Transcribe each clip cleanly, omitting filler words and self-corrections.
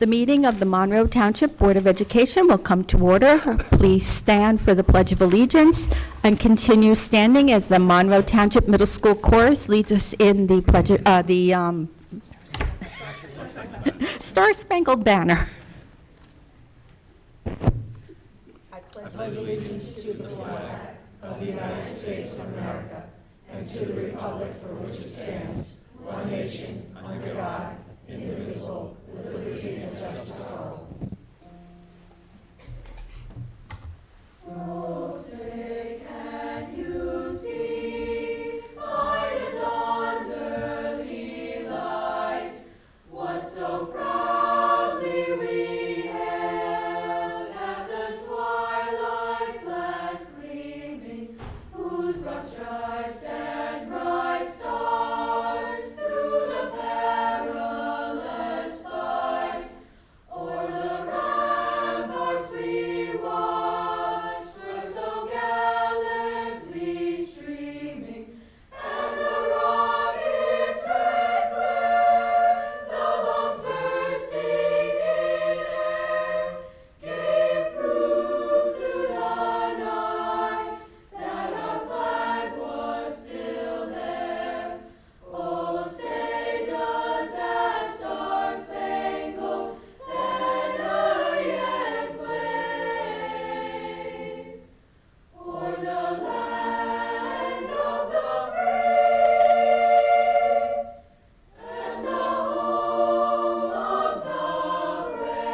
The meeting of the Monroe Township Board of Education will come to order. Please stand for the Pledge of Allegiance and continue standing as the Monroe Township Middle School Chorus leads us in the Star Spangled Banner. I pledge allegiance to the flag of the United States of America and to the republic for which it stands, one nation, under God, indivisible, with liberty and justice for all. Oh, say, can you see by the dawn's early light what so proudly we hailed at the twilight's last gleaming, whose broad stripes and bright stars through the perilous fight o'er the ramparts we watched were so gallantly streaming, and the rocket's red glare, the bombs bursting in air, gave proof through the night that our flag was still there. Oh, say does that star-spangled banner yet wave o'er the land of the free and the home of the brave?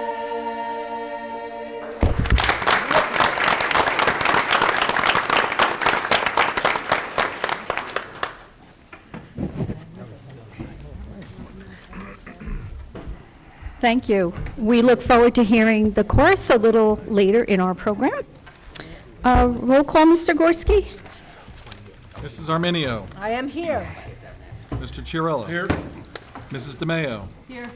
Thank you. We look forward to hearing the chorus a little later in our program. Roll call, Mr. Gorski. Mrs. Arminio. I am here. Mr. Chiarella. Here. Mrs. DeMayo. Here.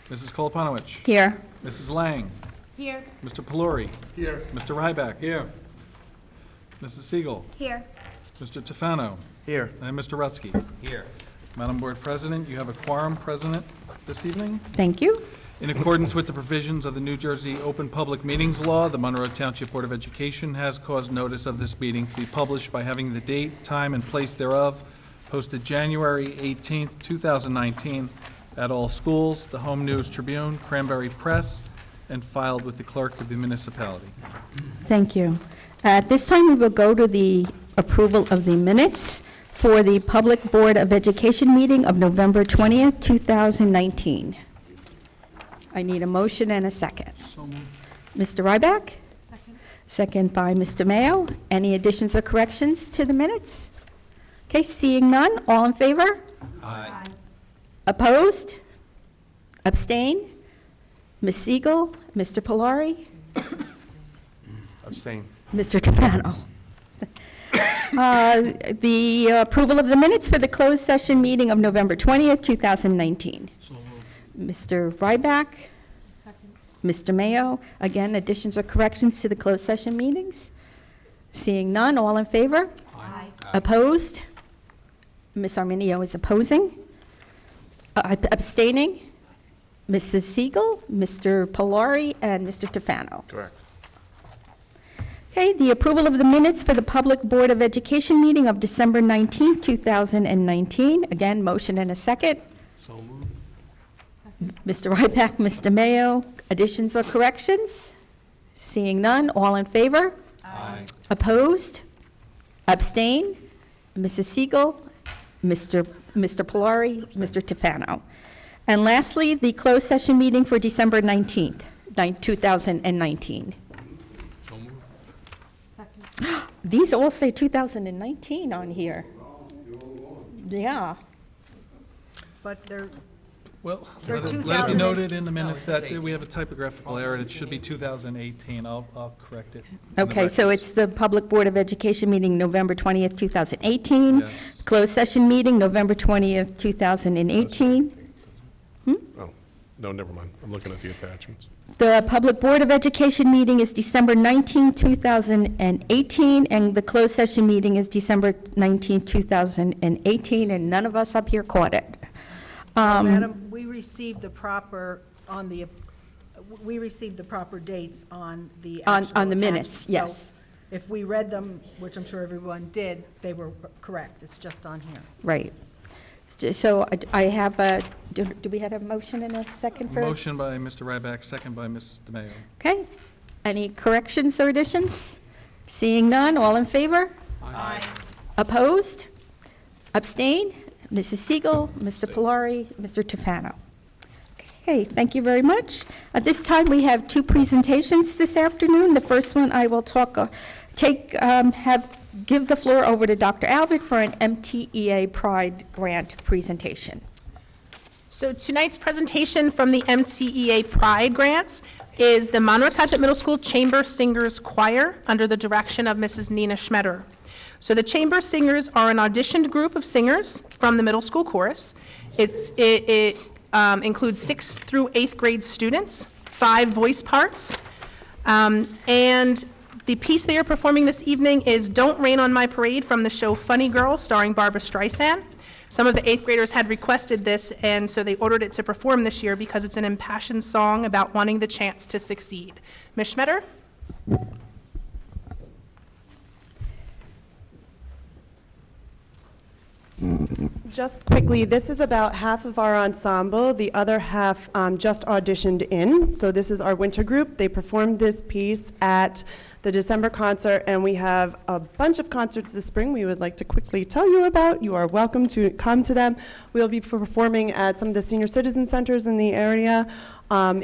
Mrs. Koloponowicz. Here. Mrs. Lang. Here. Mr. Pelori. Here. Mr. Ryback. Here. Mrs. Siegel. Here. Mr. Tefano. Here. And Mr. Rutsky. Here. Madam Board President, you have a quorum present this evening. Thank you. In accordance with the provisions of the New Jersey Open Public Meetings Law, the Monroe Township Board of Education has caused notice of this meeting to be published by having the date, time, and place thereof posted January 18th, 2019 at all schools, the Home News Tribune, Cranberry Press, and filed with the clerk of the municipality. Thank you. At this time, we will go to the approval of the minutes for the Public Board of Education meeting of November 20th, 2019. I need a motion and a second. So moved. Mr. Ryback? Second. Second by Mr. Mayo. Any additions or corrections to the minutes? Okay, seeing none, all in favor? Aye. Opposed? Abstain? Ms. Siegel? Mr. Polari? Abstain. Mr. Tefano? The approval of the minutes for the closed session meeting of November 20th, 2019. So moved. Mr. Ryback? Mr. Mayo? Again, additions or corrections to the closed session meetings? Seeing none, all in favor? Aye. Opposed? Ms. Arminio is opposing. Abstaining? Mrs. Siegel, Mr. Polari, and Mr. Tefano. Correct. Okay, the approval of the minutes for the Public Board of Education meeting of December 19th, 2019. Again, motion and a second. So moved. Mr. Ryback, Mr. Mayo, additions or corrections? Seeing none, all in favor? Aye. Opposed? Abstain? Mrs. Siegel, Mr. Polari, Mr. Tefano. And lastly, the closed session meeting for December 19th, 2019. So moved. These all say 2019 on here. Yeah. But they're, Well, They're let it 2008. be noted in the minutes that we have a typographical error. It should be 2018. I'll correct it. in the Okay, so records. it's the Public Board of Education meeting November 20th, 2018. Yes. Closed session meeting November 20th, 2018. Oh, no, never mind. I'm looking at the attachments. The Public Board of Education meeting is December 19th, 2018, and the closed session meeting is December 19th, 2018, and none of us up here caught it. Madam, we received the proper, on the we received the proper dates on the On actual the minutes, attachments. yes. So if we read them, which I'm sure everyone did, they were correct. It's just on here. Right. So I have a, do we have a motion and a second for? Motion by Mr. Ryback, second by Mrs. DeMayo. Okay. Any corrections or additions? Seeing none, all in favor? Aye. Opposed? Abstain? Mrs. Siegel, Mr. Polari, Mr. Tufano. Okay, thank you very much. At this time, we have two presentations this afternoon. The first one, I will give the floor over to Dr. Albert for an MTEA Pride Grant presentation. So tonight's presentation from the MTEA Pride Grants is the Monroe Township Middle School Chamber Singers Choir under the direction of Mrs. Nina Schmetter. So the Chamber Singers are an auditioned group of singers from the middle school chorus. It includes 6th through 8th grade students, 5 voice parts, and the piece they are performing this evening is Don't Rain on My Parade from the show Funny Girl, starring Barbara Streisand. Some of the 8th graders had requested this, and so they ordered it to perform this year because it's an impassioned song about wanting the chance to succeed. Ms. Schmetter? Just quickly, this is about half of our ensemble, the other half just auditioned in. So this is our winter group. They performed this piece at the December concert, and we have a bunch of concerts this spring we would like to quickly tell you about. You are welcome to come to them. We'll be performing at some of the senior citizen centers in the area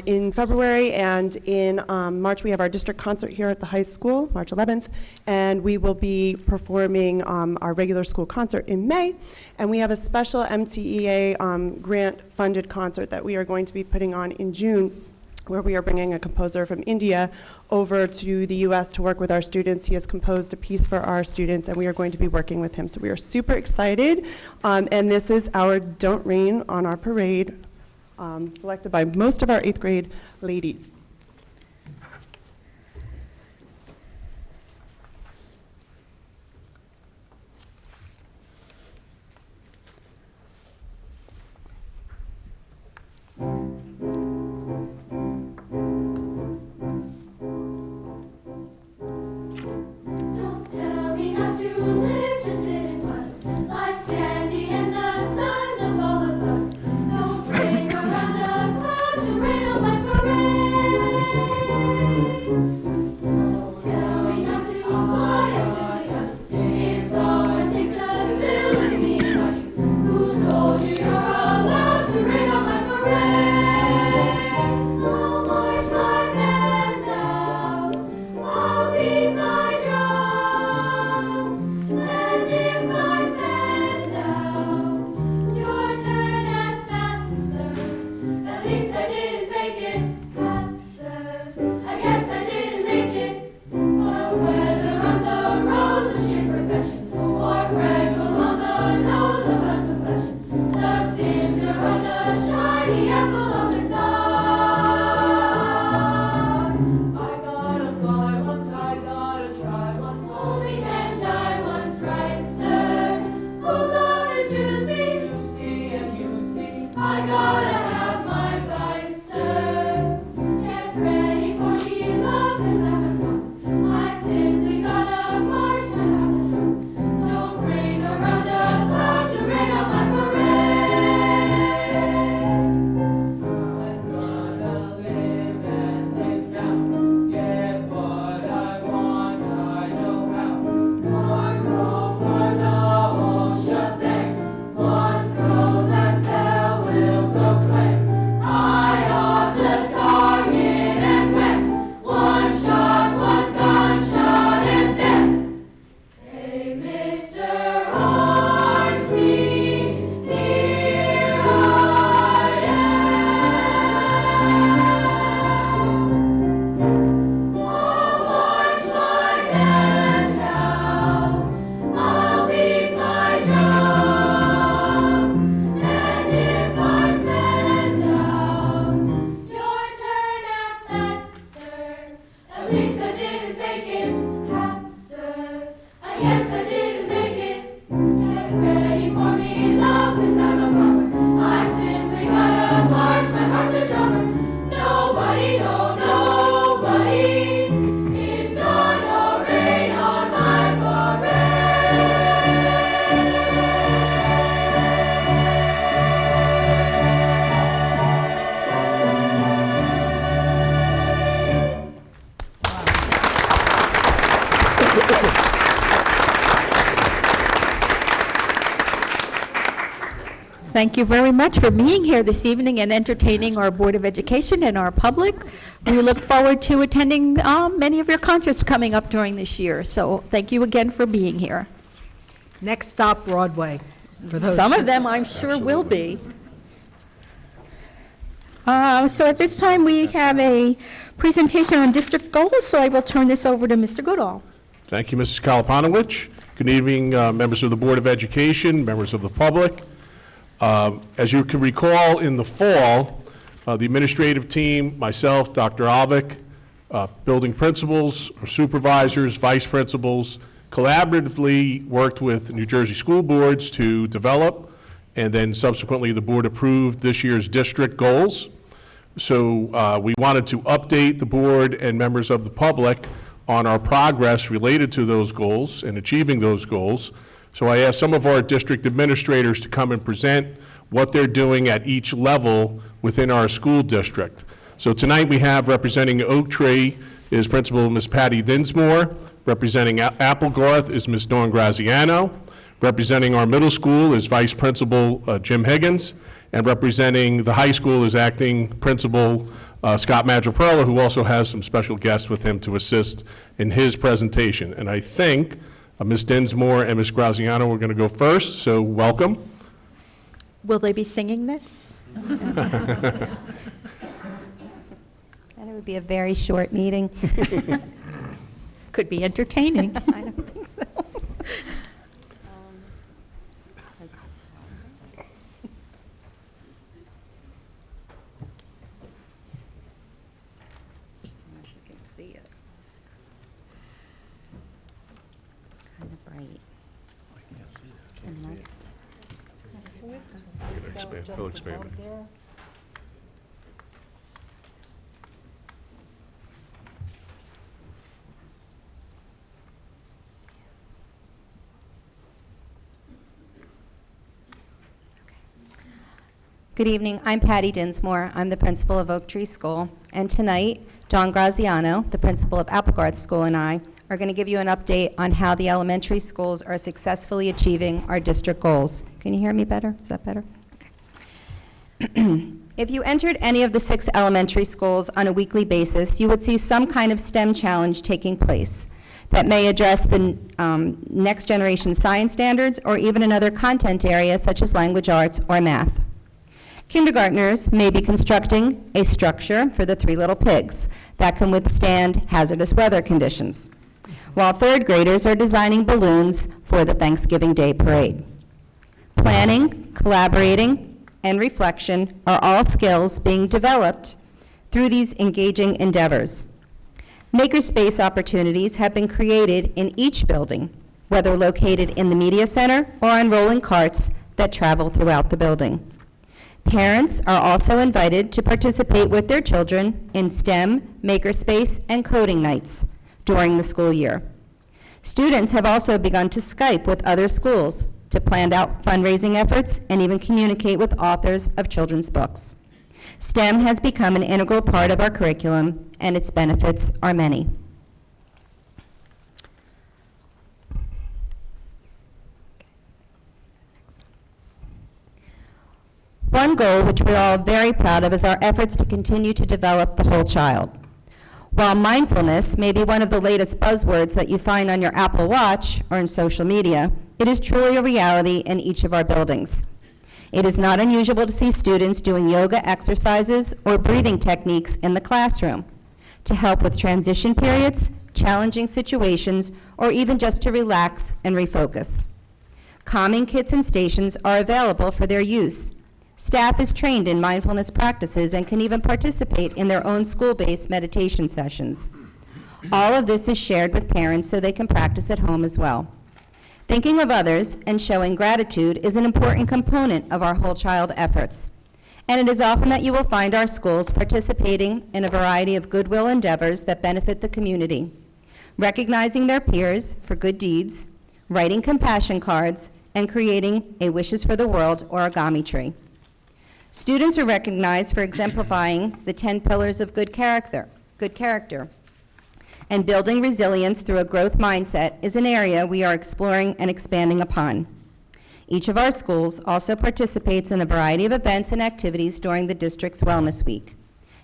in February, and in March we have our district concert here at the high school, March 11th, and we will be performing our regular school concert in May, and we have a special MTEA grant-funded concert that we are going to be putting on in June, where we are bringing a composer from India over to the U.S. to work with our students. He has composed a piece for our students, and we are going to be working with him. So we are super excited, and this is our Don't Rain on Our Parade, selected by most of our 8th grade ladies. Don't tell me not to live, just sit and watch. Life's candy and the sun's up all above. Don't bring around a cloud to rain on my parade. Thank you very much for being here this evening and entertaining our Board of Education and our public. We look forward to attending many of your concerts coming up during this year. So thank you again for being here. Next stop, Broadway. For those. Some of them, I'm sure, will be. So at this time, we have a presentation on district goals, so I will turn this over to Mr. Goodall. Thank you, Mrs. Kalapanowicz. Good evening, members of the Board of Education, members of the public. As you can recall, in the fall, the administrative team, myself, Dr. Alvik, building principals, supervisors, vice principals, collaboratively worked with New Jersey school boards to develop, and then subsequently the board approved this year's district goals. So we wanted to update the board and members of the public on our progress related to those goals and achieving those goals. So I asked some of our district administrators to come and present what they're doing at each level within our school district. So tonight we have, representing Oak Tree is Principal Ms. Patty Dinsmore. Representing Applegarth is Ms. Dawn Graziano. Representing our middle school is Vice Principal Jim Higgins. And representing the high school is Acting Principal Scott Madriperla, who also has some special guests with him to assist in his presentation. And I think Ms. Dinsmore and Ms. Graziano are going to go first, so welcome. Will they be singing this? And it would be a very short meeting. Could be entertaining. I don't think so. You can see it. It's kind of bright. They'll expand it. Good evening. I'm Patty Dinsmore. I'm the principal of Oak Tree School. And tonight, Dawn Graziano, the principal of Applegarth School, and I are going to give you an update on how the elementary schools are successfully achieving our district goals. Can you hear me better? Is that better? Okay. If you entered any of the 6 elementary schools on a weekly basis, you would see some kind of STEM challenge taking place that may address the next generation science standards or even another content area such as language arts or math. Kindergartners may be constructing a structure for the 3 Little Pigs that can withstand hazardous weather conditions, while 3rd graders are designing balloons for the Thanksgiving Day parade. Planning, collaborating, and reflection are all skills being developed through these engaging endeavors. Makerspace opportunities have been created in each building, whether located in the media center or on rolling carts that travel throughout the building. Parents are also invited to participate with their children in STEM, Makerspace, and coding nights during the school year. Students have also begun to Skype with other schools to plan out fundraising efforts and even communicate with authors of children's books. STEM has become an integral part of our curriculum, and its benefits are many. One goal which we're all very proud of is our efforts to continue to develop the whole child. While mindfulness may be one of the latest buzzwords that you find on your Apple Watch or in social media, it is truly a reality in each of our buildings. It is not unusual to see students doing yoga exercises or breathing techniques in the classroom to help with transition periods, challenging situations, or even just to relax and refocus. Calming kits and stations are available for their use. Staff is trained in mindfulness practices and can even participate in their own school-based meditation sessions. All of this is shared with parents so they can practice at home as well. Thinking of others and showing gratitude is an important component of our whole child efforts. And it is often that you will find our schools participating in a variety of goodwill endeavors that benefit the community, recognizing their peers for good deeds, writing compassion cards, and creating a Wishes for the World origami tree. Students are recognized for exemplifying the 10 pillars of good character, and building resilience through a growth mindset is an area we are exploring and expanding upon. Each of our schools also participates in a variety of events and activities during the district's Wellness Week.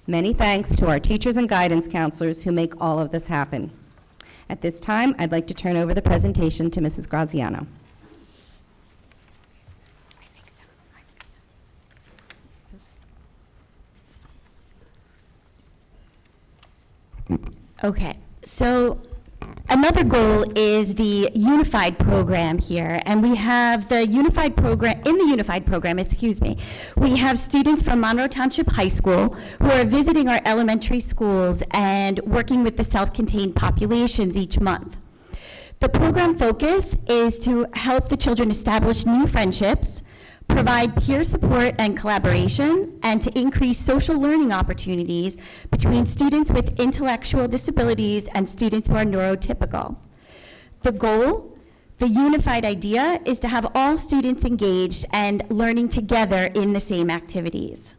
Many thanks to our teachers and guidance counselors who make all of this happen. At this time, I'd like to turn over the presentation to Mrs. Graziano. Okay, so another goal is the unified program here, and we have the unified program, in the unified program, we have students from Monroe Township High School who are visiting our elementary schools and working with the self-contained populations each month. The program focus is to help the children establish new friendships, provide peer support and collaboration, and to increase social learning opportunities between students with intellectual disabilities and students who are neurotypical. The goal, the unified idea, is to have all students engaged and learning together in the same activities.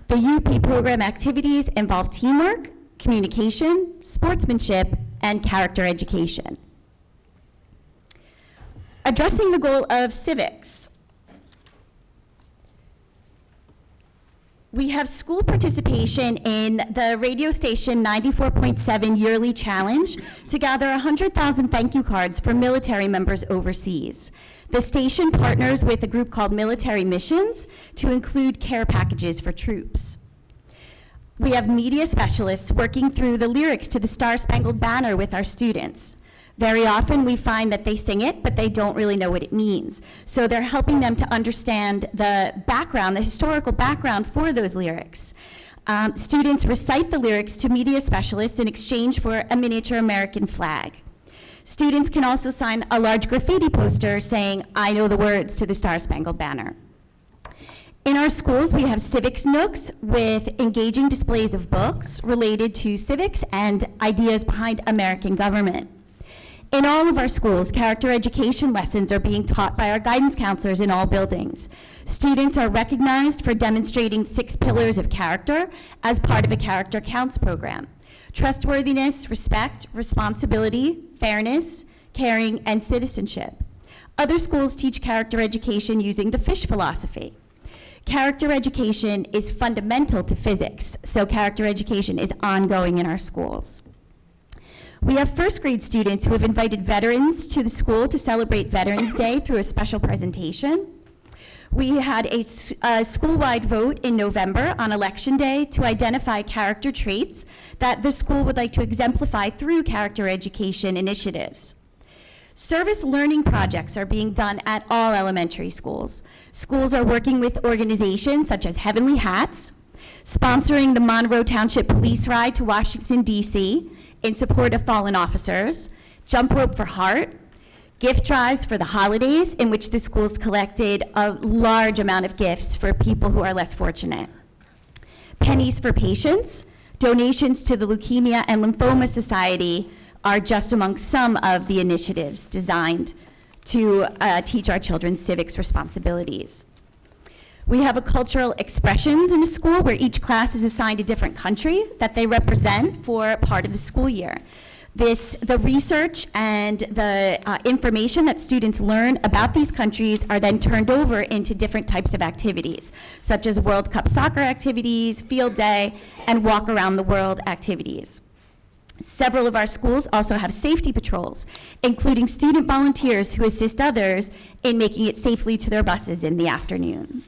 The UP program activities involve teamwork, communication, sportsmanship, and character education. Addressing the goal of civics. We have school participation in the radio station 94.7 yearly challenge to gather 100,000 thank you cards for military members overseas. The station partners with a group called Military Missions to include care packages for troops. We have media specialists working through the lyrics to the Star Spangled Banner with our students. Very often we find that they sing it, but they don't really know what it means. So they're helping them to understand the background, the historical background for those lyrics. Students recite the lyrics to media specialists in exchange for a miniature American flag. Students can also sign a large graffiti poster saying, "I know the words to the Star Spangled Banner." In our schools, we have civics nooks with engaging displays of books related to civics and ideas behind American government. In all of our schools, character education lessons are being taught by our guidance counselors in all buildings. Students are recognized for demonstrating 6 pillars of character as part of a Character Counts program: trustworthiness, respect, responsibility, fairness, caring, and citizenship. Other schools teach character education using the fish philosophy. Character education is fundamental to physics, so character education is ongoing in our schools. We have first grade students who have invited veterans to the school to celebrate Veterans Day through a special presentation. We had a school-wide vote in November on Election Day to identify character traits that the school would like to exemplify through character education initiatives. Service learning projects are being done at all elementary schools. Schools are working with organizations such as Heavenly Hats, sponsoring the Monroe Township Police Ride to Washington, D.C., in support of fallen officers, Jump Rope for Heart, gift drives for the holidays, in which the schools collected a large amount of gifts for people who are less fortunate. Pennies for Patients, donations to the Leukemia and Lymphoma Society are just among some of the initiatives designed to teach our children civics responsibilities. We have a cultural expressions in a school where each class is assigned a different country that they represent for part of the school year. The research and the information that students learn about these countries are then turned over into different types of activities, such as World Cup soccer activities, field day, and walk around the world activities. Several of our schools also have safety patrols, including student volunteers who assist others in making it safely to their buses in the afternoon.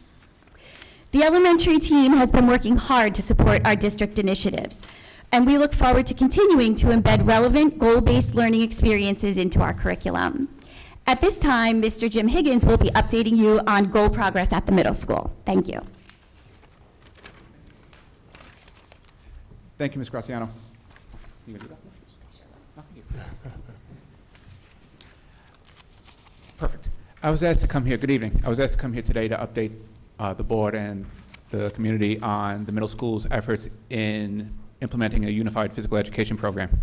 The elementary team has been working hard to support our district initiatives, and we look forward to continuing to embed relevant goal-based learning experiences into our curriculum. At this time, Mr. Jim Higgins will be updating you on goal progress at the middle school. Thank you. Thank you, Ms. Graziano. You gonna do that? Perfect. I was asked to come here, good evening. I was asked to come here today to update the board and the community on the middle school's efforts in implementing a unified physical education program.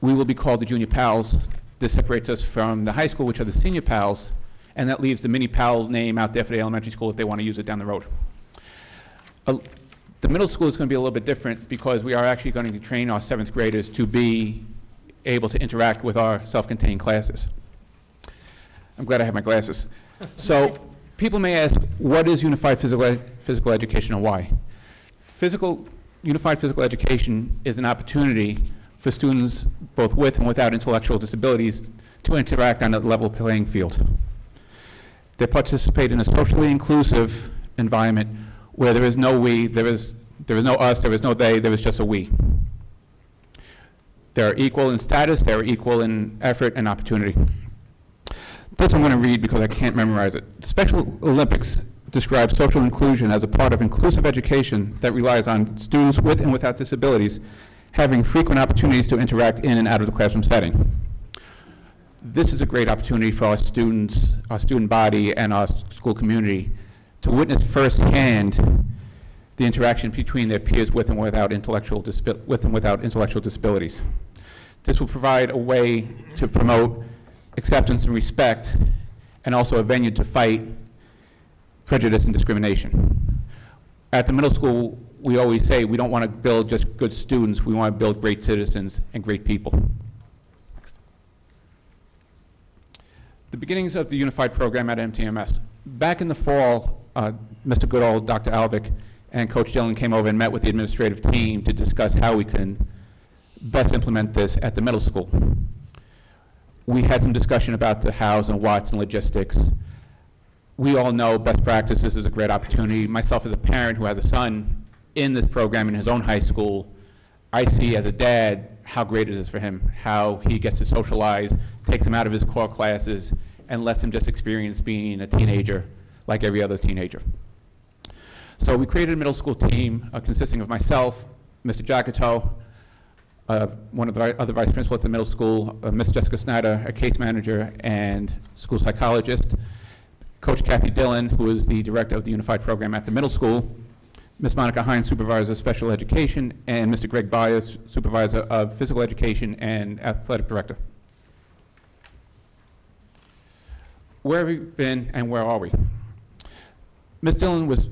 We will be called the Junior Pals. This separates us from the high school, which are the Senior Pals, and that leaves the Mini Pals name out there for the elementary school if they want to use it down the road. The middle school is going to be a little bit different because we are actually going to train our 7th graders to be able to interact with our self-contained classes. I'm glad I have my glasses. So people may ask, what is unified physical education and why? Unified physical education is an opportunity for students both with and without intellectual disabilities to interact on a level playing field. They participate in a socially inclusive environment where there is no we, there is no us, there is no they, there is just a we. They're equal in status, they're equal in effort and opportunity. This I'm going to read because I can't memorize it. Special Olympics describes social inclusion as a part of inclusive education that relies on students with and without disabilities having frequent opportunities to interact in and out of the classroom setting. This is a great opportunity for our students, our student body, and our school community to witness firsthand the interaction between their peers with and without intellectual disabilities. This will provide a way to promote acceptance and respect, and also a venue to fight prejudice and discrimination. At the middle school, we always say we don't want to build just good students, we want to build great citizens and great people. Next. The beginnings of the unified program at MTMS. Back in the fall, Mr. Goodall, Dr. Alvick, and Coach Dillon came over and met with the administrative team to discuss how we can best implement this at the middle school. We had some discussion about the hows and whats and logistics. We all know best practices is a great opportunity. Myself as a parent who has a son in this program in his own high school, I see as a dad how great it is for him, how he gets to socialize, takes him out of his core classes, and lets him just experience being a teenager like every other teenager. So we created a middle school team consisting of myself, Mr. Jacoto, one of the other vice principal at the middle school, Ms. Jessica Snyder, a case manager and school psychologist, Coach Kathy Dillon, who is the director of the unified program at the middle school, Ms. Monica Hines, supervisor of special education, and Mr. Greg Byers, supervisor of physical education and athletic director. Where have we been and where are we? Ms. Dillon was,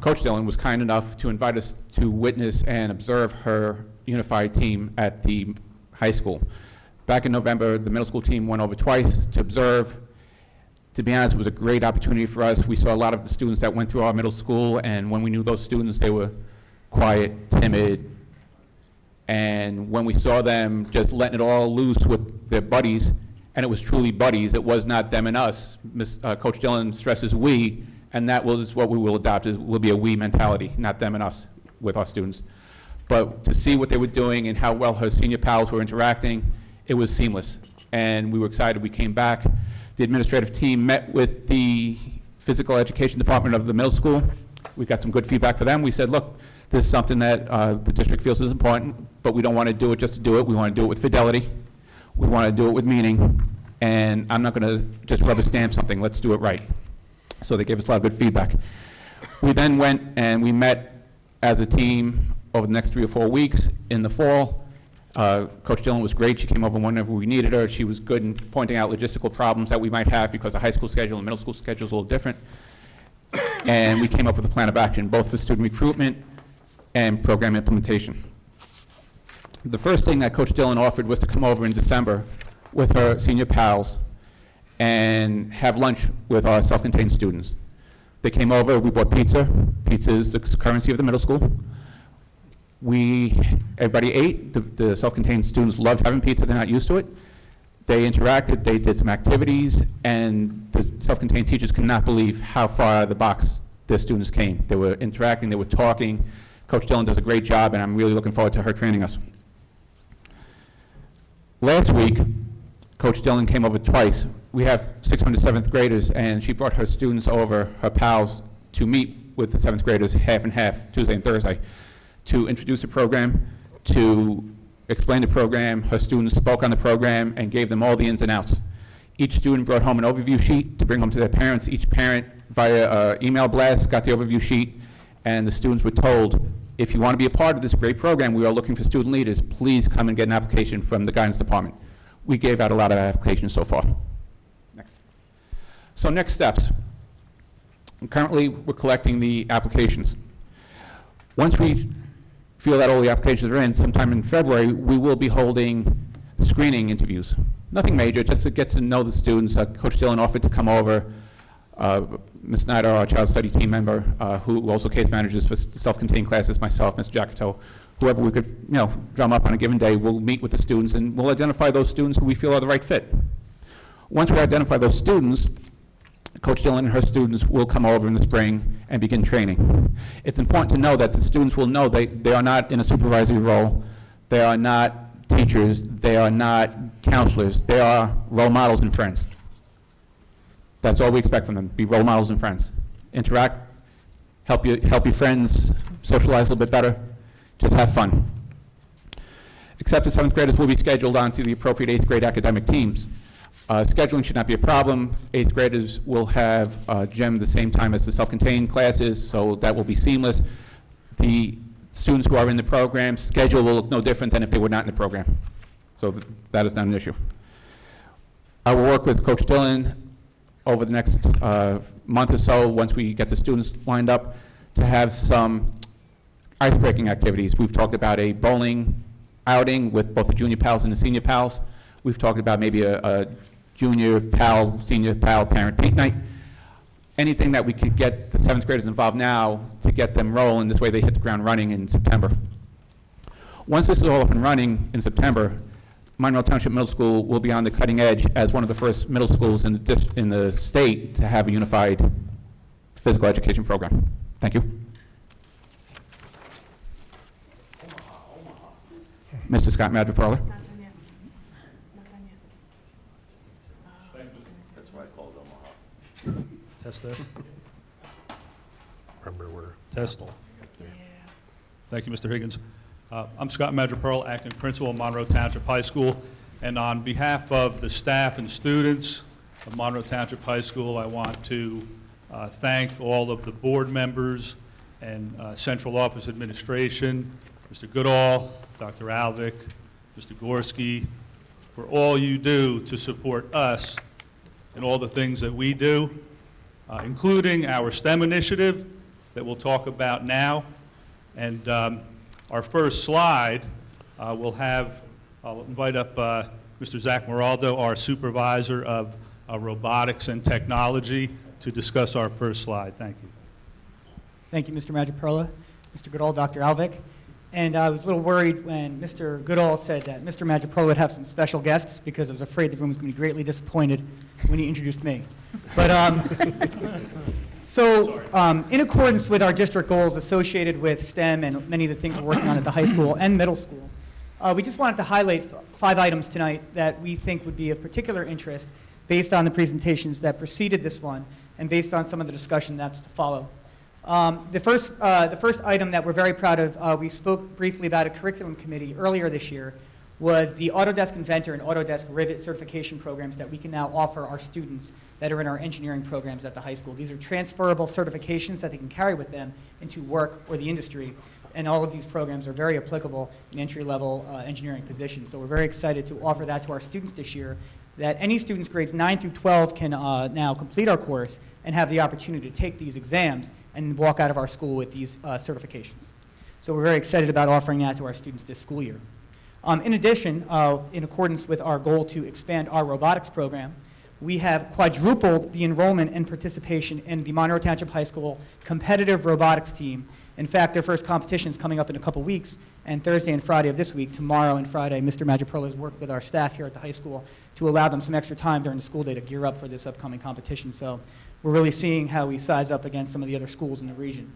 Coach Dillon was kind enough to invite us to witness and observe her unified team at the high school. Back in November, the middle school team went over twice to observe. To be honest, it was a great opportunity for us. We saw a lot of the students that went through our middle school, and when we knew those students, they were quiet, timid, and when we saw them just letting it all loose with their buddies, and it was truly buddies, it was not them and us. Coach Dillon stresses we, and that is what we will adopt, is will be a we mentality, not them and us with our students. But to see what they were doing and how well her senior pals were interacting, it was seamless, and we were excited. We came back. The administrative team met with the physical education department of the middle school. We got some good feedback for them. We said, look, this is something that the district feels is important, but we don't want to do it just to do it. We want to do it with fidelity. We want to do it with meaning, and I'm not going to just rubber stamp something. Let's do it right. So they gave us a lot of good feedback. We then went and we met as a team over the next 3 or 4 weeks in the fall. Coach Dillon was great. She came over whenever we needed her. She was good in pointing out logistical problems that we might have because the high school schedule and middle school schedule is a little different. And we came up with a plan of action, both for student recruitment and program implementation. The first thing that Coach Dillon offered was to come over in December with her senior pals and have lunch with our self-contained students. They came over, we bought pizza. Pizza is the currency of the middle school. Everybody ate. The self-contained students loved having pizza. They're not used to it. They interacted. They did some activities, and the self-contained teachers could not believe how far out of the box their students came. They were interacting. They were talking. Coach Dillon does a great job, and I'm really looking forward to her training us. Last week, Coach Dillon came over twice. We have 600 7th graders, and she brought her students over, her pals, to meet with the 7th graders half and half, Tuesday and Thursday, to introduce the program, to explain the program. Her students spoke on the program and gave them all the ins and outs. Each student brought home an overview sheet to bring home to their parents. Each parent, via email blast, got the overview sheet, and the students were told, if you want to be a part of this great program, we are looking for student leaders, please come and get an application from the guidance department. We gave out a lot of applications so far. Next. So next steps. Currently, we're collecting the applications. Once we feel that all the applications are in, sometime in February, we will be holding screening interviews Nothing major, just to get to know the students. Coach Dillon offered to come over. Ms. Snyder, our child study team member, who also case manages for self-contained classes, myself, Mr. Jacato, whoever we could, drum up on a given day, we'll meet with the students and we'll identify those students who we feel are the right fit. Once we identify those students, Coach Dillon and her students will come over in the spring and begin training. It's important to know that the students will know they are not in a supervisory role, they are not teachers, they are not counselors, they are role models and friends. That's all we expect from them, be role models and friends. Interact, help your friends socialize a little bit better, just have fun. Accepted 7th graders will be scheduled onto the appropriate 8th grade academic teams. Scheduling should not be a problem. 8th graders will have gym the same time as the self-contained classes, so that will be seamless. The students who are in the program, schedule will look no different than if they were not in the program. So that is not an issue. I will work with Coach Dillon over the next month or so, once we get the students lined up, to have some ice-breaking activities. We've talked about a bowling outing with both the junior pals and the senior pals. We've talked about maybe a junior pal, senior pal, parent date night. Anything that we could get the 7th graders involved now to get them rolling, this way they hit the ground running in September. Once this is all up and running in September, Monroe Township Middle School will be on the cutting edge as one of the first middle schools in the state to have a unified physical education program. Thank you. Mr. Scott Madripola. That's why I called Omaha. Test there. Remember, we're Test. Thank you, Mr. Higgins. I'm Scott Madripola, acting principal of Monroe Township High School, and on behalf of the staff and students of Monroe Township High School, I want to thank all of the board members and central office administration, Mr. Goodall, Dr. Alvick, Mr. Gorski, for all you do to support us in all the things that we do, including our STEM initiative that we'll talk about now. And our first slide I'll invite up Mr. Zach Moraldo, our supervisor of robotics and technology, to discuss our first slide. Thank you. Thank you, Mr. Madripola, Mr. Goodall, Dr. Alvick. And I was a little worried when Mr. Goodall said that Mr. Madripola would have some special guests, because I was afraid the room was going to be greatly disappointed when he introduced me. But in accordance with our district goals associated with STEM and many of the things we're working on at the high school and middle school, we just wanted to highlight 5 items tonight that we think would be of particular interest based on the presentations that preceded this one and based on some of the discussion that's to follow. The first item that we're very proud of, we spoke briefly about a curriculum committee earlier this year, was the Autodesk Inventor and Autodesk Rivet certification programs that we can now offer our students that are in our engineering programs at the high school. These are transferable certifications that they can carry with them into work or the industry, and all of these programs are very applicable in entry-level engineering positions. So we're very excited to offer that to our students this year, that any students grades 9 through 12 can now complete our course and have the opportunity to take these exams and walk out of our school with these certifications. So we're very excited about offering that to our students this school year. In addition, in accordance with our goal to expand our robotics program, we have quadrupled the enrollment and participation in the Monroe Township High School competitive robotics team. In fact, their first competition is coming up in a couple weeks, and Thursday and Friday of this week, tomorrow and Friday, Mr. Madripola has worked with our staff here at the high school to allow them some extra time during the school day to gear up for this upcoming competition. So we're really seeing how we size up against some of the other schools in the region.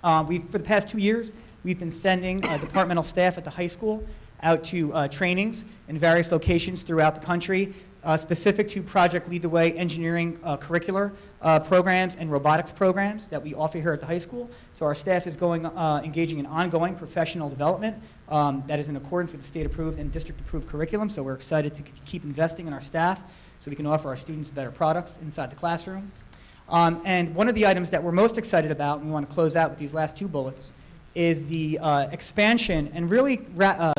For the past 2 years, we've been sending departmental staff at the high school out to trainings in various locations throughout the country, specific to Project Lead the Way engineering curricular programs and robotics programs that we offer here at the high school. So our staff is engaging in ongoing professional development that is in accordance with the state-approved and district-approved curriculum. So we're excited to keep investing in our staff so we can offer our students better products inside the classroom. And one of the items that we're most excited about, and we want to close out with these last 2 bullets, is the expansion and really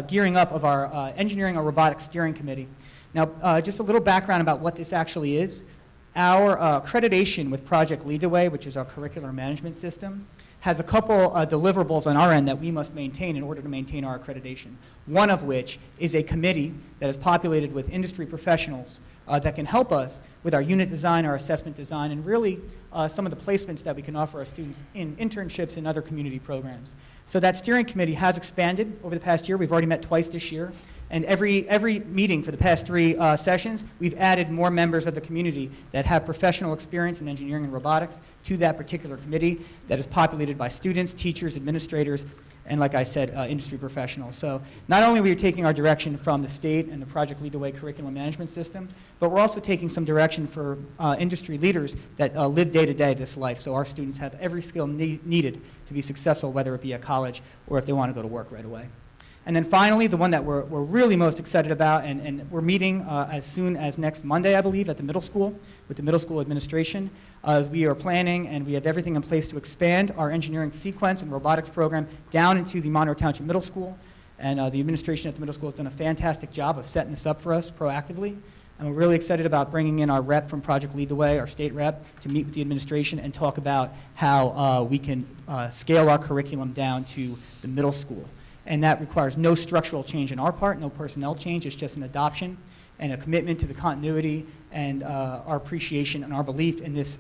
gearing up of our engineering or robotics steering committee. Now, just a little background about what this actually is. Our accreditation with Project Lead the Way, which is our curricular management system, has a couple deliverables on our end that we must maintain in order to maintain our accreditation. One of which is a committee that is populated with industry professionals that can help us with our unit design, our assessment design, and really some of the placements that we can offer our students in internships and other community programs. So that steering committee has expanded over the past year. We've already met twice this year. And every meeting for the past 3 sessions, we've added more members of the community that have professional experience in engineering and robotics to that particular committee that is populated by students, teachers, administrators, and like I said, industry professionals. So not only are we taking our direction from the state and the Project Lead the Way curriculum management system, but we're also taking some direction for industry leaders that live day to day this life. So our students have every skill needed to be successful, whether it be at college or if they want to go to work right away. And then finally, the one that we're really most excited about, and we're meeting as soon as next Monday, I believe, at the middle school with the middle school administration. We are planning and we have everything in place to expand our engineering sequence and robotics program down into the Monroe Township Middle School. And the administration at the middle school has done a fantastic job of setting this up for us proactively. And we're really excited about bringing in our rep from Project Lead the Way, our state rep, to meet with the administration and talk about how we can scale our curriculum down to the middle school. And that requires no structural change on our part, no personnel change. It's just an adoption and a commitment to the continuity and our appreciation and our belief in this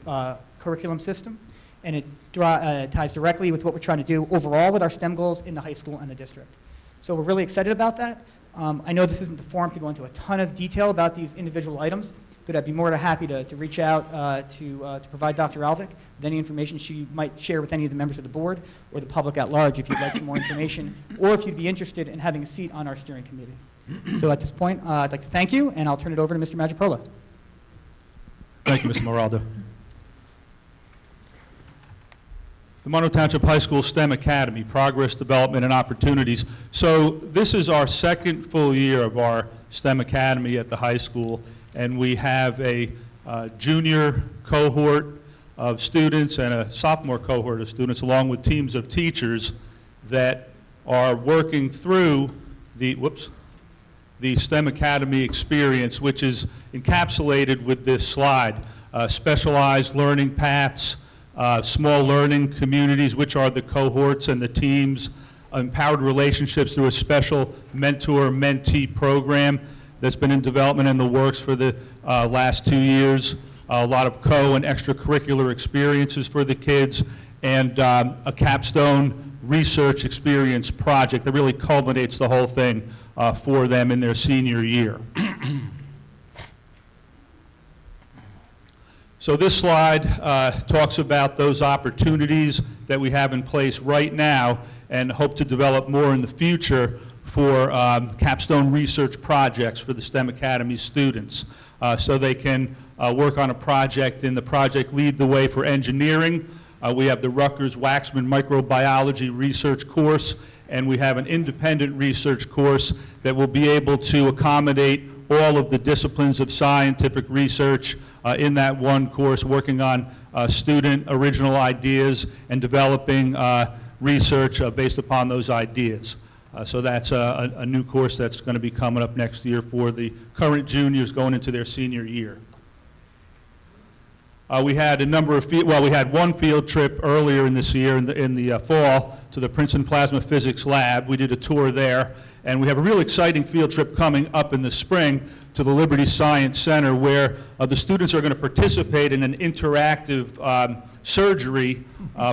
curriculum system. And it ties directly with what we're trying to do overall with our STEM goals in the high school and the district. So we're really excited about that. I know this isn't the forum to go into a ton of detail about these individual items, but I'd be more than happy to reach out to provide Dr. Alvick with any information she might share with any of the members of the board or the public at large if you'd like some more information, or if you'd be interested in having a seat on our steering committee. So at this point, I'd like to thank you, and I'll turn it over to Mr. Madripola. Thank you, Mr. Moraldo. The Monroe Township High School STEM Academy, Progress, Development, and Opportunities. So this is our second full year of our STEM Academy at the high school, and we have a junior cohort of students and a sophomore cohort of students, along with teams of teachers that are working through the STEM Academy experience, which is encapsulated with this slide. Specialized learning paths, small learning communities, which are the cohorts and the teams, empowered relationships through a special mentor-mentee program that's been in development in the works for the last 2 years, a lot of and extracurricular experiences for the kids, and a capstone research experience project that really culminates the whole thing for them in their senior year. So this slide talks about those opportunities that we have in place right now and hope to develop more in the future for capstone research projects for the STEM Academy students. So they can work on a project in the Project Lead the Way for engineering. We have the Rutgers Waxman Microbiology Research course, and we have an independent research course that will be able to accommodate all of the disciplines of scientific research in that one course, working on student original ideas and developing research based upon those ideas. So that's a new course that's going to be coming up next year for the current juniors going into their senior year. We had a number of we had one field trip earlier in this year in the fall to the Princeton Plasma Physics Lab. We did a tour there, and we have a real exciting field trip coming up in the spring to the Liberty Science Center, where the students are going to participate in an interactive surgery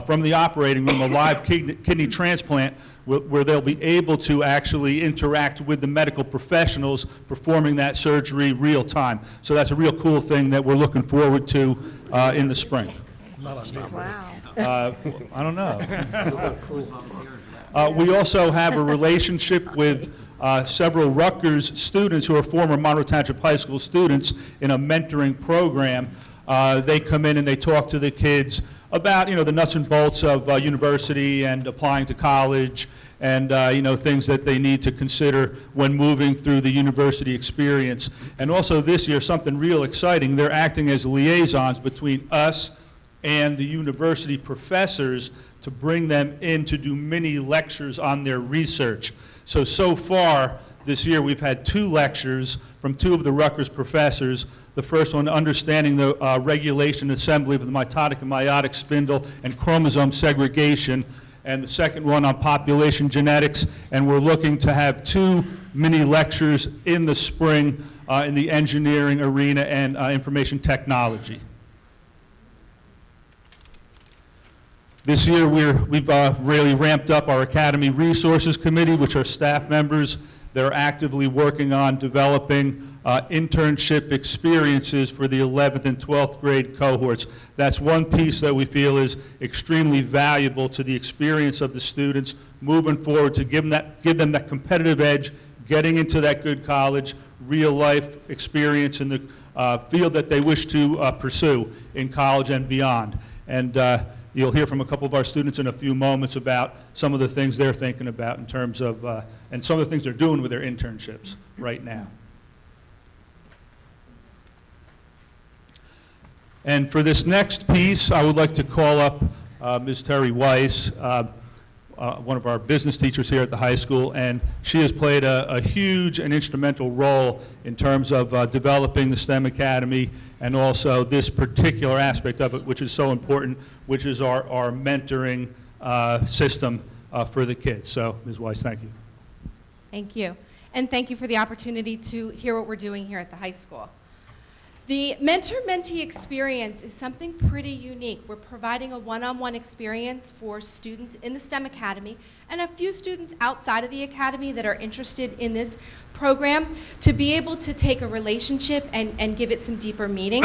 from the operating room, a live kidney transplant, where they'll be able to actually interact with the medical professionals performing that surgery real time. So that's a real cool thing that we're looking forward to in the spring. Wow. I don't know. We also have a relationship with several Rutgers students who are former Monroe Township High School students in a mentoring program. They come in and they talk to the kids about, the nuts and bolts of university and applying to college, and things that they need to consider when moving through the university experience. And also this year, something real exciting, they're acting as liaisons between us and the university professors to bring them in to do mini lectures on their research. So far, this year we've had 2 lectures from 2 of the Rutgers professors. The first one, understanding the regulation and assembly of the mitotic and meiotic spindle and chromosome segregation, and the second one on population genetics. And we're looking to have 2 mini lectures in the spring in the engineering arena and information technology. This year, we've really ramped up our Academy Resources Committee, which are staff members that are actively working on developing internship experiences for the 11th and 12th grade cohorts. That's one piece that we feel is extremely valuable to the experience of the students moving forward, to give them that competitive edge, getting into that good college, real life experience in the field that they wish to pursue in college and beyond. And you'll hear from a couple of our students in a few moments about some of the things they're thinking about in terms of, and some of the things they're doing with their internships right now. And for this next piece, I would like to call up Ms. Terry Weiss, one of our business teachers here at the high school, and she has played a huge and instrumental role in terms of developing the STEM Academy and also this particular aspect of it, which is so important, which is our mentoring system for the kids. So, Ms. Weiss, thank you. Thank you. And thank you for the opportunity to hear what we're doing here at the high school. The mentor-mentee experience is something pretty unique. We're providing a one-on-one experience for students in the STEM Academy and a few students outside of the Academy that are interested in this program to be able to take a relationship and give it some deeper meaning.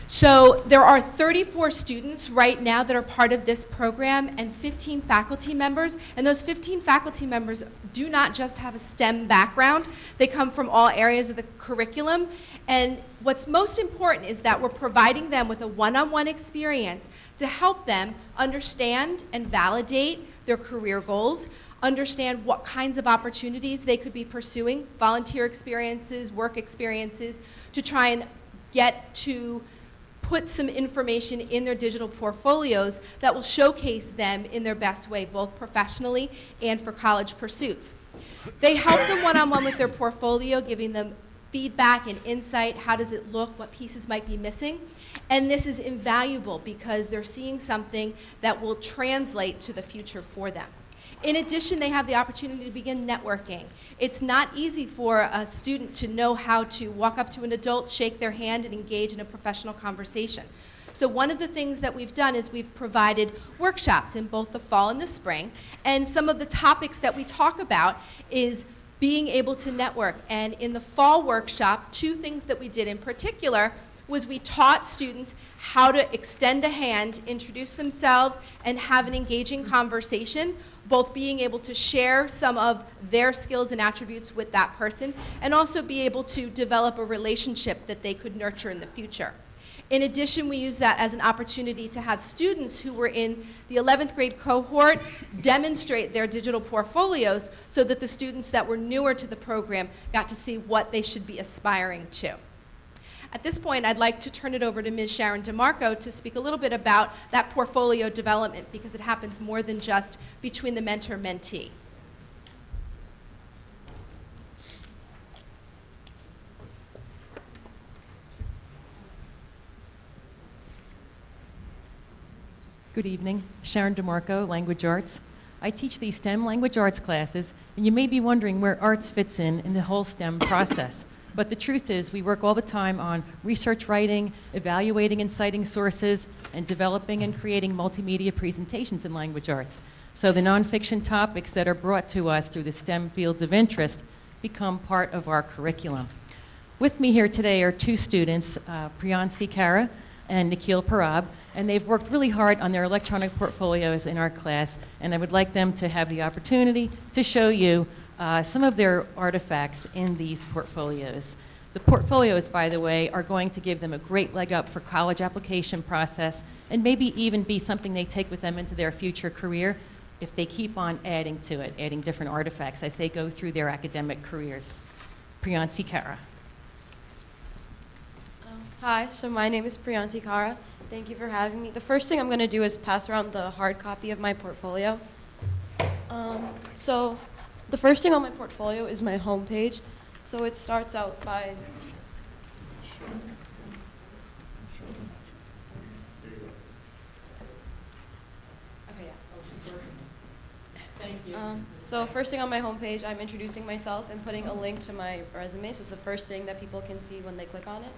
So there are 34 students right now that are part of this program and 15 faculty members. And those 15 faculty members do not just have a STEM background. They come from all areas of the curriculum. And what's most important is that we're providing them with a one-on-one experience to help them understand and validate their career goals, understand what kinds of opportunities they could be pursuing, volunteer experiences, work experiences, to try and get to put some information in their digital portfolios that will showcase them in their best way, both professionally and for college pursuits. They help them one-on-one with their portfolio, giving them feedback and insight. How does it look? What pieces might be missing? And this is invaluable because they're seeing something that will translate to the future for them. In addition, they have the opportunity to begin networking. It's not easy for a student to know how to walk up to an adult, shake their hand, and engage in a professional conversation. So one of the things that we've done is we've provided workshops in both the fall and the spring, and some of the topics that we talk about is being able to network. And in the fall workshop, 2 things that we did in particular was we taught students how to extend a hand, introduce themselves, and have an engaging conversation, both being able to share some of their skills and attributes with that person, and also be able to develop a relationship that they could nurture in the future. In addition, we use that as an opportunity to have students who were in the 11th grade cohort demonstrate their digital portfolios so that the students that were newer to the program got to see what they should be aspiring to. At this point, I'd like to turn it over to Ms. Sharon DeMarco to speak a little bit about that portfolio development, because it happens more than just between the mentor-mentee. Good evening. Sharon DeMarco, Language Arts. I teach these STEM language arts classes, and you may be wondering where arts fits in the whole STEM process. But the truth is, we work all the time on research writing, evaluating and citing sources, and developing and creating multimedia presentations in language arts. So the nonfiction topics that are brought to us through the STEM fields of interest become part of our curriculum. With me here today are 2 students, Priyansi Kara and Nikhil Parab, and they've worked really hard on their electronic portfolios in our class, and I would like them to have the opportunity to show you some of their artifacts in these portfolios. The portfolios, by the way, are going to give them a great leg up for college application process and maybe even be something they take with them into their future career if they keep on adding to it, adding different artifacts as they go through their academic careers. Priyansi Kara. Hi, so my name is Priyansi Kara. Thank you for having me. The first thing I'm going to do is pass around the hard copy of my portfolio. So The first thing on my portfolio is my homepage. So it starts out by so first thing on my homepage, I'm introducing myself and putting a link to my resume. So it's the first thing that people can see when they click on it.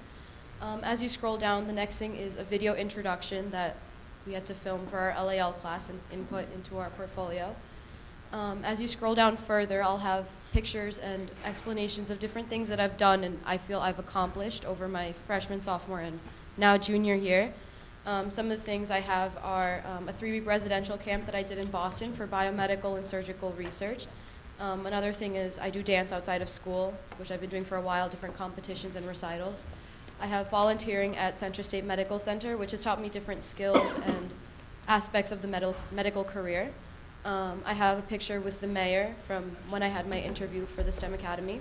As you scroll down, the next thing is a video introduction that we had to film for our LAL class and input into our portfolio. As you scroll down further, I'll have pictures and explanations of different things that I've done and I feel I've accomplished over my freshman, sophomore, and now junior year. Some of the things I have are a 3-week residential camp that I did in Boston for biomedical and surgical research. Another thing is I do dance outside of school, which I've been doing for a while, different competitions and recitals. I have volunteering at Central State Medical Center, which has taught me different skills and aspects of the medical career. I have a picture with the mayor from when I had my interview for the STEM Academy.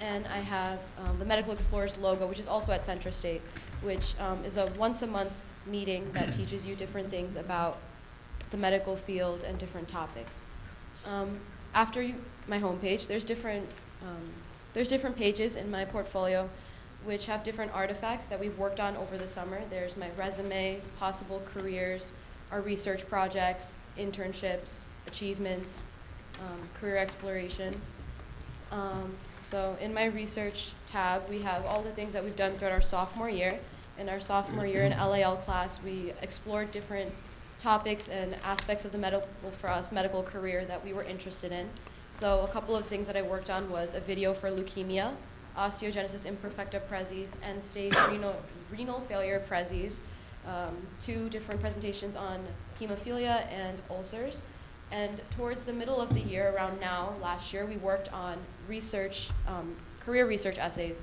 And I have the Medical Explorers logo, which is also at Central State, which is a once-a-month meeting that teaches you different things about the medical field and different topics. After my homepage, there's different pages in my portfolio which have different artifacts that we've worked on over the summer. There's my resume, possible careers, our research projects, internships, achievements, career exploration. So in my research tab, we have all the things that we've done throughout our sophomore year. In our sophomore year in LAL class, we explored different topics and aspects of the medical career that we were interested in. So a couple of things that I worked on was a video for leukemia, osteogenesis imperfecta praeses, end-stage renal failure praeses, 2 different presentations on hemophilia and ulcers. And towards the middle of the year, around now, last year, we worked on research, career research essays.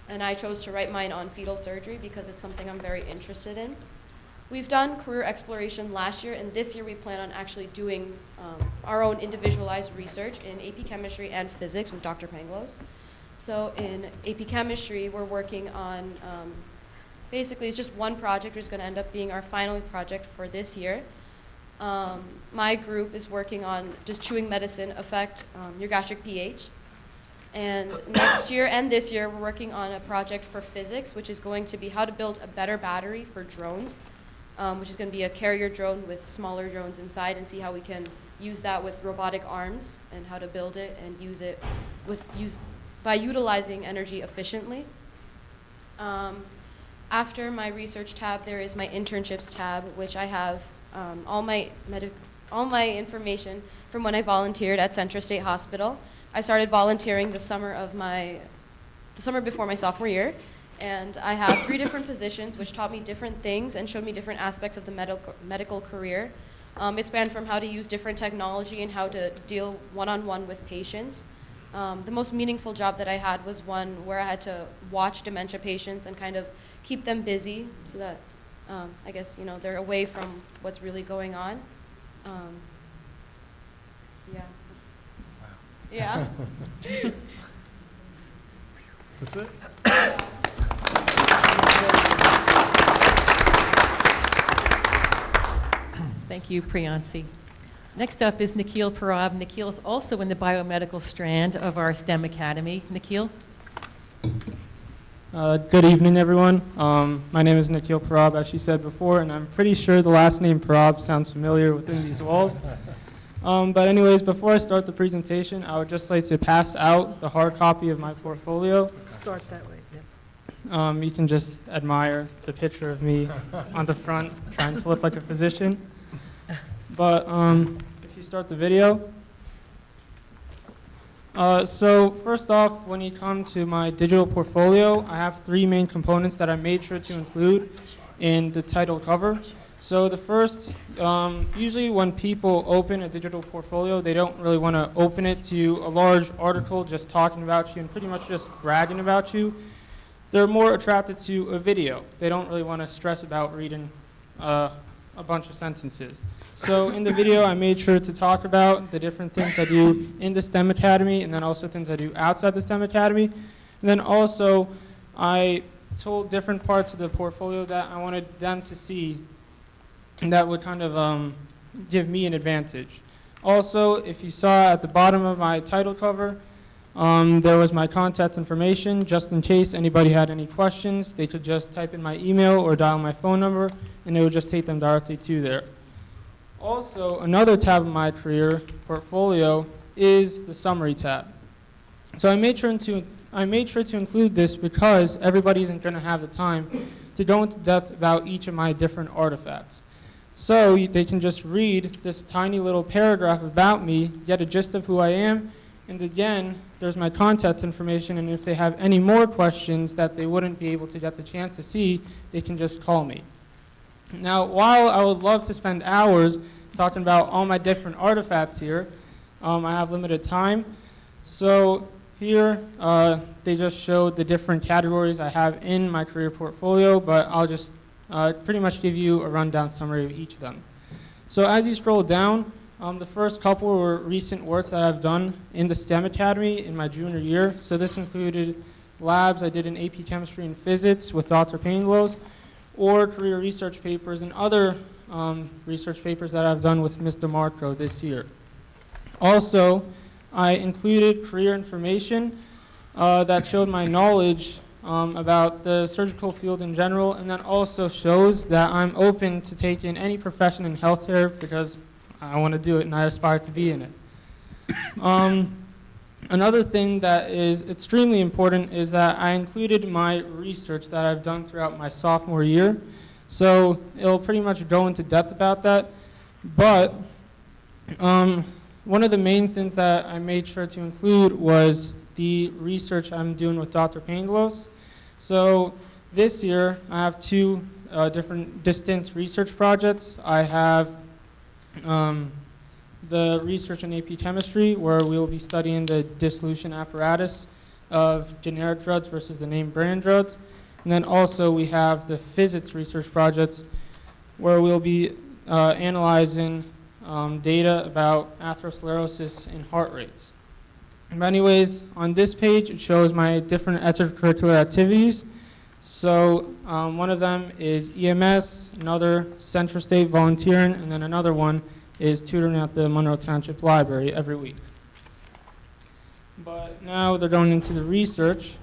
And I chose to write mine on fetal surgery because it's something I'm very interested in. We've done career exploration last year, and this year we plan on actually doing our own individualized research in AP Chemistry and Physics with Dr. Panglos. So in AP Chemistry, we're working on, basically it's just one project, which is going to end up being our final project for this year. My group is working on does chewing medicine affect your gastric pH? And next year and this year, we're working on a project for physics, which is going to be how to build a better battery for drones, which is going to be a carrier drone with smaller drones inside, and see how we can use that with robotic arms and how to build it and use it by utilizing energy efficiently. After my research tab, there is my internships tab, which I have all my information from when I volunteered at Central State Hospital. I started volunteering the summer before my sophomore year, and I have 3 different positions which taught me different things and showed me different aspects of the medical career. It spanned from how to use different technology and how to deal one-on-one with patients. The most meaningful job that I had was one where I had to watch dementia patients and kind of keep them busy so that I guess they're away from what's really going on. Yeah. Yeah. That's it? Thank you, Priyansi. Next up is Nikhil Parab. Nikhil is also in the biomedical strand of our STEM Academy. Nikhil? Good evening, everyone. My name is Nikhil Parab, as she said before, and I'm pretty sure the last name Parab sounds familiar within these walls. But anyways, before I start the presentation, I would just like to pass out the hard copy of my portfolio. Start that way, yeah. You can just admire the picture of me on the front, trying to look like a physician. But if you start the video. So first off, when you come to my digital portfolio, I have 3 main components that I made sure to include in the title cover. So the first, usually when people open a digital portfolio, they don't really want to open it to a large article just talking about you and pretty much just bragging about you. They're more attracted to a video. They don't really want to stress about reading a bunch of sentences. So in the video, I made sure to talk about the different things I do in the STEM Academy and then also things I do outside the STEM Academy. And then also, I told different parts of the portfolio that I wanted them to see and that would kind of give me an advantage. Also, if you saw at the bottom of my title cover, there was my contact information, just in case anybody had any questions. They could just type in my email or dial my phone number, and it would just take them directly to there. Also, another tab of my career portfolio is the summary tab. So I made sure to include this because everybody isn't going to have the time to go into depth about each of my different artifacts. So they can just read this tiny little paragraph about me, get a gist of who I am, and again, there's my contact information, and if they have any more questions that they wouldn't be able to get the chance to see, they can just call me. Now, while I would love to spend hours talking about all my different artifacts here, I have limited time. So here, they just showed the different categories I have in my career portfolio, but I'll just pretty much give you a rundown summary of each of them. So as you scroll down, the first couple were recent works that I've done in the STEM Academy in my junior year. So this included labs I did in AP Chemistry and Physics with Dr. Pangloss, or career research papers and other research papers that I've done with Mr. Monroe this year. Also, I included career information that showed my knowledge about the surgical field in general, and that also shows that I'm open to taking any profession in healthcare because I want to do it and I aspire to be in it. Another thing that is extremely important is that I included my research that I've done throughout my sophomore year. So it'll pretty much go into depth about that. But one of the main things that I made sure to include was the research I'm doing with Dr. Pangloss. So this year I have two different distance research projects. I have the research in AP Chemistry, where we will be studying the dissolution apparatus of generic drugs versus the name brand drugs. And then also we have the physics research projects, where we'll be analyzing data about atherosclerosis and heart rates. But anyways, on this page, it shows my different extracurricular activities. So one of them is EMS, another Central State volunteering, and then another one is tutoring at the Monroe Township Library every week. But now they're going into the research.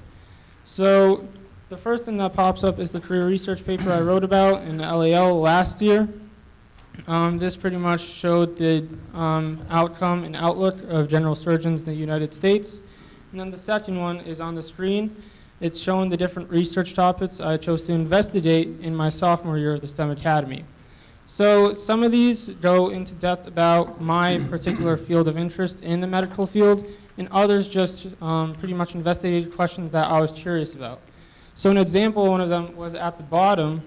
So the first thing that pops up is the career research paper I wrote about in the LAL last year. This pretty much showed the outcome and outlook of general surgeons in the United States. And then the second one is on the screen. It's showing the different research topics I chose to investigate in my sophomore year of the STEM Academy. So some of these go into depth about my particular field of interest in the medical field, and others just pretty much investigated questions that I was curious about. So an example, one of them was at the bottom.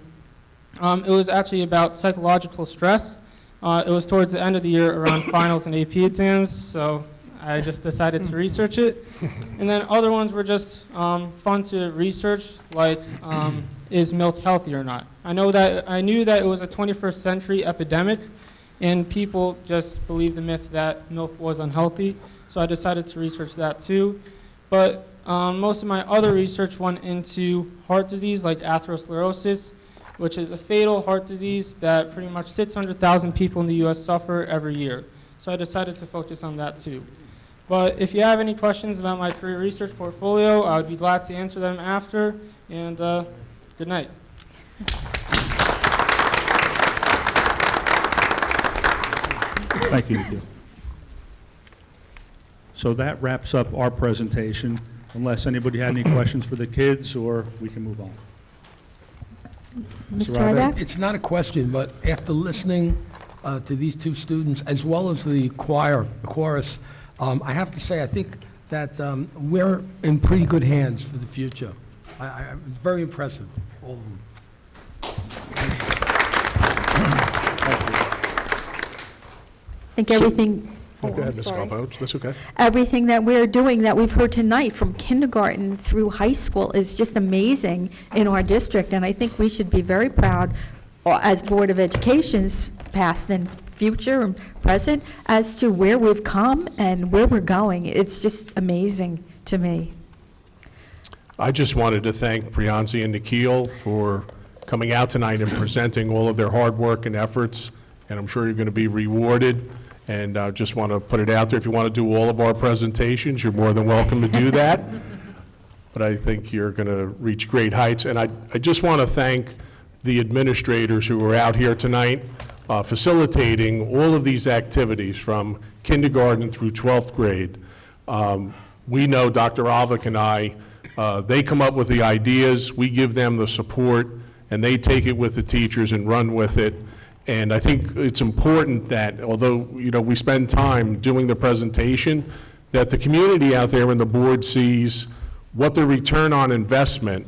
It was actually about psychological stress. It was towards the end of the year around finals and AP exams, so I just decided to research it. And then other ones were just fun to research, like is milk healthy or not? I knew that it was a 21st century epidemic, and people just believed the myth that milk was unhealthy, so I decided to research that too. But most of my other research went into heart disease, like atherosclerosis, which is a fatal heart disease that pretty much 600,000 people in the U.S. suffer every year. So I decided to focus on that too. But if you have any questions about my career research portfolio, I would be glad to answer them after, and good night. Thank you, Nikhil. So that wraps up our presentation, unless anybody had any questions for the kids, or we can move on. Mr. Ryback? It's not a question, but after listening to these two students, as well as the chorus, I have to say, I think that we're in pretty good hands for the future. It's very impressive, all of them. I think everything. Go ahead, I'm Ms. sorry. Galpoach. That's okay. Everything that we're doing, that we've heard tonight, from kindergarten through high school, is just amazing in our district, and I think we should be very proud, as Board of Education's past and future and present, as to where we've come and where we're going. It's just amazing to me. I just wanted to thank Priyanzi and Nikhil for coming out tonight and presenting all of their hard work and efforts, and I'm sure you're going to be rewarded And I just want to put it out there, if you want to do all of our presentations, you're more than welcome to do that. But I think you're going to reach great heights. And I just want to thank the administrators who are out here tonight facilitating all of these activities from kindergarten through 12th grade. We know Dr. Alvik and I, they come up with the ideas, we give them the support, and they take it with the teachers and run with it. And I think it's important that, although we spend time doing the presentation, that the community out there and the board sees what the return on investment,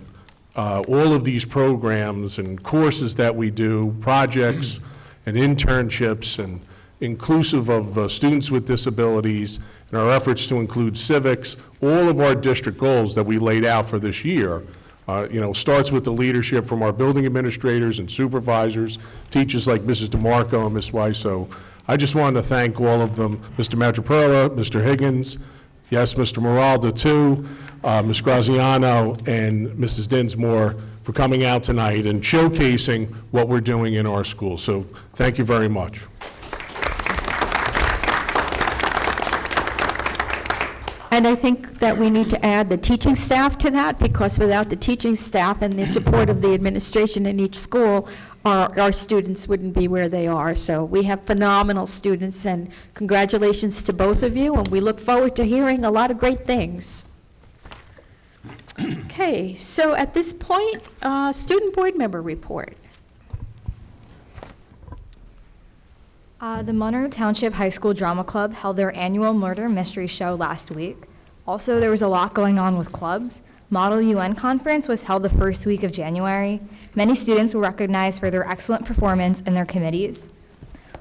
all of these programs and courses that we do, projects and internships, and inclusive of students with disabilities, and our efforts to include civics, all of our district goals that we laid out for this year, starts with the leadership from our building administrators and supervisors, teachers like Mrs. DeMarco and Ms. Weiss. So I just wanted to thank all of them, Mr. Madriperla, Mr. Higgins, yes, Mr. Moralda too, Ms. Graziano, and Mrs. Dinsmore for coming out tonight and showcasing what we're doing in our school. So thank you very much. And I think that we need to add the teaching staff to that, because without the teaching staff and the support of the administration in each school, our students wouldn't be where they are. So we have phenomenal students, and congratulations to both of you, and we look forward to hearing a lot of great things. Okay, so at this point, student board member report. The Monroe Township High School Drama Club held their annual murder mystery show last week. Also, there was a lot going on with clubs. Model UN Conference was held the first week of January. Many students were recognized for their excellent performance in their committees.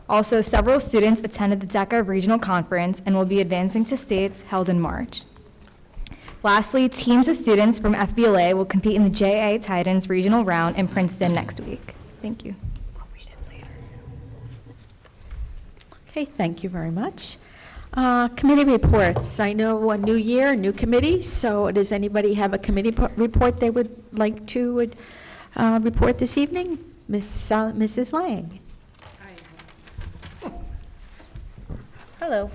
Also, several students attended the DECA Regional Conference and will be advancing to states held in March. Lastly, teams of students from FBLA will compete in the JA Titans Regional Round in Princeton next week. Thank you. Okay, thank you very much. Committee reports. I know a new year, new committees, so does anybody have a committee report they would like to report this evening? Mrs. Lang. Hello.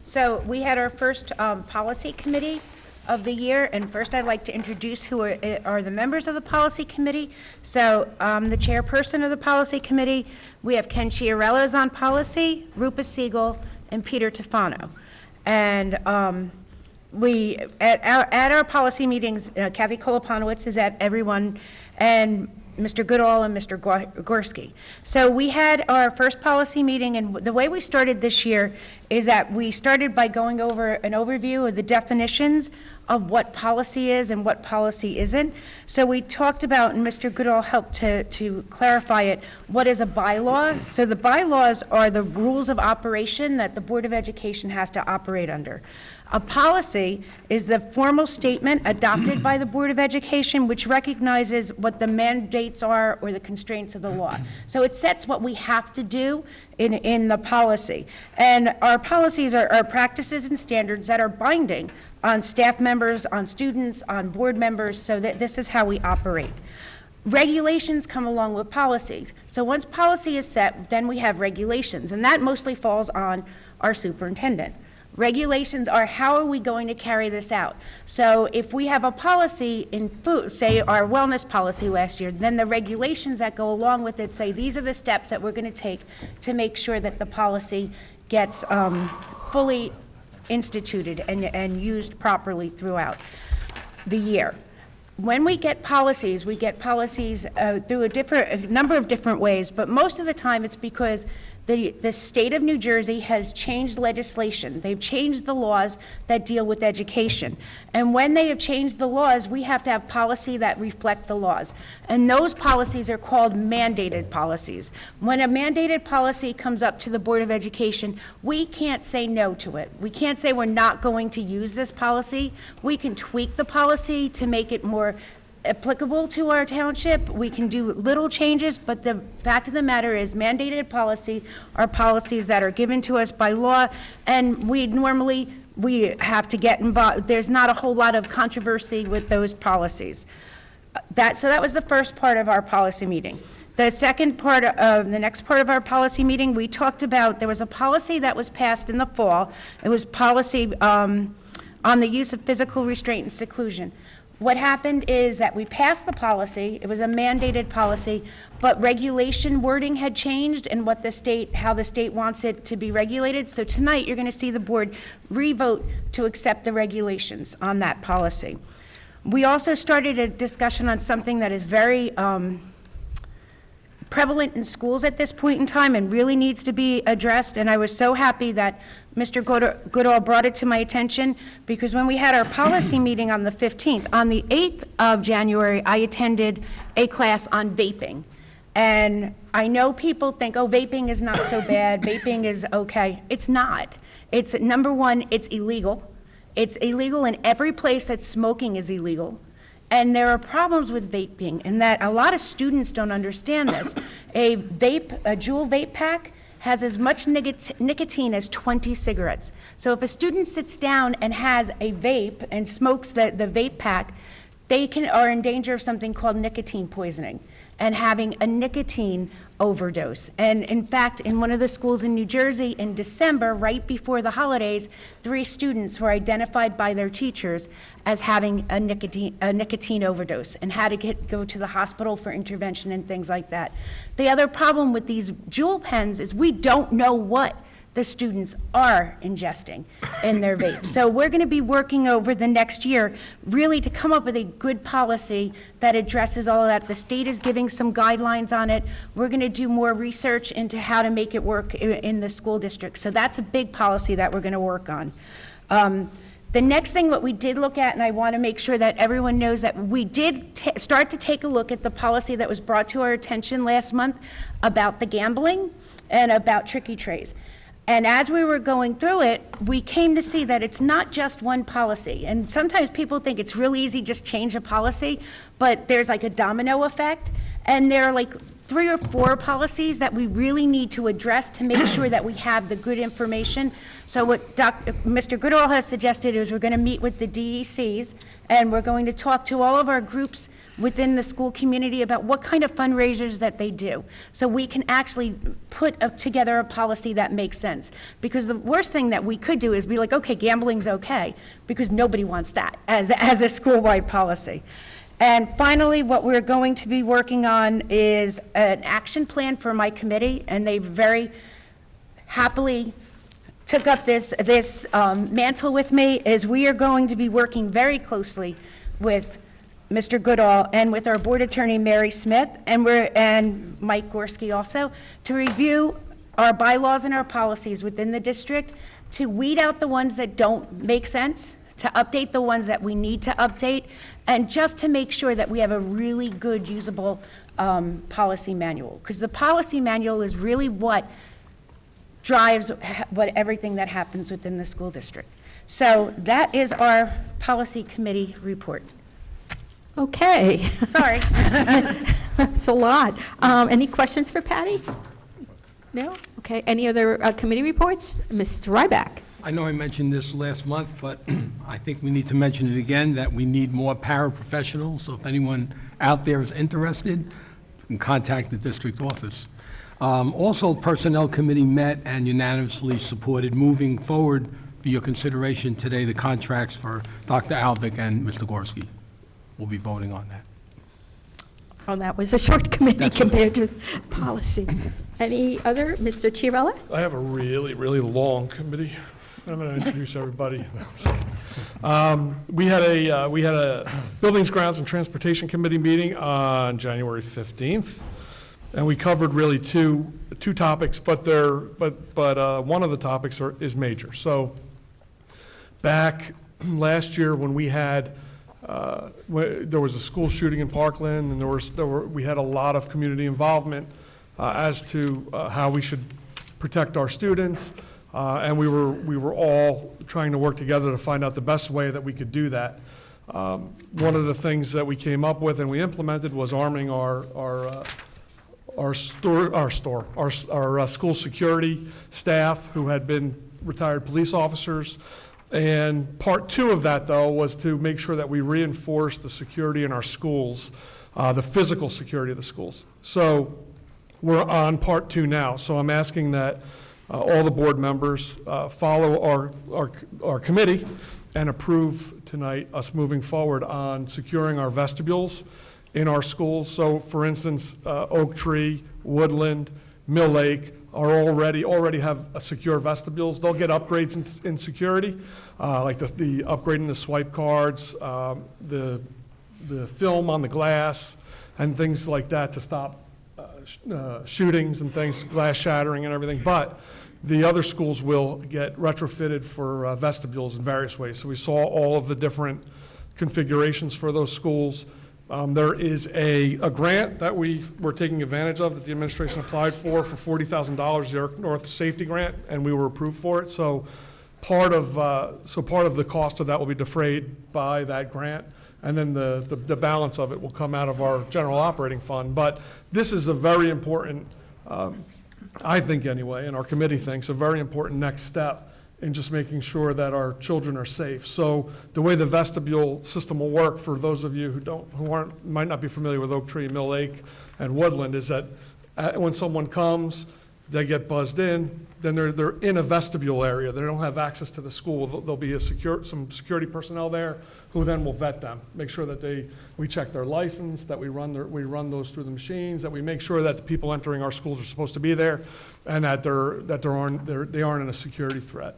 So we had our first policy committee of the year, and first I'd like to introduce who are the members of the policy committee. So the chairperson of the policy committee, we have Ken Chiarella on policy, Rupa Siegel, and Peter Tefano. And we at our policy meetings, Kathy Koloponowicz is at everyone, and Mr. Goodall and Mr. Gorski. So we had our first policy meeting, and the way we started this year is that we started by going over an overview of the definitions of what policy is and what policy isn't. So we talked about, and Mr. Goodall helped to clarify it, what is a bylaw? So the bylaws are the rules of operation that the Board of Education has to operate under. A policy is the formal statement adopted by the Board of Education which recognizes what the mandates are or the constraints of the law. So it sets what we have to do in the policy. And our policies are practices and standards that are binding on staff members, on students, on board members, so that this is how we operate. Regulations come along with policies. So once policy is set, then we have regulations, and that mostly falls on our superintendent. Regulations are how are we going to carry this out. So if we have a policy in food, say our wellness policy last year, then the regulations that go along with it say these are the steps that we're going to take to make sure that the policy gets fully instituted and used properly throughout the year. When we get policies through a number of different ways, but most of the time it's because the state of New Jersey has changed legislation. They've changed the laws that deal with education. And when they have changed the laws, we have to have policy that reflect the laws. And those policies are called mandated policies. When a mandated policy comes up to the Board of Education, we can't say no to it. We can't say we're not going to use this policy. We can tweak the policy to make it more applicable to our township. We can do little changes, but the fact of the matter is mandated policy are policies that are given to us by law, and we have to get involved. There's not a whole lot of controversy with those policies. So that was the first part of our policy meeting. The second part of, the next part of our policy meeting, we talked about, there was a policy that was passed in the fall. It was policy on the use of physical restraint and seclusion. What happened is that we passed the policy, it was a mandated policy, but regulation wording had changed and what the state, how the state wants it to be regulated. So tonight, you're going to see the board re-vote to accept the regulations on that policy. We also started a discussion on something that is very prevalent in schools at this point in time and really needs to be addressed, and I was so happy that Mr. Goodall brought it to my attention, because when we had our policy meeting on the 15th, on the 8th of January, I attended a class on vaping. And I know people think, oh, vaping is not so bad, vaping is okay. It's not. It's, number one, it's illegal. It's illegal in every place that smoking is illegal. And there are problems with vaping in that a lot of students don't understand this. A vape, a Juul vape pack, has as much nicotine as 20 cigarettes. So if a student sits down and has a vape and smokes the vape pack, they are in danger of something called nicotine poisoning and having a nicotine overdose. And in fact, in one of the schools in New Jersey in December, right before the holidays, 3 students were identified by their teachers as having a nicotine overdose and had to go to the hospital for intervention and things like that. The other problem with these Juul pens is we don't know what the students are ingesting in their vape. So we're going to be working over the next year really to come up with a good policy that addresses all of that. The state is giving some guidelines on it. We're going to do more research into how to make it work in the school district. So that's a big policy that we're going to work on. The next thing what we did look at, and I want to make sure that everyone knows that we did start to take a look at the policy that was brought to our attention last month about the gambling and about tricky trays. And as we were going through it, we came to see that it's not just one policy. And sometimes people think it's real easy, just change a policy, but there's like a domino effect. And there are like 3 or 4 policies that we really need to address to make sure that we have the good information. So what Mr. Goodall has suggested is we're going to meet with the DECs, and we're going to talk to all of our groups within the school community about what kind of fundraisers that they do, so we can actually put together a policy that makes sense. Because the worst thing that we could do is be like, okay, gambling's okay, because nobody wants that as a school-wide policy. And finally, what we're going to be working on is an action plan for my committee, and they very happily took up this mantle with me, is we are going to be working very closely with Mr. Goodall and with our board attorney, Mary Smith, and Mike Gorski also, to review our bylaws and our policies within the district, to weed out the ones that don't make sense, to update the ones that we need to update, and just to make sure that we have a really good, usable policy manual. Because the policy manual is really what drives everything that happens within the school district. So that is our policy committee report. Okay. Sorry. That's a lot. Any questions for Patty? No? Okay. Any other committee reports? Mr. Ryback. I know I mentioned this last month, but I think we need to mention it again, that we need more paraprofessionals. So if anyone out there is interested, you can contact the district office. Also, the Personnel Committee met and unanimously supported moving forward for your consideration today the contracts for Dr. Alvik and Mr. Gorski. We'll be voting on that. Oh, that was a short committee compared to policy. Any other? Mr. Chiarella? I have a really, really long committee. I'm going to introduce everybody. We had a Buildings, Grounds, and Transportation Committee meeting on January 15th, and we covered really two topics, but one of the topics is major. So back last year when we had there was a school shooting in Parkland, and we had a lot of community involvement as to how we should protect our students, and we were all trying to work together to find out the best way that we could do that. One of the things that we came up with and we implemented was arming our school security staff, who had been retired police officers. And part 2 of that, though, was to make sure that we reinforce the security in our schools the physical security of the schools. So we're on part 2 now. So I'm asking that all the board members follow our committee and approve tonight us moving forward on securing our vestibules in our schools. So for instance, Oak Tree, Woodland, Mill Lake are already have secure vestibules. They'll get upgrades in security, like the upgrading the swipe cards, the film on the glass, and things like that to stop shootings and things, glass shattering and everything. But the other schools will get retrofitted for vestibules in various ways. So we saw all of the different configurations for those schools. There is a grant that we were taking advantage of that the administration applied for $40,000, the Arc North Safety Grant, and we were approved for it. So part of the cost of that will be defrayed by that grant, and then the balance of it will come out of our general operating fund. But this is a very important, I think anyway, and our committee thinks, a very important next step in just making sure that our children are safe. So the way the vestibule system will work, for those of you who might not be familiar with Oak Tree, Mill Lake, and Woodland, is that when someone comes, they get buzzed in, then they're in a vestibule area. They don't have access to the school. There'll be some security personnel there who then will vet them, make sure that we check their license, that we run those through the machines, that we make sure that the people entering our schools are supposed to be there, and that they aren't in a security threat.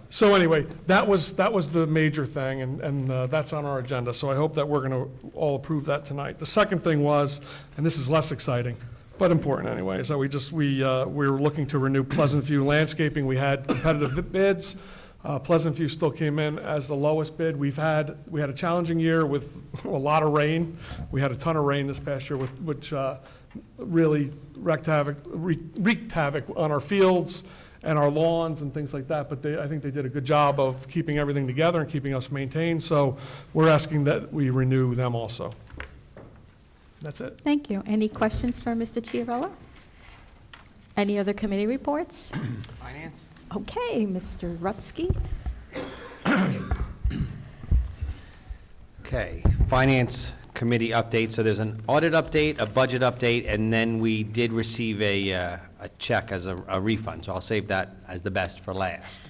So anyway, that was the major thing, and that's on our agenda. So I hope that we're going to all approve that tonight. The second thing was, and this is less exciting, but important anyway, is that we were looking to renew Pleasant View Landscaping. We had competitive bids. Pleasant View still came in as the lowest bid. We had a challenging year with a lot of rain. We had a ton of rain this past year, which really wreaked havoc on our fields and our lawns and things like that. But I think they did a good job of keeping everything together and keeping us maintained. So we're asking that we renew them also. That's it. Thank you. Any questions for Mr. Chiarella? Any other committee reports? Finance? Okay, Mr. Rutsky. Okay, Finance Committee update. So there's an audit update, a budget update, and then we did receive a check as a refund. So I'll save that as the best for last.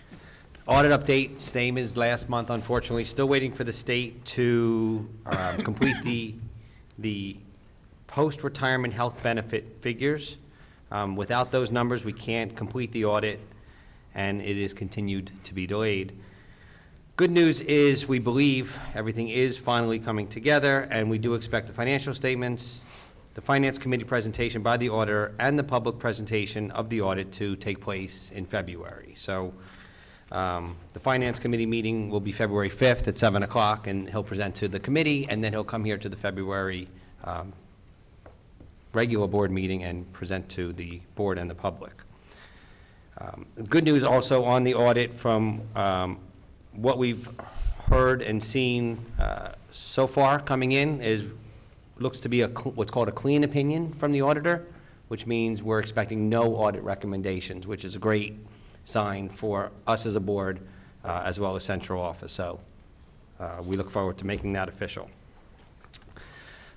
Audit update, same as last month, unfortunately. Still waiting for the state to complete the post-retirement health benefit figures. Without those numbers, we can't complete the audit, and it is continued to be delayed. Good news is we believe everything is finally coming together, and we do expect the financial statements, the Finance Committee presentation by the auditor, and the public presentation of the audit to take place in February. So the Finance Committee meeting will be February 5th at 7 o'clock, and he'll present to the committee, and then he'll come here to the February regular board meeting and present to the board and the public. Good news also on the audit from what we've heard and seen so far coming in is looks to be what's called a clean opinion from the auditor, which means we're expecting no audit recommendations, which is a great sign for us as a board as well as central office. So we look forward to making that official.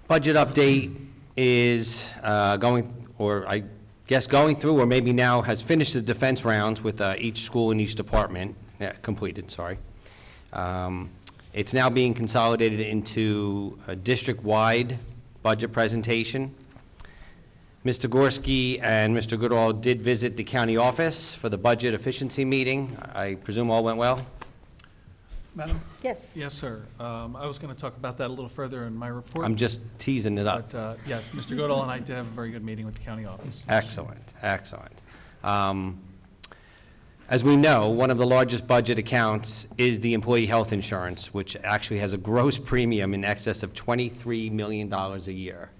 Budget update is going through, or maybe now has finished the defense rounds with each school and each department, completed, sorry. It's now being consolidated into a district-wide budget presentation. Mr. Gorski and Mr. Goodall did visit the county office for the budget efficiency meeting. I presume all went well? Madam? Yes. Yes, sir. I was going to talk about that a little further in my report. I'm just teasing it up. But yes, Mr. Goodall and I did have a very good meeting with the county office. Excellent, excellent. As we know, one of the largest budget accounts is the employee health insurance, which actually has a gross premium in excess of $23 million a year.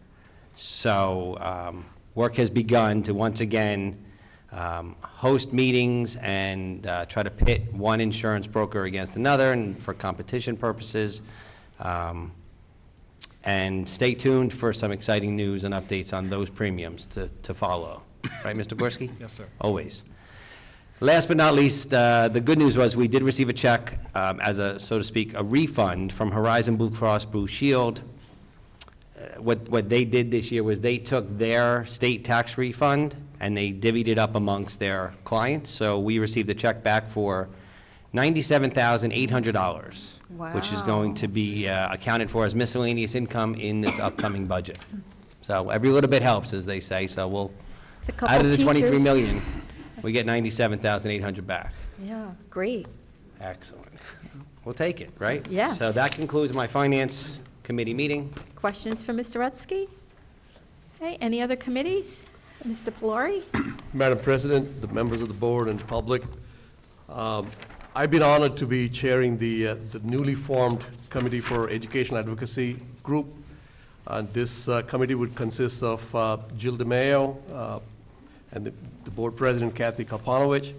So work has begun to once again host meetings and try to pit one insurance broker against another and for competition purposes. And stay tuned for some exciting news and updates on those premiums to follow. Right, Mr. Gorski? Yes, sir. Always. Last but not least, the good news was we did receive a check as a, so to speak, a refund from Horizon Blue Cross Blue Shield. what they did this year was they took their state tax refund and they divvied it up amongst their clients. So we received a check back for $97,800, which is going to be accounted for as miscellaneous income in this upcoming budget. So every little bit helps, as they say. So we'll, It's a couple out of the 23 teachers. million, we get 97,800 back. Yeah, great. Excellent. We'll take it, right? Yes. So that concludes my Finance Committee meeting. Questions for Mr. Rutsky? Okay, any other committees? Mr. Pelori? Madam President, the members of the board and the public, I've been honored to be chairing the newly formed Committee for Educational Advocacy Group. This committee would consist of Jill DeMayo and the board president, Kathy Kalpanovich,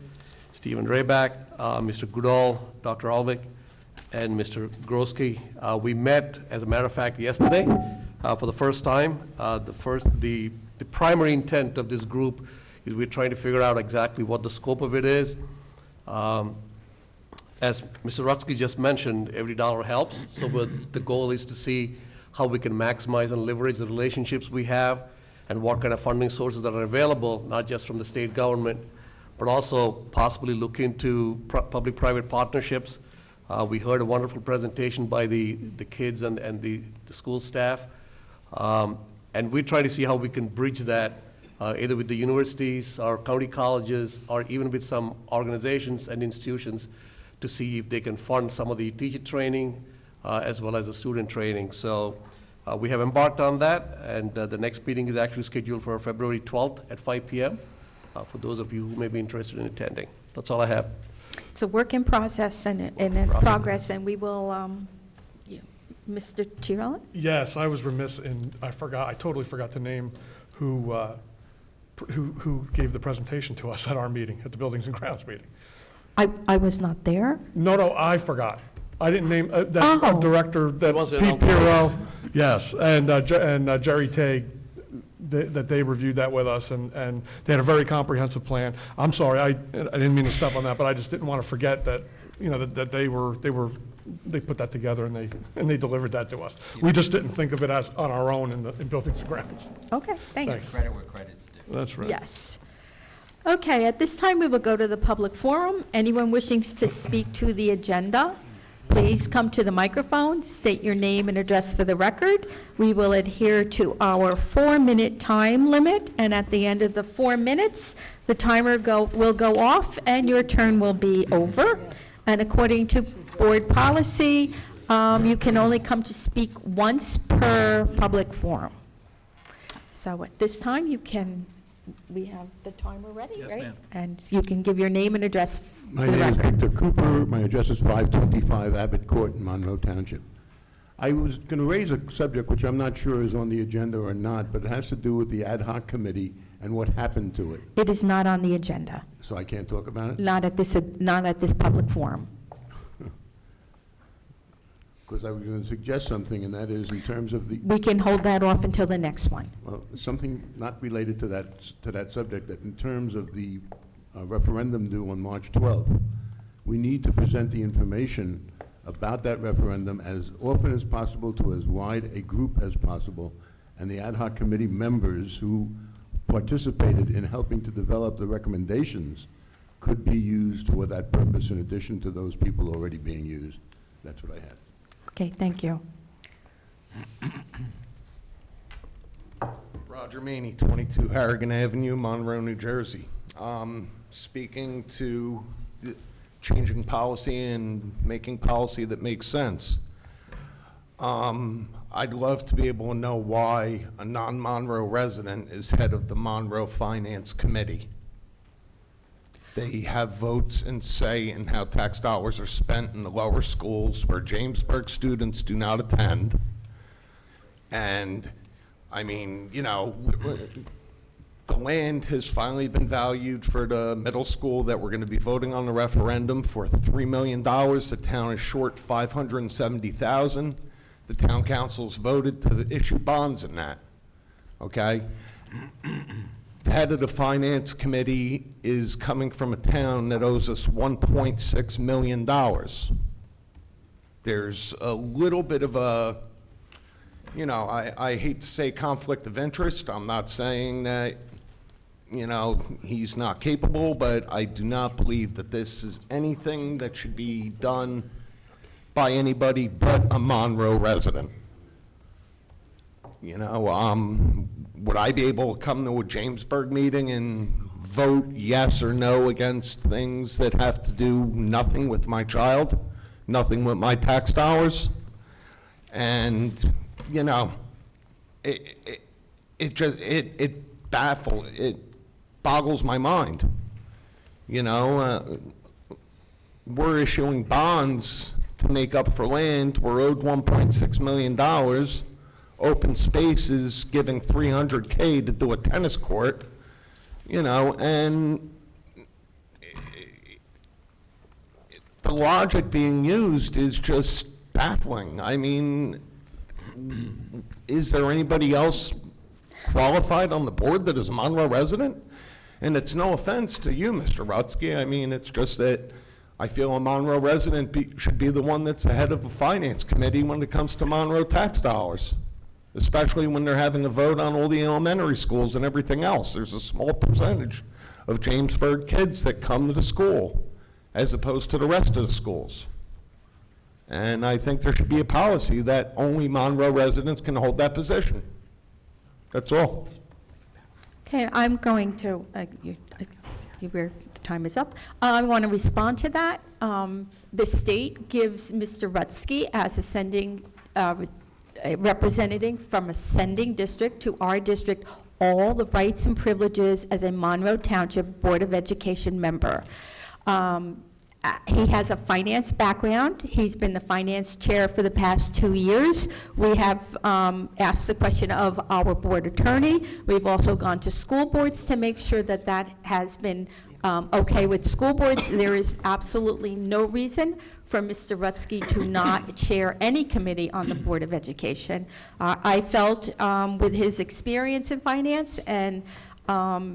Stephen Rayback, Mr. Goodall, Dr. Alvik, and Mr. Grosky. We met, as a matter of fact, yesterday for the first time. The primary intent of this group is we're trying to figure out exactly what the scope of it is. As Mr. Rutsky just mentioned, every dollar helps. So the goal is to see how we can maximize and leverage the relationships we have and what kind of funding sources that are available, not just from the state government, but also possibly look into public-private partnerships. We heard a wonderful presentation by the kids and the school staff. And we try to see how we can bridge that either with the universities or county colleges or even with some organizations and institutions to see if they can fund some of the teacher training as well as the student training. So we have embarked on that, and the next meeting is actually scheduled for February 12th at 5 p.m. For those of you who may be interested in attending. That's all I have. It's a work in process and in progress, and we will, Mr. Chiarella? Yes, I was remiss in, I totally forgot to name who gave the presentation to us at our meeting, at the Buildings and Grounds meeting. I was not there. No, I forgot. I didn't name, that Oh. director, that wasn't Pete on Pirro, yes, and Jerry Tay, that they reviewed that with us, and they had a very comprehensive plan. I'm sorry, I didn't mean to step on that, but I just didn't want to forget that, that they put that together and they delivered that to us. We just didn't think of it as on our own in Buildings and Grounds. Okay, thanks. Credit where credit's due. That's right. Yes. Okay, at this time, we will go to the public forum. Anyone wishing to speak to the agenda, please come to the microphone, state your name and address for the record. We will adhere to our 4-minute time limit, and at the end of the 4 minutes, the timer will go off and your turn will be over. And according to board policy, you can only come to speak once per public forum. So at this time, we have the timer ready, Yes, right? ma'am. And you can give your name and address My for the name is record. Victor Cooper. My address is 525 Abbott Court in Monroe Township. I was going to raise a subject which I'm not sure is on the agenda or not, but it has to do with the ad hoc committee and what happened to it. It is not on the agenda, So I can't talk about it? not at this public forum. Because I was going to suggest something, and that is in terms of the, We can hold that off until the next one. well, something not related to that subject, that in terms of the referendum due on March 12th, we need to present the information about that referendum as often as possible to as wide a group as possible, and the ad hoc committee members who participated in helping to develop the recommendations could be used for that purpose in addition to those people already being used. That's what I had. Okay, thank you. Roger Maney, 22 Harrigan Avenue, Monroe, New Jersey. Speaking to the changing policy and making policy that makes sense. I'd love to be able to know why a non-Monroe resident is head of the Monroe Finance Committee. They have votes and say in how tax dollars are spent in the lower schools where Jamesburg students do not attend. And, I mean, the land has finally been valued for the middle school that we're going to be voting on the referendum for $3 million. The town is short $570,000. The town council's voted to issue bonds in that, okay? The head of the finance committee is coming from a town that owes us $1.6 million. There's a little bit of a, you know, I hate to say conflict of interest. I'm not saying that, you know, he's not capable, but I do not believe that this is anything that should be done by anybody but a Monroe resident. You know, would I be able to come to a Jamesburg meeting and vote yes or no against things that have to do nothing with my child, nothing with my tax dollars? And, you know, it boggles my mind. You know, we're issuing bonds to make up for land. We're owed $1.6 million. Open space is giving $300K to do a tennis court, you know, and the logic being used is just baffling. I mean, is there anybody else qualified on the board that is a Monroe resident? And it's no offense to you, Mr. Rutsky. I mean, it's just that I feel a Monroe resident should be the one that's the head of a finance committee when it comes to Monroe tax dollars, especially when they're having a vote on all the elementary schools and everything else. There's a small percentage of Jamesburg kids that come to the school as opposed to the rest of the schools. And I think there should be a policy that only Monroe residents can hold that position. That's all. Okay, I'm going to, the time is up. I want to respond to that. The state gives Mr. Rutsky as a sending a representative from a sending district to our district all the rights and privileges as a Monroe Township Board of Education member. He has a finance background. He's been the finance chair for the past 2 years. We have asked the question of our board attorney. We've also gone to school boards to make sure that that has been okay with school boards. There is absolutely no reason for Mr. Rutsky to not chair any committee on the Board of Education. I felt with his experience in finance and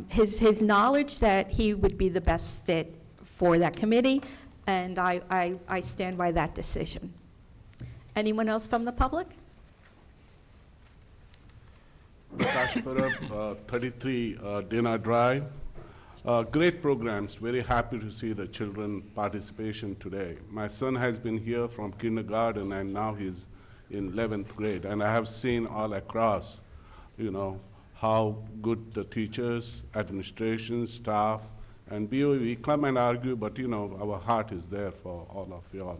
his knowledge that he would be the best fit for that committee, and I stand by that decision. Anyone else from the public? Prakash Parab, 33 Dana Drive. Great programs, very happy to see the children participation today. My son has been here from kindergarten and now he's in 11th grade, and I have seen all across, you know, how good the teachers, administration, staff, and BOE, we come and argue, but you know, our heart is there for all of you all.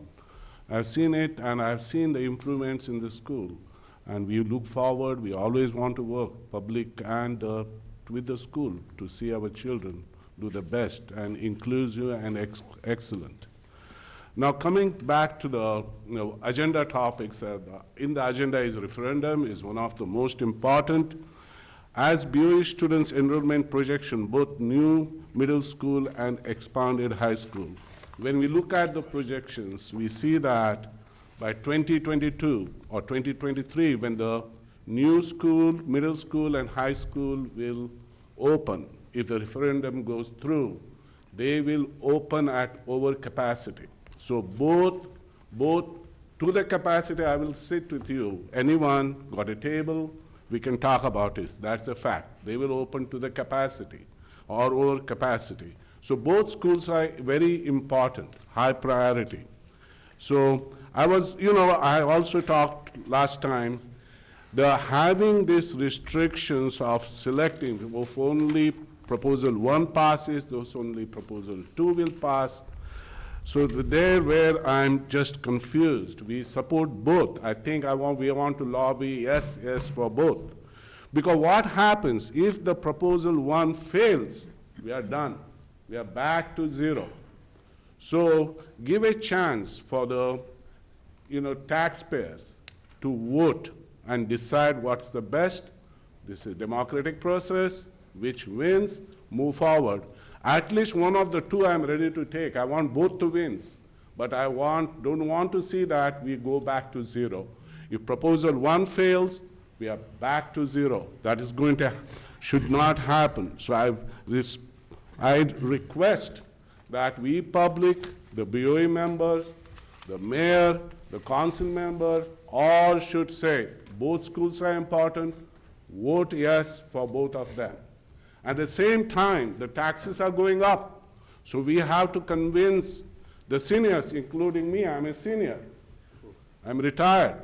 I've seen it, and I've seen the improvements in the school. And we look forward, we always want to work, public and with the school, to see our children do the best and inclusive and excellent. Now coming back to the agenda topics, in the agenda is referendum, is one of the most important. As BOE students' enrollment projection, both new middle school and expanded high school. When we look at the projections, we see that by 2022 or 2023, when the new school, middle school, and high school will open, if the referendum goes through, they will open at over capacity. So both to the capacity, I will sit with you. Anyone got a table? We can talk about it. That's a fact. They will open to the capacity or over capacity. So both schools are very important, high priority. So I also talked last time, having these restrictions of selecting, if only proposal 1 passes, those only proposal 2 will pass. So there where I'm just confused. We support both. I think we want to lobby yes for both. Because what happens if the proposal 1 fails? We are done. We are back to 0. So give a chance for the taxpayers to vote and decide what's the best. This is a democratic process. Which wins, move forward. At least one of the 2 I'm ready to take. I want both to win, but I don't want to see that we go back to 0. If proposal 1 fails, we are back to 0. That is should not happen. So I request that we public, the BOE members, the mayor, the council member, all should say, both schools are important, vote yes for both of them. At the same time, the taxes are going up. So we have to convince the seniors, including me, I'm a senior, I'm retired,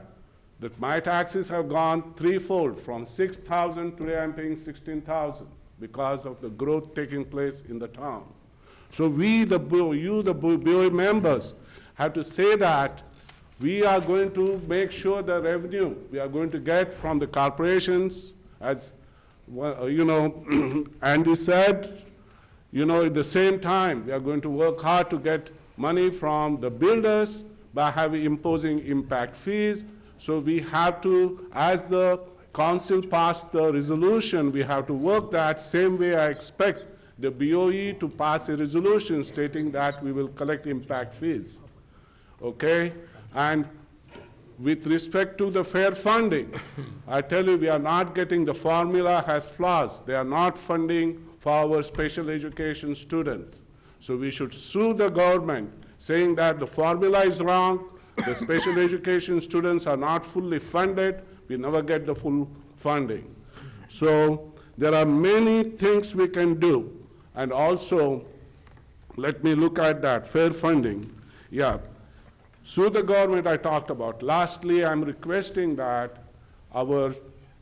that my taxes have gone threefold. From 6,000, today I'm paying 16,000 because of the growth taking place in the town. So we, the BOE members, have to say that we are going to make sure the revenue we are going to get from the corporations, as well, Andy said, at the same time, we are going to work hard to get money from the builders by imposing impact fees. So we have to, as the council passed the resolution, we have to work that same way. I expect the BOE to pass a resolution stating that we will collect impact fees. Okay? And with respect to the fair funding, I tell you, we are not getting, the formula has flaws. They are not funding for our special education students. So we should sue the government saying that the formula is wrong, the special education students are not fully funded, we never get the full funding. So there are many things we can do. And also, let me look at that, fair funding. Yeah. Sue the government I talked about. Lastly, I'm requesting that our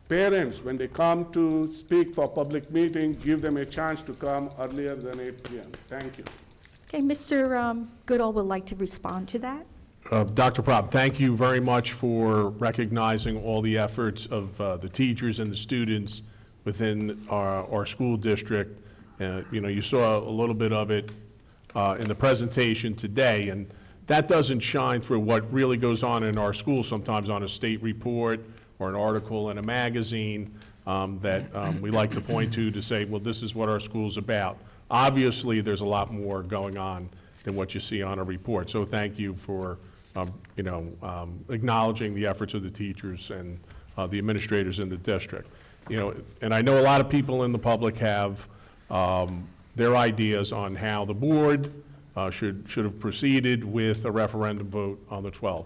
parents, when they come to speak for public meeting, give them a chance to come earlier than 8 p.m. Thank you. Okay, Mr. Goodall would like to respond to that. Dr. Prab, thank you very much for recognizing all the efforts of the teachers and the students within our school district. You saw a little bit of it in the presentation today, and that doesn't shine through what really goes on in our schools sometimes on a state report or an article in a magazine that we like to point to say, well, this is what our school's about. Obviously, there's a lot more going on than what you see on a report. So thank you for acknowledging the efforts of the teachers and the administrators in the district. And I know a lot of people in the public have their ideas on how the board should have proceeded with a referendum vote on the 12th.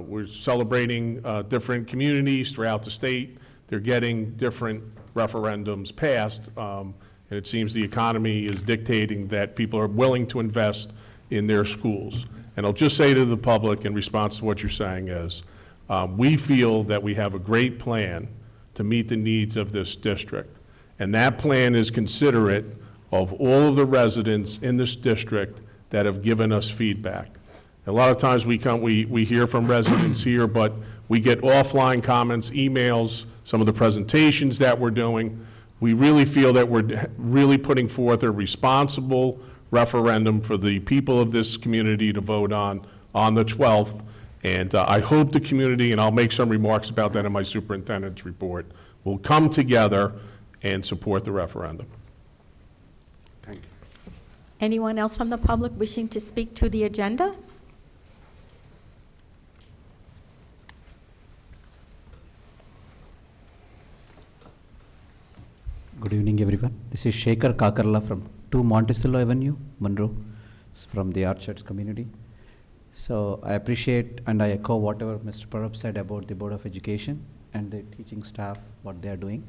We're celebrating different communities throughout the state. They're getting different referendums passed, and it seems the economy is dictating that people are willing to invest in their schools. And I'll just say to the public in response to what you're saying is, we feel that we have a great plan to meet the needs of this district. And that plan is considerate of all of the residents in this district that have given us feedback. A lot of times we hear from residents here, but we get offline comments, emails, some of the presentations that we're doing. We really feel that we're really putting forth a responsible referendum for the people of this community to vote on the 12th. And I hope the community, and I'll make some remarks about that in my superintendent's report, will come together and support the referendum. Thank you. Anyone else from the public wishing to speak to the agenda? Good evening, everyone. This is Shekhar Kakarla from 2 Monticello Avenue, Monroe, from the Archers community. So I appreciate and I echo whatever Mr. Parab said about the Board of Education and the teaching staff, what they are doing.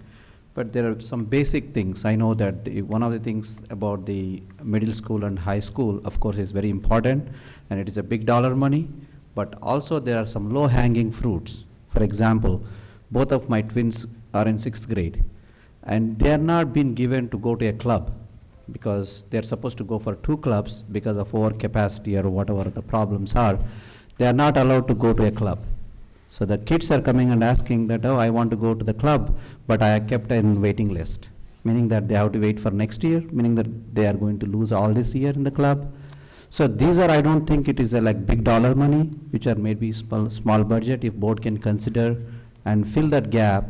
But there are some basic things. I know that one of the things about the middle school and high school, of course, is very important, and it is a big dollar money, but also there are some low-hanging fruits. For example, both of my twins are in 6th grade, and they are not being given to go to a club because they're supposed to go for 2 clubs because of overcapacity or whatever the problems are. They are not allowed to go to a club. So the kids are coming and asking that, oh, I want to go to the club, but I kept in waiting list, meaning that they have to wait for next year, meaning that they are going to lose all this year in the club. So these are, I don't think it is like big dollar money, which are maybe small budget if board can consider and fill that gap,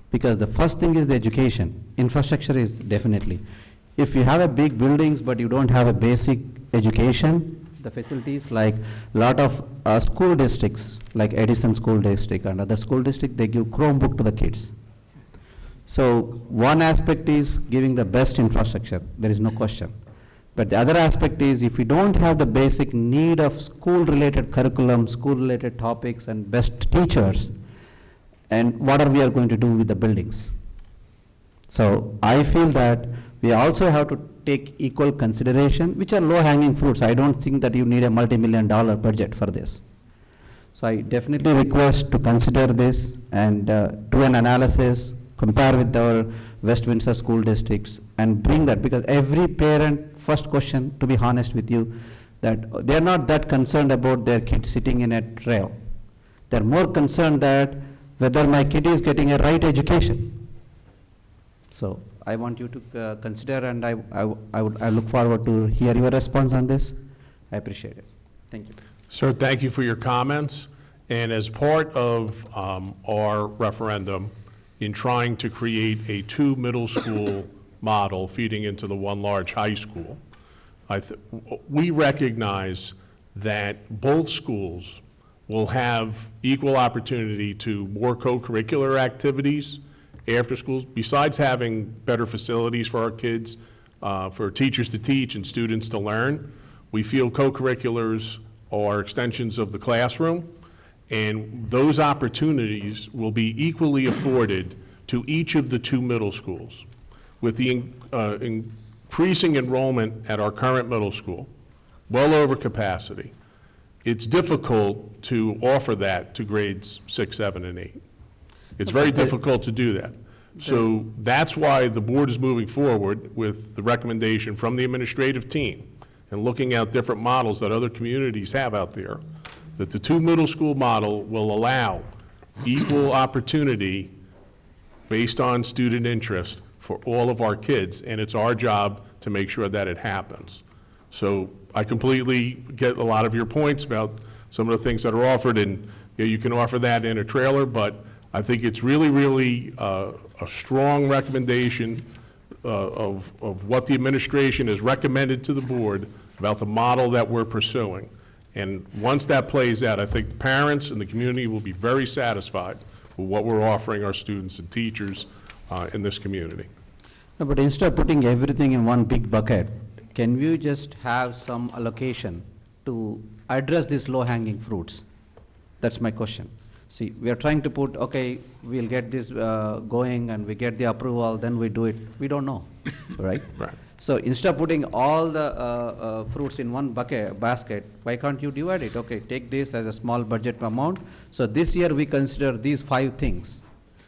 because the first thing is the education. Infrastructure is definitely. If you have a big buildings, but you don't have a basic education, the facilities, like a lot of school districts, like Edison School District and other school districts, they give Chromebook to the kids. So one aspect is giving the best infrastructure, there is no question. But the other aspect is, if we don't have the basic need of school-related curriculum, school-related topics, and best teachers, and what are we going to do with the buildings? So I feel that we also have to take equal consideration, which are low-hanging fruits. I don't think that you need a multi-million-dollar budget for this. So I definitely request to consider this and do an analysis, compare with our West Windsor school districts, and bring that, because every parent, first question, to be honest with you, that they're not that concerned about their kid sitting in a trail. They're more concerned that whether my kid is getting a right education. So I want you to consider, and I look forward to hear your response on this. I appreciate it. Thank you. Sir, thank you for your comments. And as part of our referendum in trying to create a 2 middle school model feeding into the 1 large high school, we recognize that both schools will have equal opportunity to more co-curricular activities after schools, besides having better facilities for our kids, for teachers to teach and students to learn. We feel co-curriculars are extensions of the classroom, and those opportunities will be equally afforded to each of the 2 middle schools. With the increasing enrollment at our current middle school, well over capacity, it's difficult to offer that to grades 6, 7, and 8. It's very difficult to do that. So that's why the board is moving forward with the recommendation from the administrative team and looking at different models that other communities have out there, that the 2 middle school model will allow equal opportunity based on student interest for all of our kids, and it's our job to make sure that it happens. So I completely get a lot of your points about some of the things that are offered, and you can offer that in a trailer, but I think it's really, really a strong recommendation of what the administration has recommended to the board about the model that we're pursuing. And once that plays out, I think the parents and the community will be very satisfied with what we're offering our students and teachers in this community. No, but instead of putting everything in one big bucket, can we just have some allocation to address these low-hanging fruits? That's my question. See, we are trying to put, okay, we'll get this going and we get the approval, then we do it. We don't know, right? Right. So instead of putting all the fruits in one basket, why can't you divide it? Okay, take this as a small budget amount. So this year we consider these 5 things,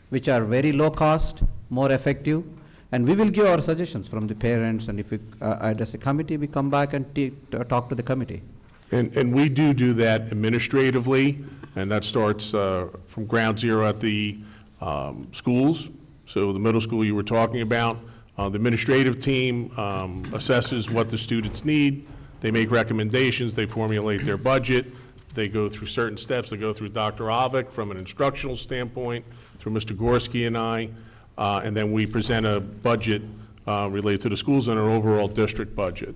which are very low cost, more effective, and we will give our suggestions from the parents, and if we, as a committee, we come back and talk to the committee. And we do that administratively, and that starts from ground zero at the schools. So the middle school you were talking about, the administrative team assesses what the students need. They make recommendations. They formulate their budget. They go through certain steps. They go through Dr. Avik from an instructional standpoint, through Mr. Gorski and I, and then we present a budget related to the schools and our overall district budget.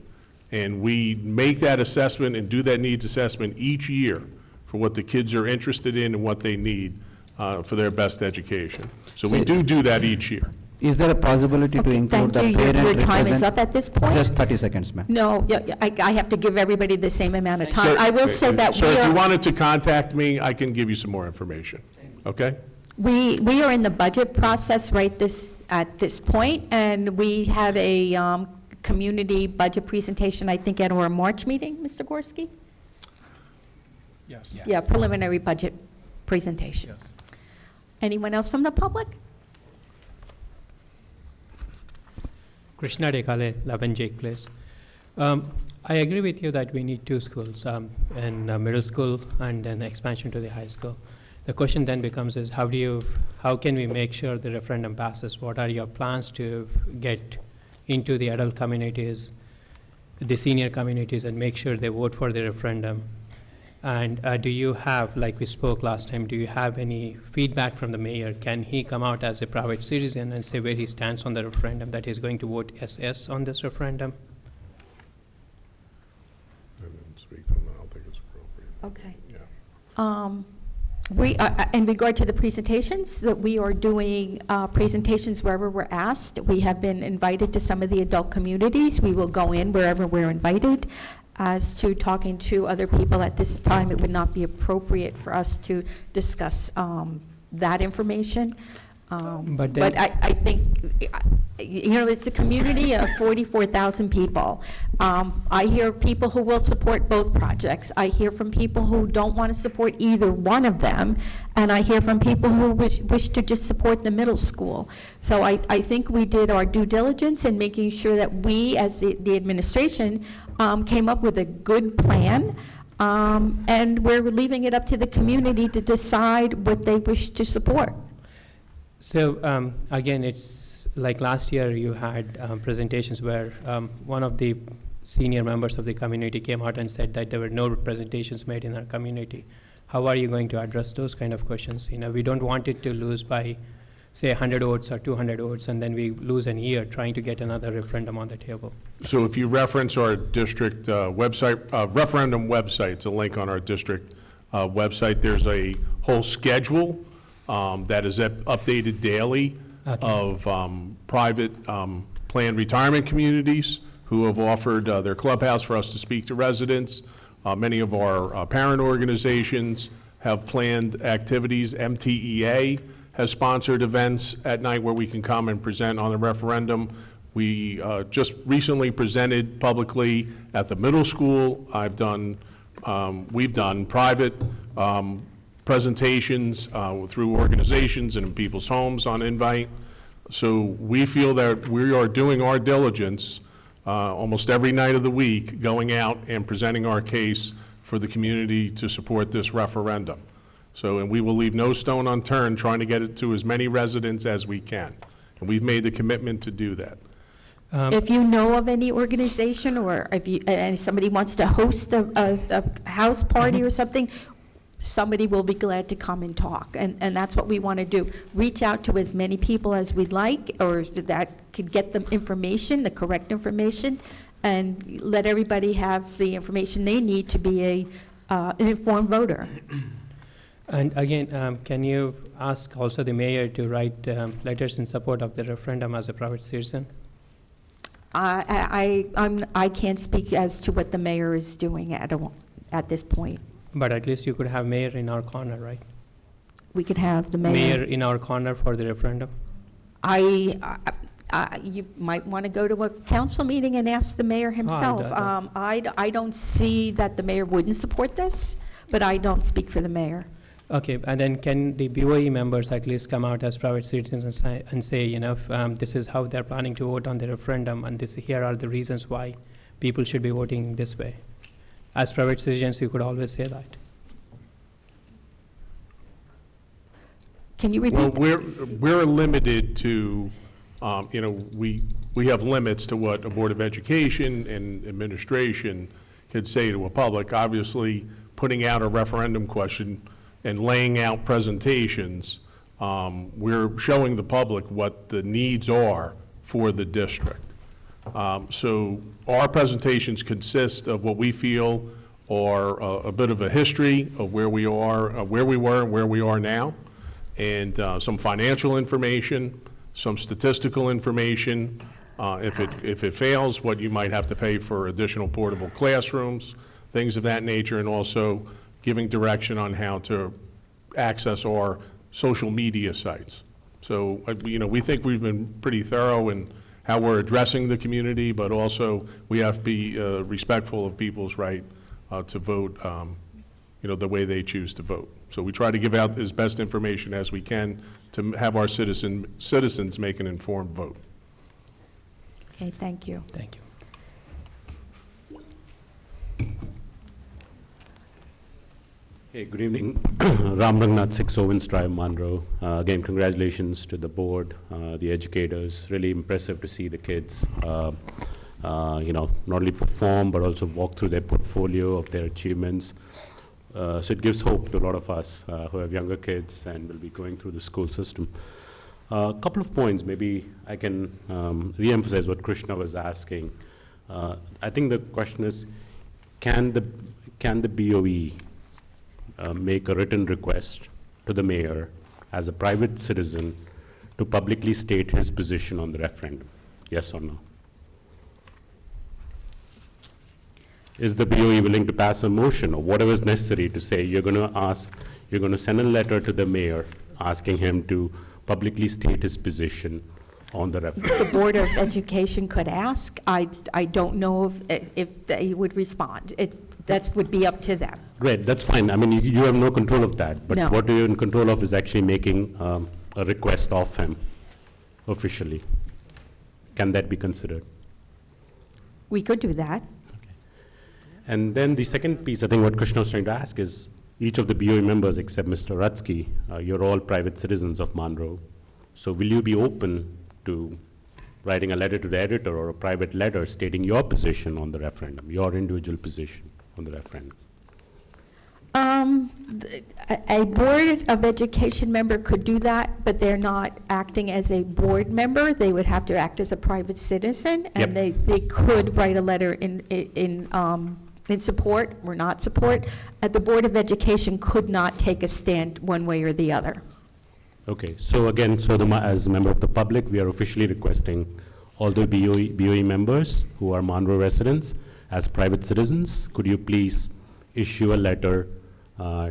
And we make that assessment and do that needs assessment each year for what the kids are interested in and what they need for their best education. So we do that each year. Is there a possibility to include the parent Your time is up at this point? Just 30 seconds, ma'am. No, I have to give everybody the same amount of time. I will say that Sir, if you wanted to contact me, I can give you some more information, okay? We are in the budget process at this point, and we have a community budget presentation, I think, at our March meeting, Mr. Gorski? Yes. Yeah, preliminary budget presentation. Yes. Anyone else from the public? Krishna Dekale, 11 Jake Place. I agree with you that we need 2 schools, and middle school and then expansion to the high school. The question then becomes is how can we make sure the referendum passes? What are your plans to get into the adult communities, the senior communities, and make sure they vote for the referendum? And do you have, like we spoke last time, do you have any feedback from the mayor? Can he come out as a private citizen and say where he stands on the referendum, that he's going to vote SS on this referendum? I didn't speak to him. I don't think it's appropriate. Okay. Yeah. We, in regard to the presentations, that we are doing presentations wherever we're asked. We have been invited to some of the adult communities. We will go in wherever we're invited. As to talking to other people at this time, it would not be appropriate for us to discuss that information. But I think, you know, it's a community of 44,000 people. I hear people who will support both projects. I hear from people who don't want to support either one of them. And I hear from people who wish to just support the middle school. So I think we did our due diligence in making sure that we, as the administration, came up with a good plan. And we're leaving it up to the community to decide what they wish to support. So again, it's like last year you had presentations where one of the senior members of the community came out and said that there were no presentations made in our community. How are you going to address those kind of questions? You know, we don't want it to lose by, say, 100 votes or 200 votes, and then we lose a year trying to get another referendum on the table. So if you reference our district website, referendum website, it's a link on our district website, there's a whole schedule that is updated daily of private planned retirement communities who have offered their clubhouse for us to speak to residents. Many of our parent organizations have planned activities. MTEA has sponsored events at night where we can come and present on the referendum. We just recently presented publicly at the middle school. We've done private presentations through organizations and in people's homes on invite. So we feel that we are doing our diligence almost every night of the week, going out and presenting our case for the community to support this referendum. So, and we will leave no stone unturned trying to get it to as many residents as we can. And we've made the commitment to do that. If you know of any organization, or if somebody wants to host a house party or something, somebody will be glad to come and talk, and that's what we want to do. Reach out to as many people as we'd like, or that could get them information, the correct information, and let everybody have the information they need to be an informed voter. And again, can you ask also the mayor to write letters in support of the referendum as a private citizen? I can't speak as to what the mayor is doing at this point. But at least you could have mayor in our corner, right? We could have the mayor. Mayor in our corner for the referendum. You might want to go to a council meeting and ask the mayor himself. I don't see that the mayor wouldn't support this, but I don't speak for the mayor. Okay, and then can the BOE members at least come out as private citizens and say, you know, this is how they're planning to vote on the referendum, and here are the reasons why people should be voting this way. As private citizens, you could always say that. Can you repeat? Well, we're limited to, you know, we have limits to what a Board of Education and administration could say to a public. Obviously, putting out a referendum question and laying out presentations, we're showing the public what the needs are for the district. So our presentations consist of what we feel are a bit of a history of where we are, where we were and where we are now, and some financial information, some statistical information, if it fails, what you might have to pay for additional portable classrooms, things of that nature, and also giving direction on how to access our social media sites. So, you know, we think we've been pretty thorough in how we're addressing the community, but also we have to be respectful of people's right to vote, you know, the way they choose to vote. So we try to give out as best information as we can to have our citizens make an informed vote. Okay, thank you. Thank you. Hey, good evening. Ram Rangnath, 6 Owens Drive, Monroe. Again, congratulations to the board, the educators. Really impressive to see the kids, you know, not only perform, but also walk through their portfolio of their achievements. So it gives hope to a lot of us who have younger kids and will be going through the school system. A couple of points, maybe I can re-emphasize what Krishna was asking. I think the question is, can the BOE make a written request to the mayor as a private citizen to publicly state his position on the referendum? Yes or no? Is the BOE willing to pass a motion or whatever is necessary to say you're going to send a letter to the mayor asking him to publicly state his position on the referendum? The Board of Education could ask. I don't know if they would respond. That would be up to them. Great, that's fine. I mean, you have no control of that. But No. what you're in control of is actually making a request of him officially. Can that be considered? We could do that. And then the second piece, I think what Krishna was trying to ask is, each of the BOE members except Mr. Rutsky, you're all private citizens of Monroe. So will you be open to writing a letter to the editor or a private letter stating your position on the referendum, your individual position on the referendum? A Board of Education member could do that, but they're not acting as a board member. They would have to act as a private citizen, and they could write a letter in support or not support. The Board of Education could not take a stand one way or the other. Okay, so again, as a member of the public, we are officially requesting all the BOE members who are Monroe residents as private citizens, could you please issue a letter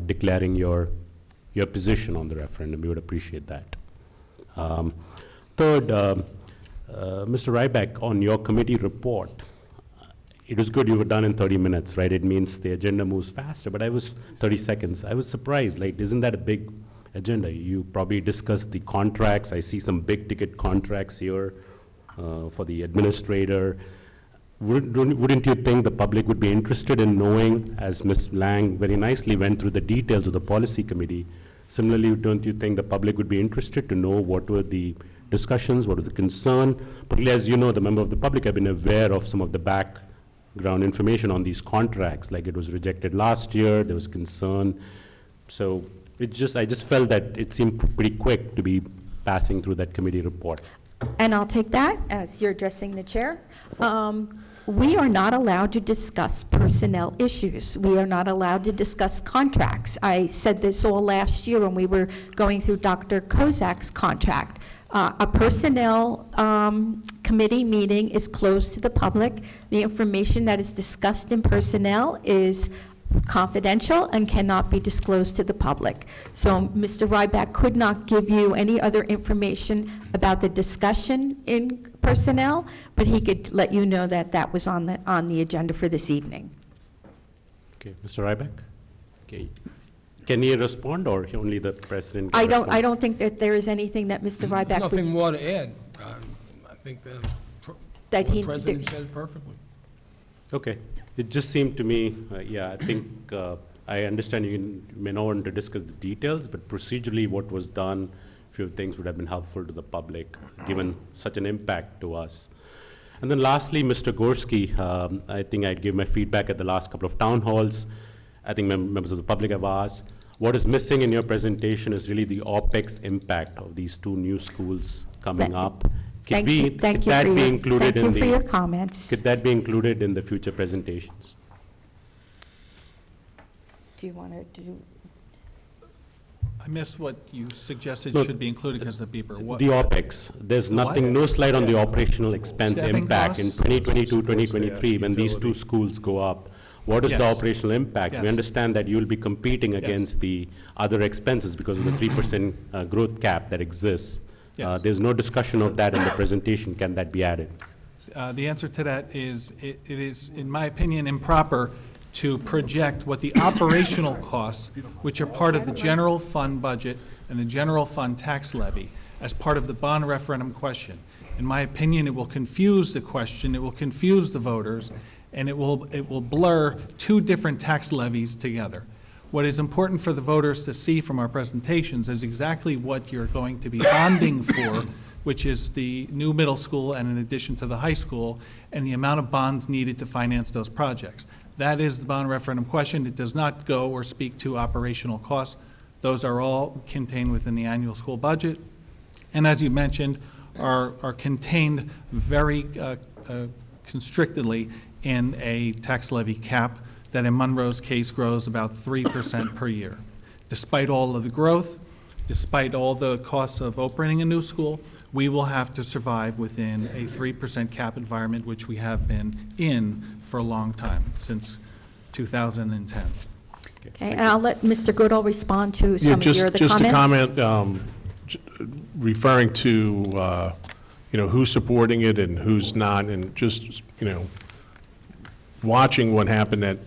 declaring your position on the referendum? We would appreciate that. Third, Mr. Ryback, on your committee report, it was good you were done in 30 minutes, right? It means the agenda moves faster, but 30 seconds. I was surprised, like, isn't that a big agenda? You probably discussed the contracts. I see some big ticket contracts here for the administrator. Wouldn't you think the public would be interested in knowing, as Ms. Lang very nicely went through the details of the policy committee, similarly, don't you think the public would be interested to know what were the discussions, what was the concern? Particularly, as you know, the member of the public have been aware of some of the background information on these contracts, like it was rejected last year, there was concern. So I just felt that it seemed pretty quick to be passing through that committee report. And I'll take that as you're addressing the chair. We are not allowed to discuss personnel issues. We are not allowed to discuss contracts. I said this all last year when we were going through Dr. Kozak's contract. A personnel committee meeting is closed to the public. The information that is discussed in personnel is confidential and cannot be disclosed to the public. So Mr. Ryback could not give you any other information about the discussion in personnel, but he could let you know that that was on the agenda for this evening. Okay, Mr. Ryback? Okay. Can he respond, or only the president can I respond? don't think that there is anything that Mr. Ryback There's nothing would, more to add. I think that the he president said perfectly. Okay. It just seemed to me, I think I understand you may not want to discuss the details, but procedurally what was done, a few things would have been helpful to the public, given such an impact to us. And then lastly, Mr. Gorski, I think I gave my feedback at the last couple of town halls. I think members of the public have asked. What is missing in your presentation is really the OpEx impact of these two new schools coming up. Could that be included in for your comments. Could that be included in the future presentations? Do you want to do? I missed what you suggested No, should be included because of the beeper. What? The OpEx. There's nothing, no slide on the operational expense Staffing impact in costs? 2022, 2023, when these two schools go up. What is the Yes. operational impact? We Yes. understand that you'll be competing against the other expenses because of the 3% growth cap that exists. Yes. There's no discussion of that in the presentation. Can that be added? The answer to that is, it is, in my opinion, improper to project what the operational costs, which are part of the general fund budget and the general fund tax levy, as part of the bond referendum question. In my opinion, it will confuse the question, it will confuse the voters, and it will blur two different tax levies together. What is important for the voters to see from our presentations is exactly what you're going to be bonding for, which is the new middle school and in addition to the high school, and the amount of bonds needed to finance those projects. That is the bond referendum question. It does not go or speak to operational costs. Those are all contained within the annual school budget, and as you mentioned, are contained very constrictedly in a tax levy cap that in Monroe's case grows about 3% per year. Despite all of the growth, despite all the costs of opening a new school, we will have to survive within a 3% cap environment, which we have been in for a long time, since 2010. Okay, and I'll let Mr. Goodall respond to some of your other comments. Just a comment referring to, who's supporting it and who's not, and just, watching what happened at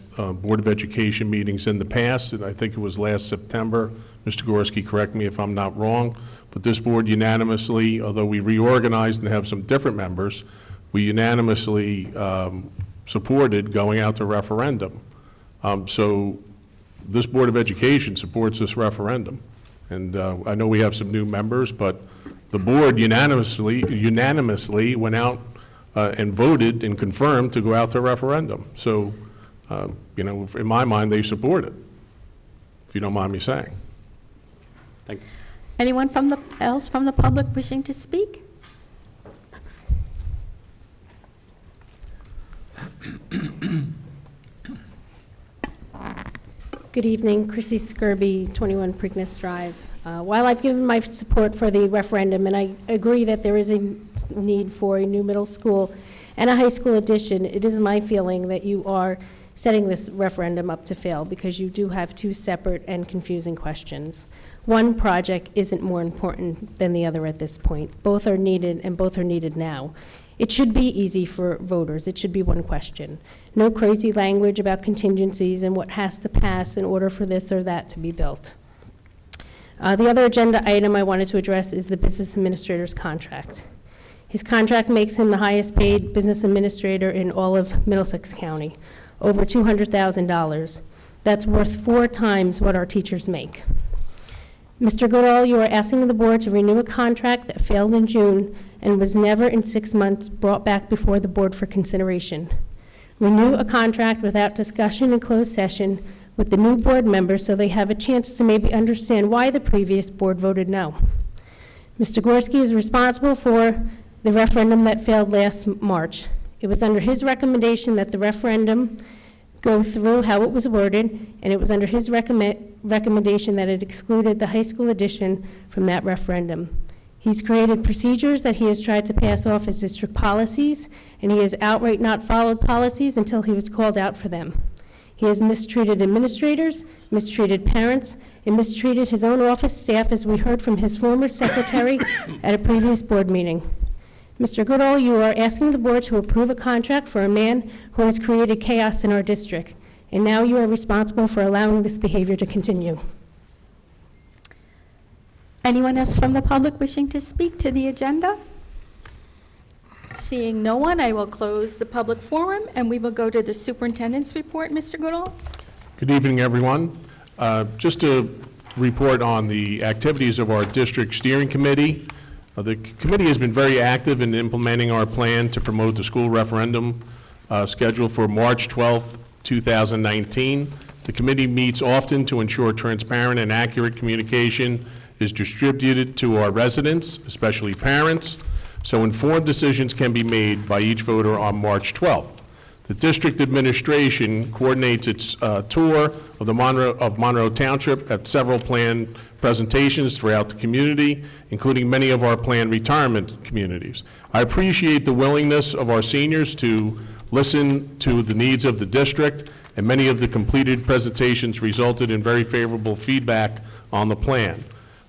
Board of Education meetings in the past, and I think it was last September. Mr. Gorski, correct me if I'm not wrong, but this board unanimously, although we reorganized and have some different members, we unanimously supported going out to referendum. So this Board of Education supports this referendum. And I know we have some new members, but the board unanimously went out and voted and confirmed to go out to referendum. So, in my mind, they support it, if you don't mind me saying. Thank you. Anyone else from the public wishing to speak? Good evening, Chrissy Skirby, 21 Preakness Drive. While I've given my support for the referendum, and I agree that there is a need for a new middle school and a high school addition, it is my feeling that you are setting this referendum up to fail because you do have two separate and confusing questions. One project isn't more important than the other at this point. Both are needed, and both are needed now. It should be easy for voters. It should be one question. No crazy language about contingencies and what has to pass in order for this or that to be built. The other agenda item I wanted to address is the business administrator's contract. His contract makes him the highest paid business administrator in all of Middlesex County, over $200,000. That's worth 4 times what our teachers make. Mr. Goodall, you are asking the board to renew a contract that failed in June and was never in 6 months brought back before the board for consideration. Renew a contract without discussion in closed session with the new board members so they have a chance to maybe understand why the previous board voted no. Mr. Gorski is responsible for the referendum that failed last March. It was under his recommendation that the referendum go through how it was worded, and it was under his recommendation that it excluded the high school addition from that referendum. He's created procedures that he has tried to pass off as district policies, and he has outright not followed policies until he was called out for them. He has mistreated administrators, mistreated parents, and mistreated his own office staff, as we heard from his former secretary at a previous board meeting. Mr. Goodall, you are asking the board to approve a contract for a man who has created chaos in our district, and now you are responsible for allowing this behavior to continue. Anyone else from the public wishing to speak to the agenda? Seeing no one, I will close the public forum, and we will go to the superintendent's report. Mr. Goodall? Good evening, everyone. Just to report on the activities of our district steering committee. The committee has been very active in implementing our plan to promote the school referendum scheduled for March 12th, 2019. The committee meets often to ensure transparent and accurate communication is distributed to our residents, especially parents, so informed decisions can be made by each voter on March 12th. The district administration coordinates its tour of the Monroe Township at several planned presentations throughout the community, including many of our planned retirement communities. I appreciate the willingness of our seniors to listen to the needs of the district, and many of the completed presentations resulted in very favorable feedback on the plan.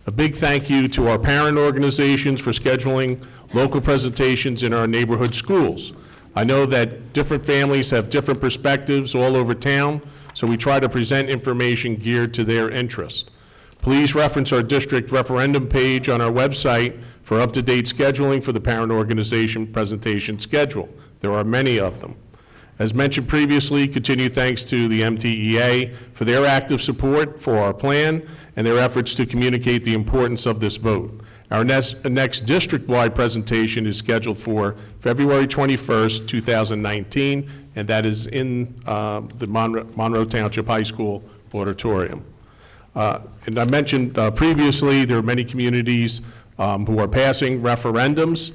A big thank you to our parent organizations for scheduling local presentations in our neighborhood schools. I know that different families have different perspectives all over town, so we try to present information geared to their interest. Please reference our district referendum page on our website for up-to-date scheduling for the parent organization presentation schedule. There are many of them. As mentioned previously, continued thanks to the MTEA for their active support for our plan and their efforts to communicate the importance of this vote. Our next district-wide presentation is scheduled for February 21st, 2019, and that is in the Monroe Township High School auditorium. And I mentioned previously, there are many communities who are passing referendums.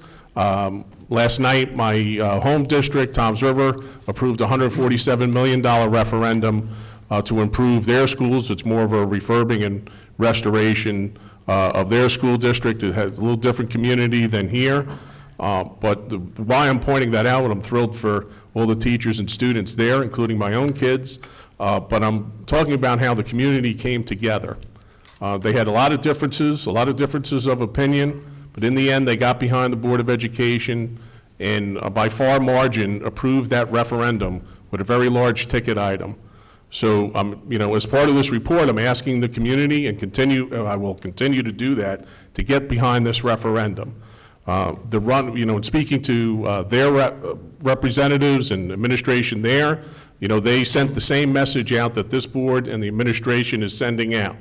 Last night, my home district, Toms River, approved a $147 million referendum to improve their schools. It's more of a refurbing and restoration of their school district. It has a little different community than here. But why I'm pointing that out, and I'm thrilled for all the teachers and students there, including my own kids, but I'm talking about how the community came together. They had a lot of differences of opinion, but in the end, they got behind the Board of Education and by far margin approved that referendum with a very large ticket item. So, you know, as part of this report, I'm asking the community and I will continue to do that, to get behind this referendum. You know, in speaking to their representatives and administration there, you know, they sent the same message out that this board and the administration is sending out,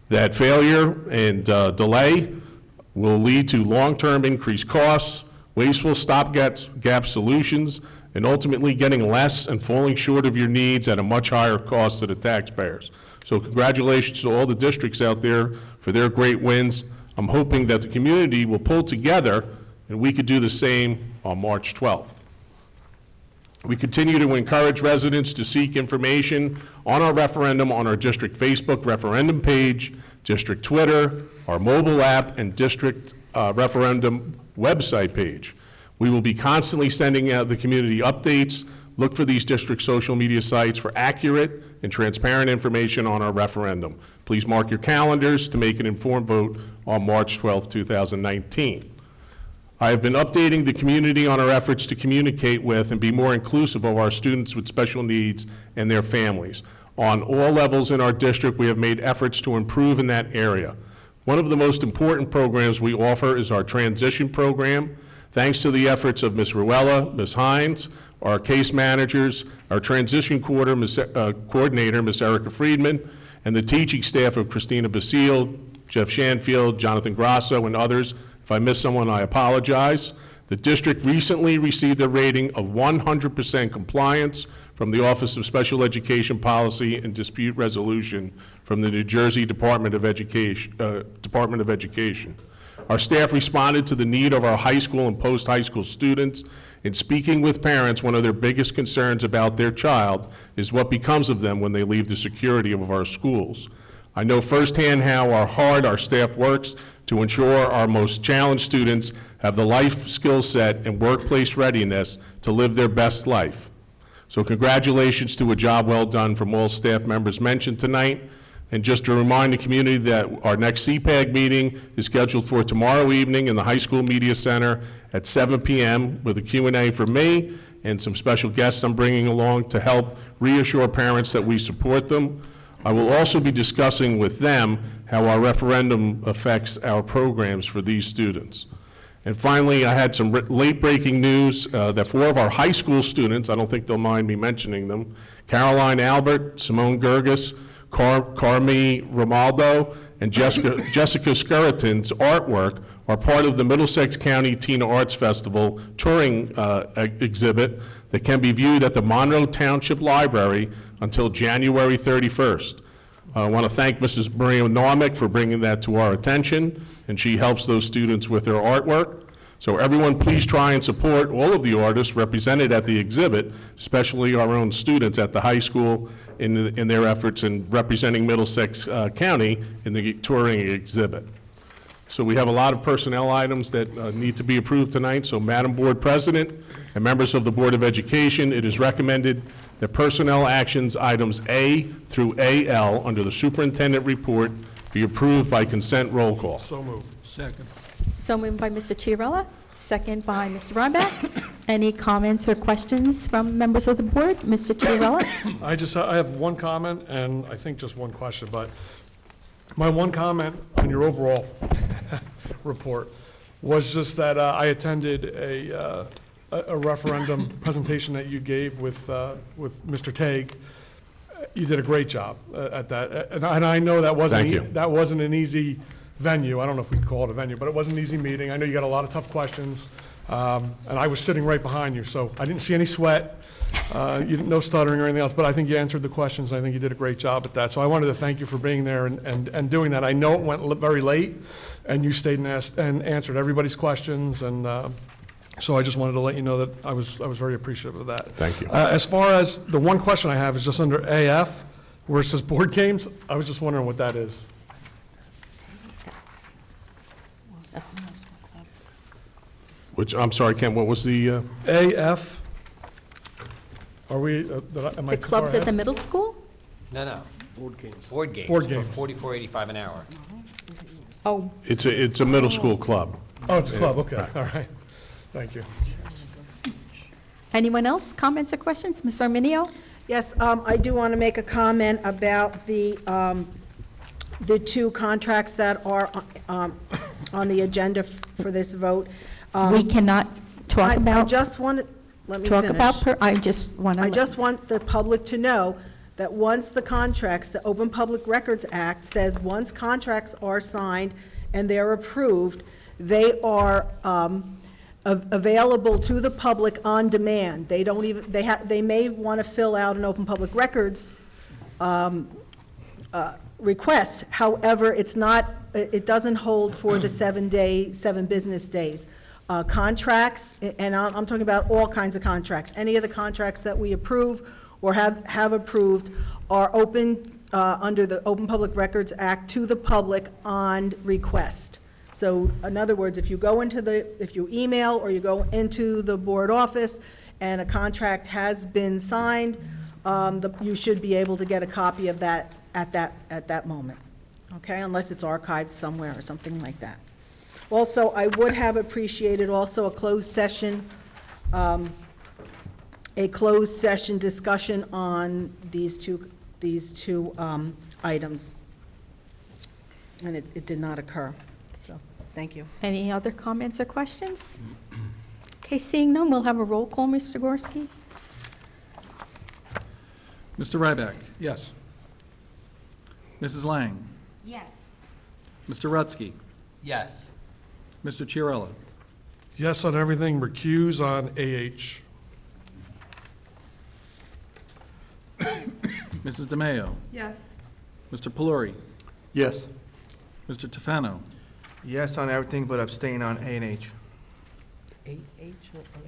that failure and delay will lead to long-term increased costs, wasteful stopgap solutions, and ultimately getting less and falling short of your needs at a much higher cost to the taxpayers. So congratulations to all the districts out there for their great wins. I'm hoping that the community will pull together and we could do the same on March 12th. We continue to encourage residents to seek information on our referendum on our district Facebook referendum page, district Twitter, our mobile app, and district referendum website page. We will be constantly sending out the community updates. Look for these district social media sites for accurate and transparent information on our referendum. Please mark your calendars to make an informed vote on March 12, 2019. I have been updating the community on our efforts to communicate with and be more inclusive of our students with special needs and their families. On all levels in our district, we have made efforts to improve in that area. One of the most important programs we offer is our transition program. Thanks to the efforts of Ms. Ruella, Ms. Hines, our case managers, our transition coordinator, Ms. Erica Friedman, and the teaching staff of Christina Basile, Jeff Shanfield, Jonathan Grasso, and others. If I missed someone, I apologize. The district recently received a rating of 100% compliance from the Office of Special Education Policy and Dispute Resolution from the New Jersey Department of Education. Our staff responded to the need of our high school and post-high school students. In speaking with parents, one of their biggest concerns about their child is what becomes of them when they leave the security of our schools. I know firsthand how hard our staff works to ensure our most challenged students have the life skill set and workplace readiness to live their best life. So congratulations to a job well done from all staff members mentioned tonight. And just to remind the community that our next CPAG meeting is scheduled for tomorrow evening in the High School Media Center at 7 p.m. with a Q&A from me and some special guests I'm bringing along to help reassure parents that we support them. I will also be discussing with them how our referendum affects our programs for these students. And finally, I had some late-breaking news that 4 of our high school students, I don't think they'll mind me mentioning them, Caroline Albert, Simone Gerges, Carmi Romaldo, and Jessica Skuratin's artwork are part of the Middlesex County Tina Arts Festival touring exhibit that can be viewed at the Monroe Township Library until January 31st. I want to thank Mrs. Maria Normick for bringing that to our attention, and she helps those students with their artwork. So everyone, please try and support all of the artists represented at the exhibit, especially our own students at the high school in their efforts in representing Middlesex County in the touring exhibit. So we have a lot of personnel items that need to be approved tonight. So Madam Board President and members of the Board of Education, it is recommended that personnel actions items A through AL under the superintendent report be approved by consent roll call. So moved. Second. So moved by Mr. Chiarella, second by Mr. Rybak. Any comments or questions from members of the board? Mr. Chiarella? I have one comment and I think just one question, but my one comment on your overall report was just that I attended a referendum presentation that you gave with Mr. Tague. You did a great job at that, and I know that wasn't an easy venue. I don't know if we could call it a venue, but it wasn't an easy meeting. I know you got a lot of tough questions, and I was sitting right behind you, so I didn't see any sweat, no stuttering or anything else, but I think you answered the questions. I think you did a great job at that. So I wanted to thank you for being there and doing that. I know it went very late, and you stayed and answered everybody's questions, and so I just wanted to let you know that I was very appreciative of that. Thank you. As far as the one question I have is just under AF, where it says board games. I was just wondering what that is. Which, I'm sorry, Ken, what was the, AF. Are we, am I The clubs far at the ahead? middle school? No. Board games. Board games. Board for games. $44.85 an hour. Oh, it's a middle school club. Oh, it's a club, okay, Right. all right. Thank you. anyone else? Comments or questions? Ms. Arminio? Yes, I do want to make a comment about the two contracts that are on the agenda for this vote. We cannot talk I about, just want to, let me talk finish. about, I just want to. I just want the public to know that once the contracts, the Open Public Records Act says once contracts are signed and they're approved, they are available to the public on demand. They don't even, they may want to fill out an Open Public Records request. However, it's not, it doesn't hold for the 7 business days. Contracts, and I'm talking about all kinds of contracts, any of the contracts that we approve or have approved are open under the Open Public Records Act to the public on request. So in other words, if you go if you email or you go into the board office and a contract has been signed, you should be able to get a copy of that at that moment, okay? Unless it's archived somewhere or something like that. Also, I would have appreciated also a closed session discussion on these two items. And it did not occur. So, thank you. Any other comments or questions? Okay, seeing none, we'll have a roll call, Mr. Gorski. Mr. Ryback? Yes. Mrs. Lang? Yes. Mr. Rutsky? Yes. Mr. Chiarella? Yes on everything, recuse on AH. Mrs. DeMayo? Yes. Mr. Pelori? Yes. Mr. Tefano? Yes on everything but abstain on A and H. A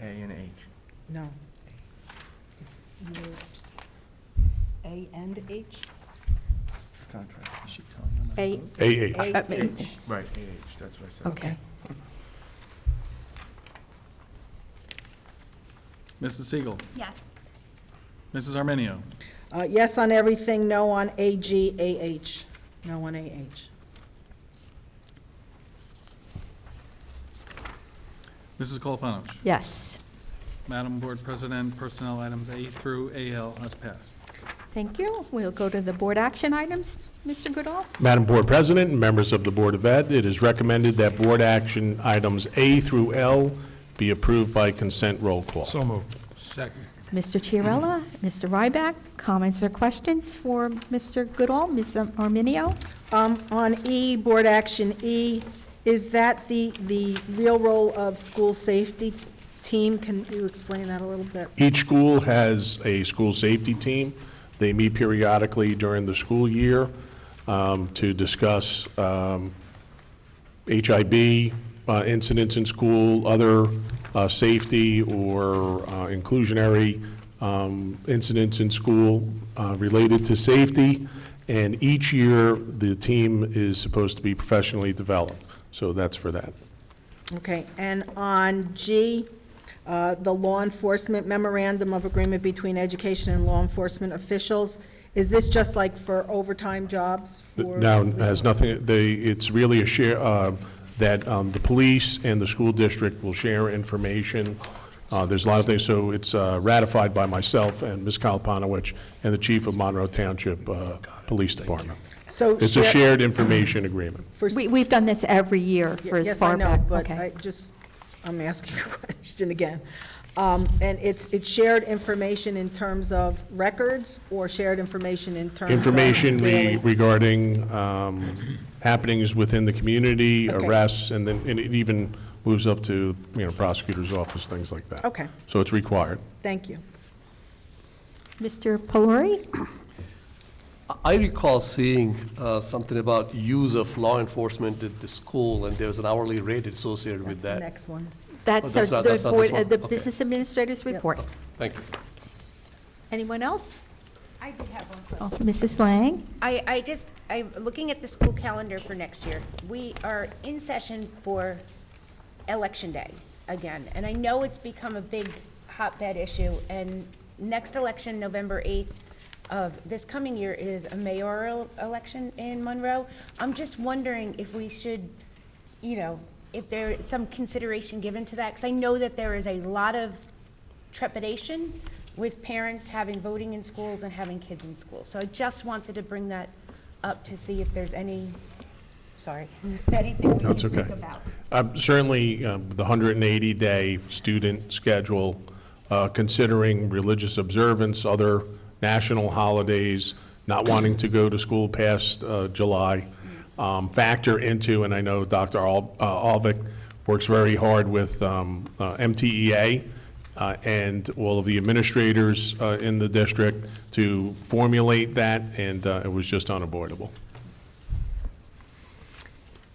and H. No. A and H? Contract. Is she telling them? AH. Right, AH, that's what I said. Okay. Mrs. Siegel? Yes. Mrs. Arminio? Yes on everything, no on AG, AH. No on AH. Mrs. Koloponowicz? Yes. Madam Board President, personnel items A through AL has passed. Thank you. We'll go to the board action items. Mr. Goodall? Madam Board President and members of the Board of Ed, it is recommended that board action items A through L be approved by consent roll call. So moved. Second. Mr. Chiarella, Mr. Ryback, comments or questions for Mr. Goodall, Ms. Arminio? On E, board action E, is that the real role of school safety team? Can you explain that a little bit? Each school has a school safety team. They meet periodically during the school year to discuss HIB incidents in school, other safety or inclusionary incidents in school related to safety. And each year, the team is supposed to be professionally developed. So that's for that. Okay, and on G, the law enforcement memorandum of agreement between education and law enforcement officials, is this just like for overtime jobs? Now, it has nothing, it's really a share, that the police and the school district will share information. There's a lot of things, so it's ratified by myself and Ms. Koloponowicz and the chief of Monroe Township Police Department. So It's a shared information agreement. We've done this every year for as far back. Yes, I know, but Okay. I'm asking a question again. And it's shared information in terms of records or shared information in terms of? Information daily? regarding happenings within the community, Okay. arrests, and then and it even moves up to, prosecutor's office, things like that. Okay. So it's required. Thank you. Mr. Pelori? I recall seeing something about use of law enforcement at the school, and there was an hourly rate associated with That's the that. next one. That's that's our- not- the that's not board, this one? the Okay. business administrator's report. Thank you. Anyone else? I did have one Oh, question. Mrs. Lang? I'm looking at the school calendar for next year. We are in session for Election Day again, and I know it's become a big hotbed issue, and next election, November 8th of this coming year, is a mayoral election in Monroe. I'm just wondering if we should, if there is some consideration given to that, because I know that there is a lot of trepidation with parents having voting in schools and having kids in schools. So I just wanted to bring that up to see if there's anything we can think about. Certainly, the 180-day student schedule, considering religious observance, other national holidays, not wanting to go to school past July, factor into, and I know Dr. Alvik works very hard with MTEA and all of the administrators in the district to formulate that, and it was just unavoidable.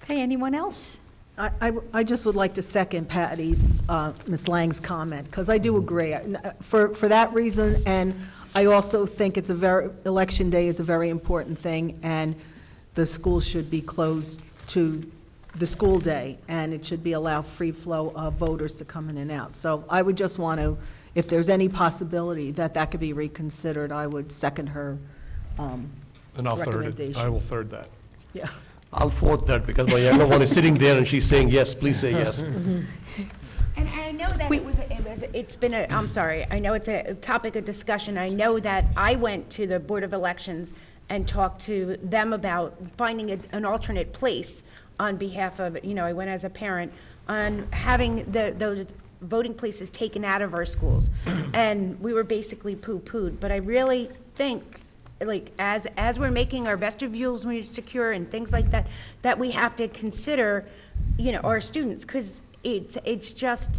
Okay, anyone else? I just would like to second Patty's, Ms. Lang's comment, because I do agree. For that reason, and I also think Election Day is a very important thing, and the schools should be closed to the school day, and it should be allow free flow of voters to come in and out. So I would just want to, if there's any possibility that that could be reconsidered, I would second her And I'll third it. recommendation. I will third that. Yeah. I'll fourth that because my younger one is sitting there and she's saying, yes, please say yes. And I know that it's been a, I'm sorry, I know it's a topic of discussion. I know that I went to the Board of Elections and talked to them about finding an alternate place on behalf of, I went as a parent, on having those voting places taken out of our schools. And we were basically poo-pooed. But I really think, like, as we're making our vestibules more secure and things like that, that we have to consider, our students, because it's just,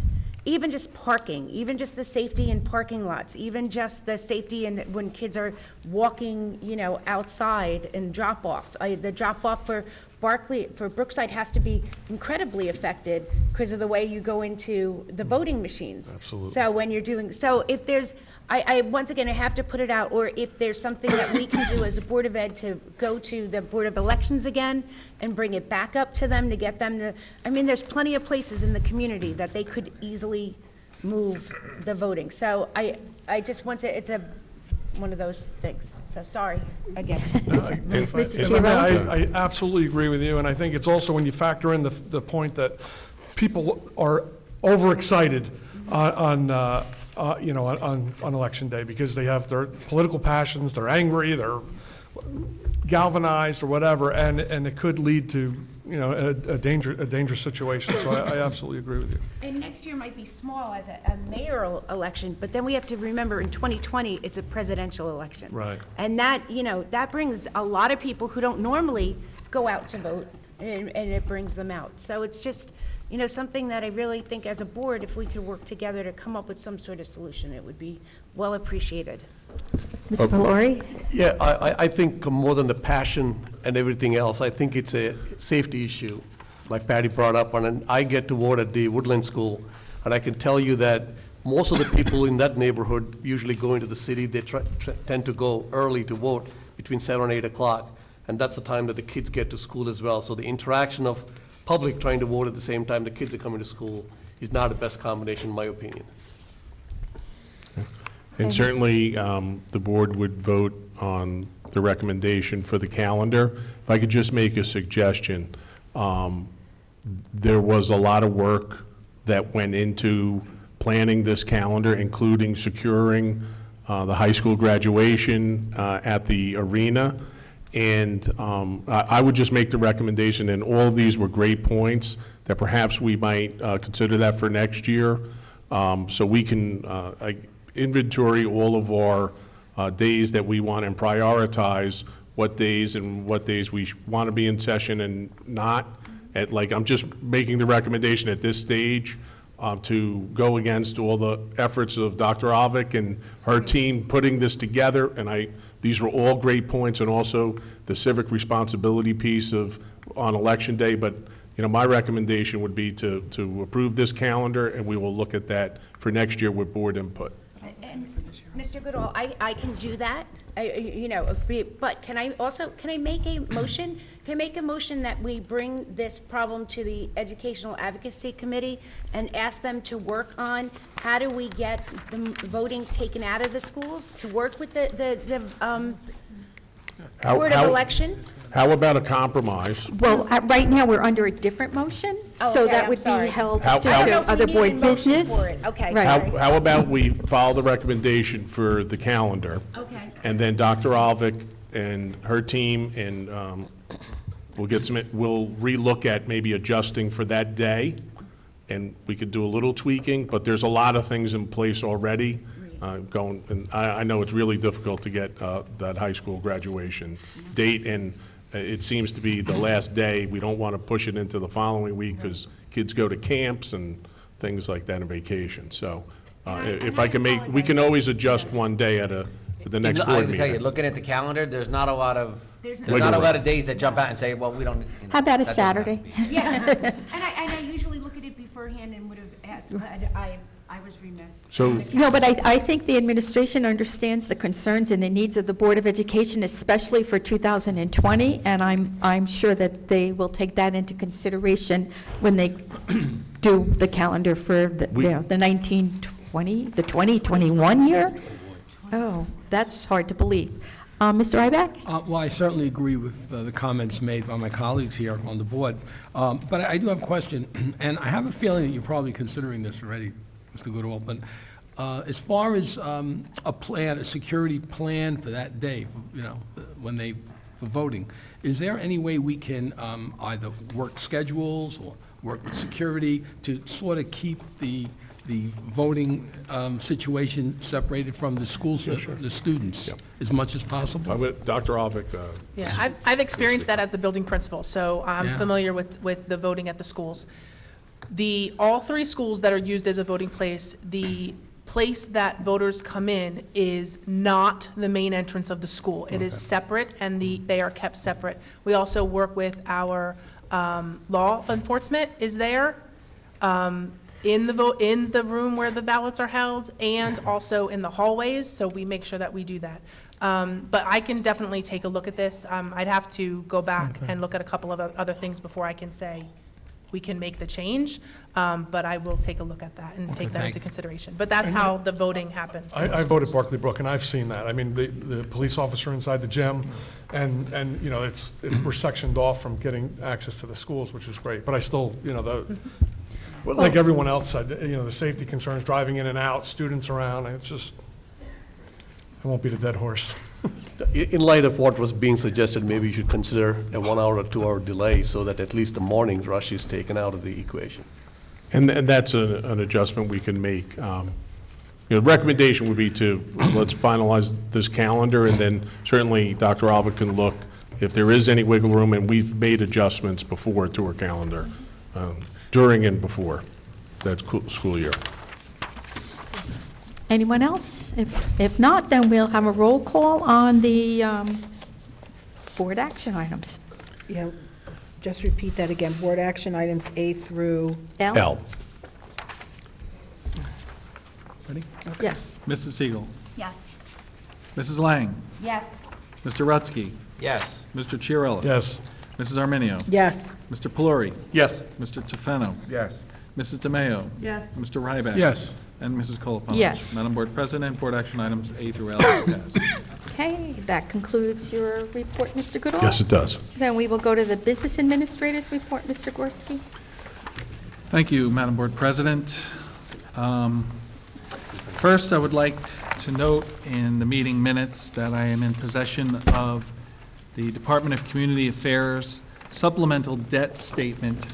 even just parking, even just the safety in parking lots, even just the safety in when kids are walking, outside and drop off. The drop off for Brookside has to be incredibly affected because of the way you go into the voting machines. Absolutely. So when you're so if there's, I once again, I have to put it out, or if there's something that we can do as a Board of Ed to go to the Board of Elections again and bring it back up to them to get them to, there's plenty of places in the community that they could easily move the voting. So I just want to, it's one of those things. So sorry, again. I absolutely agree with you, and I think it's also when you factor in the point that people are overexcited on Election Day because they have their political passions, they're angry, they're galvanized or whatever, and it could lead to a dangerous situation. So I absolutely agree with you. And next year might be small as a mayoral election, but then we have to remember in 2020 it's a presidential election. Right. And that that brings a lot of people who don't normally go out to vote, and it brings them out. So it's just something that I really think as a board, if we could work together to come up with some sort of solution, it would be well appreciated. Mr. Valori? Yeah, I think more than the passion and everything else, I think it's a safety issue, like Patty brought up. And I get to vote at the Woodland School, and I can tell you that most of the people in that neighborhood usually go into the city. They tend to go early to vote between 7 and 8 o'clock, and that's the time that the kids get to school as well. So the interaction of public trying to vote at the same time the kids are coming to school is not the best combination, in my opinion. And certainly, the board would vote on the recommendation for the calendar. If I could just make a suggestion, there was a lot of work that went into planning this calendar, including securing the high school graduation at the arena. And I would just make the recommendation, and all of these were great points, that perhaps we might consider that for next year, so we can inventory all of our days that we want and prioritize what days we want to be in session and not. I'm just making the recommendation at this stage to go against all the efforts of Dr. Alvik and her team putting this together. And these were all great points, and also the civic responsibility piece on Election Day. But my recommendation would be to approve this calendar, and we will look at that for next year with board input. Mr. Goodall, I can do that, but can I make a motion? Can I make a motion that we bring this problem to the Educational Advocacy Committee and ask them to work on how do we get the voting taken out of the schools, to work with the Board of Election? How about a compromise? Well, right now, we're under a different motion, Oh, so okay, that I'm would be sorry. held How- to how- know if we other need a board motion business. for it. Okay, Right. sorry. How about we follow the recommendation for the calendar? Okay. And then Dr. Alvick and her team, and we'll relook at maybe adjusting for that day, and we could do a little tweaking, but there's a lot of things in place already going, and I know it's really difficult to get that high school graduation date, and it seems to be the last day. We don't want to push it into the following week because kids go to camps and things like that and vacation. So if I can we can always adjust one day at the next I board can tell you, meeting. looking at the calendar, there's not a lot of, There's there's not a lot of days that jump out and say, well, we don't. How about a that doesn't have to Saturday? be. Yeah, and I usually look at it beforehand and would have asked, but I was remiss. So- No, but I think the administration understands the concerns and the needs of the Board of Education, especially for 2020, and I'm sure that they will take that into consideration when they do the calendar for the 1920, the 2021 year? Oh, that's hard to believe. Mr. Ryback? Well, I certainly agree with the comments made by my colleagues here on the board. But I do have a question, and I have a feeling that you're probably considering this already, Mr. Goodall. But as far as a security plan for that day, for voting, is there any way we can either work schedules or work with security to sort of keep the voting situation separated from the schools, the students, as much as possible? Dr. Alvick. Yeah, I've experienced that as the building principal, so I'm Yeah. familiar with the voting at the schools. All three schools that are used as a voting place, the place that voters come in is not the main entrance of the school. It is separate, and they are kept separate. We also work with our law enforcement is there, in the room where the ballots are held, and also in the hallways, so we make sure that we do that. But I can definitely take a look at this. I'd have to go back and look at a couple of other things before I can say we can make the change, but I will take a look at that and take that into consideration. But that's how the voting happens. I voted Barclay Brook, and I've seen that. I mean, the police officer inside the gym, and we're sectioned off from getting access to the schools, which is great. But I still, like everyone else said, the safety concerns, driving in and out, students around, it's just, I won't beat a dead horse. In light of what was being suggested, maybe you should consider a 1 hour or 2 hour delay so that at least the morning rush is taken out of the equation. And that's an adjustment we can make. The recommendation would be let's finalize this calendar, and then certainly Dr. Alvick can look if there is any wiggle room, and we've made adjustments before to our calendar, during and before that school year. Anyone else? If not, then we'll have a roll call on the board action items. Yeah, just repeat that again. Board action items A through L? L. Ready? Yes. Mrs. Siegel. Yes. Mrs. Lang. Yes. Mr. Rutsky. Yes. Mr. Chiarella. Yes. Mrs. Arminio. Yes. Mr. Pelori. Yes. Mr. Tufano. Yes. Mrs. DeMayo. Yes. Mr. Ryback. Yes. And Mrs. Koloponowicz. Yes. Madam Board President, board action items A through L is passed. Okay, that concludes your report, Mr. Goodall. Yes, it does. Then we will go to the business administrator's report, Mr. Gorski. Thank you, Madam Board President. First, I would like to note in the meeting minutes that I am in possession of the Department of Community Affairs supplemental debt statement,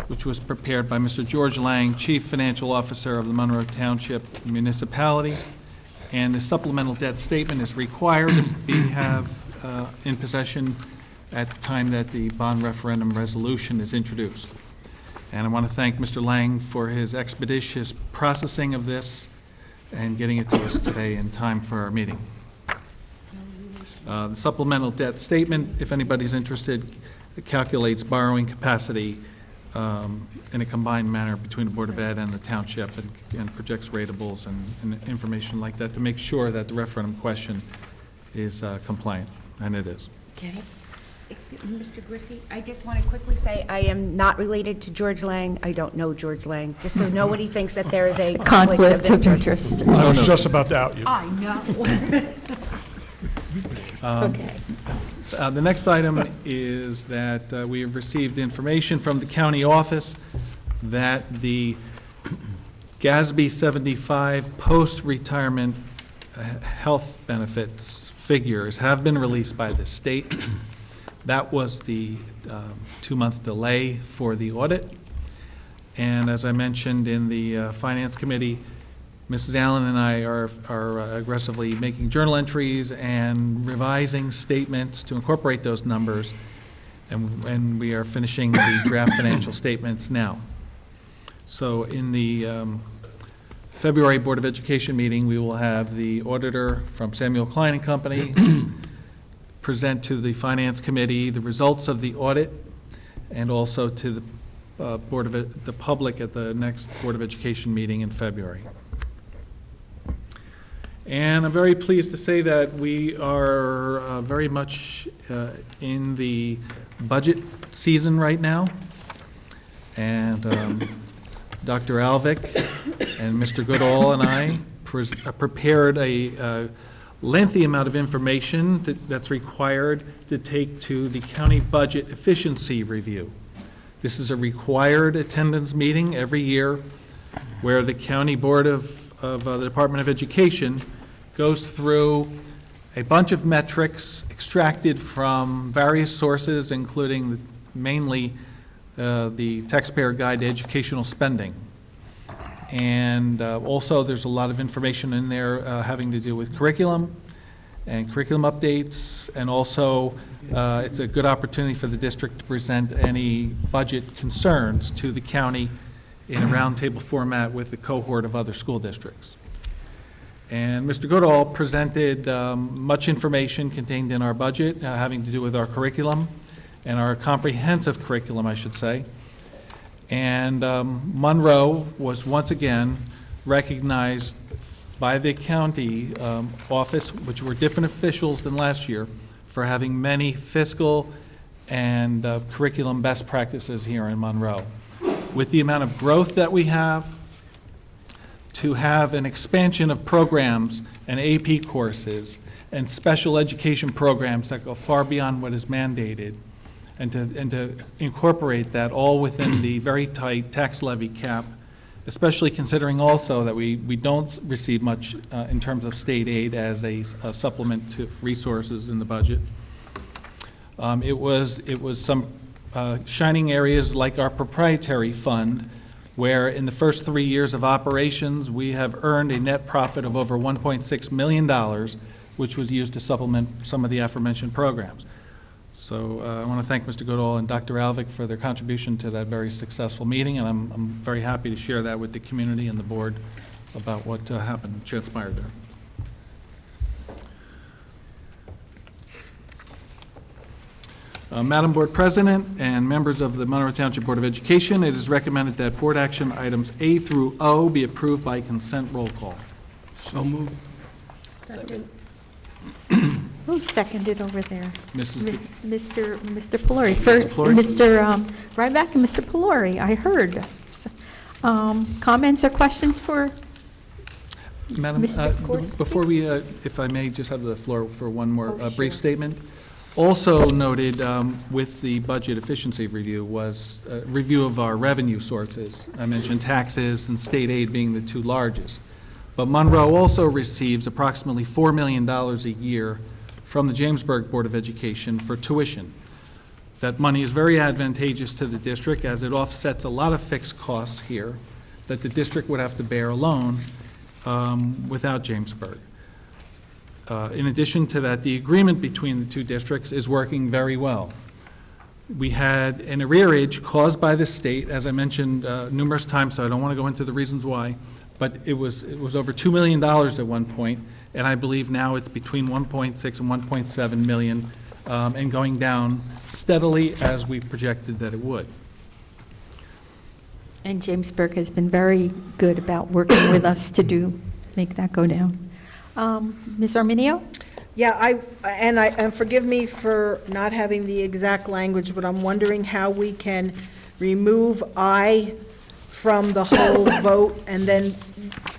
which was prepared by Mr. George Lang, Chief Financial Officer of the Monroe Township Municipality. And the supplemental debt statement is required to have in possession at the time that the bond referendum resolution is introduced. And I want to thank Mr. Lang for his expeditious processing of this and getting it to us today in time for our meeting. The supplemental debt statement, if anybody's interested, it calculates borrowing capacity in a combined manner between the Board of Ed and the township, and projects ratables and information like that to make sure that the referendum question is compliant, and it is. Okay. Excuse me, Mr. Griffey, I just want to quickly say I am not related to George Lang. I don't know George Lang, just so nobody thinks that there is a Conflict of interest. I was just about to out you. I know. Okay. The next item is that we have received information from the county office that the GASB 75 post-retirement health benefits figures have been released by the state. That was the 2-month delay for the audit. And as I mentioned in the Finance Committee, Mrs. Allen and I are aggressively making journal entries and revising statements to incorporate those numbers, and we are finishing the draft financial statements now. So in the February Board of Education meeting, we will have the auditor from Samuel Klein and Company present to the Finance Committee the results of the audit, and also to the the public at the next Board of Education meeting in February. And I'm very pleased to say that we are very much in the budget season right now. And Dr. Alvick and Mr. Goodall and I prepared a lengthy amount of information that's required to take to the county budget efficiency review. This is a required attendance meeting every year where the county board of the Department of Education goes through a bunch of metrics extracted from various sources, including mainly the Taxpayer Guide to Educational Spending. And also there's a lot of information in there having to do with curriculum and curriculum updates, and also it's a good opportunity for the district to present any budget concerns to the county in a roundtable format with the cohort of other school districts. And Mr. Goodall presented much information contained in our budget having to do with our curriculum, and our comprehensive curriculum, I should say. And Monroe was once again recognized by the county office, which were different officials than last year, for having many fiscal and curriculum best practices here in Monroe. With the amount of growth that we have, to have an expansion of programs and AP courses and special education programs that go far beyond what is mandated, and to incorporate that all within the very tight tax levy cap, especially considering also that we don't receive much in terms of state aid as a supplement to resources in the budget. It was some shining areas like our proprietary fund, where in the first 3 years of operations, we have earned a net profit of over $1.6 million, which was used to supplement some of the aforementioned programs. So I want to thank Mr. Goodall and Dr. Alvick for their contribution to that very successful meeting, and I'm very happy to share that with the community and the board about what happened, transpired there. Madam Board President and members of the Monroe Township Board of Education, it is recommended that board action items A through O be approved by consent roll call. So moved. Second. Who seconded over there? Mr. Pelori. Mr. Ryback and Mr. Pelori, I heard. Comments or questions for Madam, Mr. Gorski? before we, if I may, just have the floor for one more brief statement. Also noted with the budget efficiency review was a review of our revenue sources. I mentioned taxes and state aid being the two largest. But Monroe also receives approximately $4 million a year from the Jamesburg Board of Education for tuition. That money is very advantageous to the district as it offsets a lot of fixed costs here that the district would have to bear alone without Jamesburg. In addition to that, the agreement between the two districts is working very well. We had an arrearage caused by the state, as I mentioned numerous times, so I don't want to go into the reasons why, but it was over $2 million at one point, and I believe now it's between 1.6 and 1.7 million, and going down steadily as we projected that it would. And James Burke has been very good about working with us to make that go down. Ms. Arminio? Yeah, and forgive me for not having the exact language, but I'm wondering how we can remove I from the whole vote and then